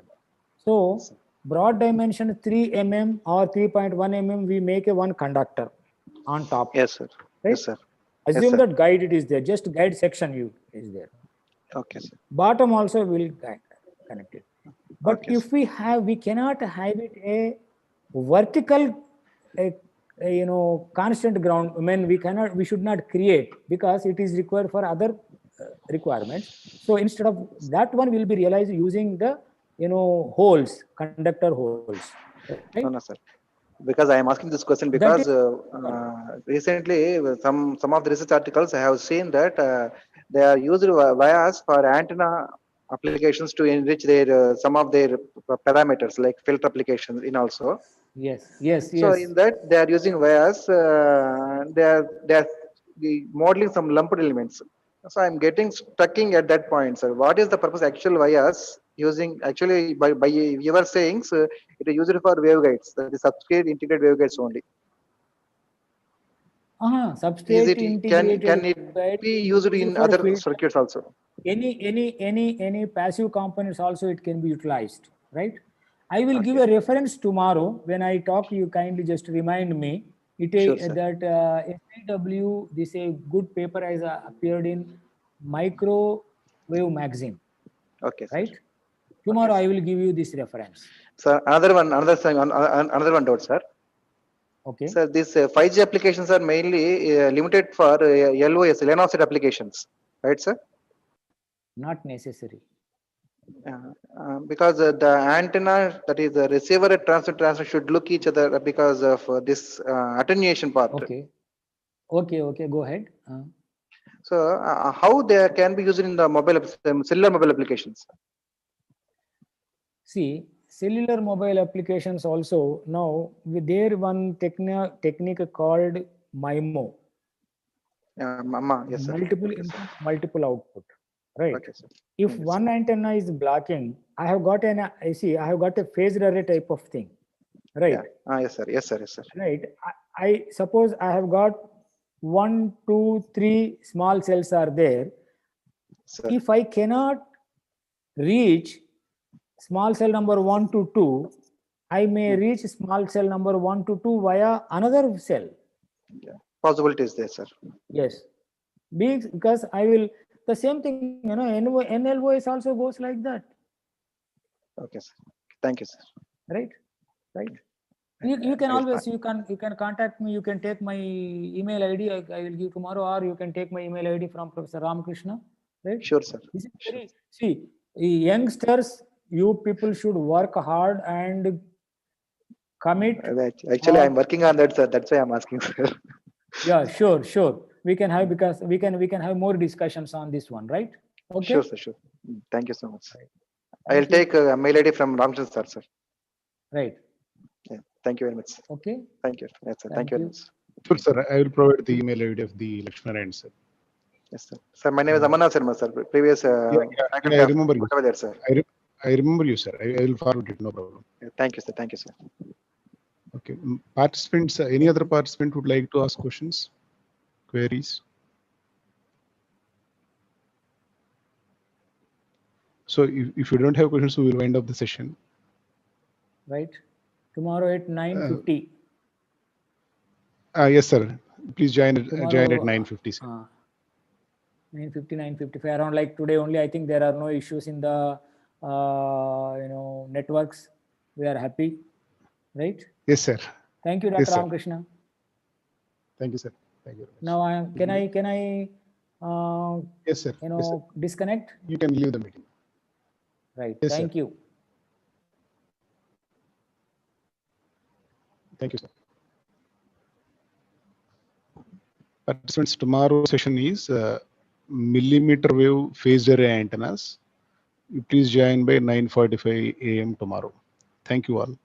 So broad dimension 3 mm or 3.1 mm, we make a one conductor on top.
Yes, sir.
Right?
Yes, sir.
Assume that guide it is there, just guide section is there.
Okay, sir.
Bottom also will connect it. But
Okay,
if we cannot have it a vertical, constant ground. I mean, we should not create, because it is required for other requirements. So instead of that one, will be realized using the holes, conductor holes. Right?
No, sir. Because I am asking this question because recently some of the research articles I have seen that they are used vias for antenna applications to enrich their some of their parameters like filter applications in also.
Yes.
So in that they are using vias. They are modeling some lumped elements. So I'm getting stucking at that point, sir. What is the purpose actual vias using actually by your saying? So it is used for waveguides, that is substrate integrated waveguides only.
Substrate integrated.
Can it be used in other circuits also?
Any passive components also it can be utilized, right? I will give a reference tomorrow when I talk. You kindly just remind me. That SIW, this a good paper has appeared in Microwave magazine.
Okay,
right?
Sir.
Tomorrow I will give you this reference.
So another one doubt, sir.
Okay.
Sir, these 5G applications are mainly limited for LOS, line of sight applications, right, sir?
Not necessary.
Because the antenna, that is the receiver and transmitter should look each other because of this attenuation part.
Okay. Go ahead.
So how they can be used in the cellular mobile applications?
See, cellular mobile applications also now there one technique called MIMO.
Yes, sir.
Multiple input, multiple output. Right.
Okay, sir.
If one antenna is blocking, I have got a phased array type of thing. Right.
Yeah. Yes, sir. Yes, sir.
Right. I suppose I have got 1, 2, 3 small cells are there. Sir. If I cannot reach small cell number 1 to 2, I may reach small cell number 1 to 2 via another cell.
Yeah. Possibility is there, sir.
Yes. Because I will, the same thing, NLOS also goes like that.
Okay, sir. Thank you, sir.
Right? You can
I will
always you can contact me. You can take my email ID. I will give tomorrow, or you can take my email ID from Professor Ramakrishna. Right?
Sure, sir.
This is very, see, youngsters, you people should work hard and commit.
Actually, I'm working on that, sir. That's why I'm asking, sir.
Yeah, sure. We can have, because we can have more discussions on this one, right? Okay.
Sure, sir. Sure. Thank you so much.
Right.
I will
Thank you.
take a mail ID from Ramchandra sir.
Right.
Yeah. Thank you very much.
Okay.
Thank you. Yes, sir. Thank you very much.
Sure, sir. I will provide the email ID of the Lakshminarayan, sir.
Yes, sir. Sir, my name is Amarnath Sharma, sir. Previous faculty
I
of
remember you.
whatever there, sir.
I remember you, sir. I will forward it, no problem.
Yeah, thank you, sir. Thank you, sir.
Okay. Participants, any other participant would like to ask questions, queries? So if you don't have questions, we will wind up the session.
Right. Tomorrow at 9:50.
Yes, sir. Please join at
Tomorrow,
9:50. Sir.
9:50, 9:55. Around like today only, I think there are no issues in the networks. We are happy, right?
Yes, sir.
Thank you, Dr.
Yes, sir.
Ramakrishna.
Thank you, sir. Thank you.
Now, can I
Yes, sir. Yes, sir.
disconnect?
You can leave the meeting.
Right.
Yes,
Thank
sir.
you.
Thank you, sir. Participants, tomorrow session is millimeter wave phased array antennas. You please join by 9:45 a.m. tomorrow. Thank you all.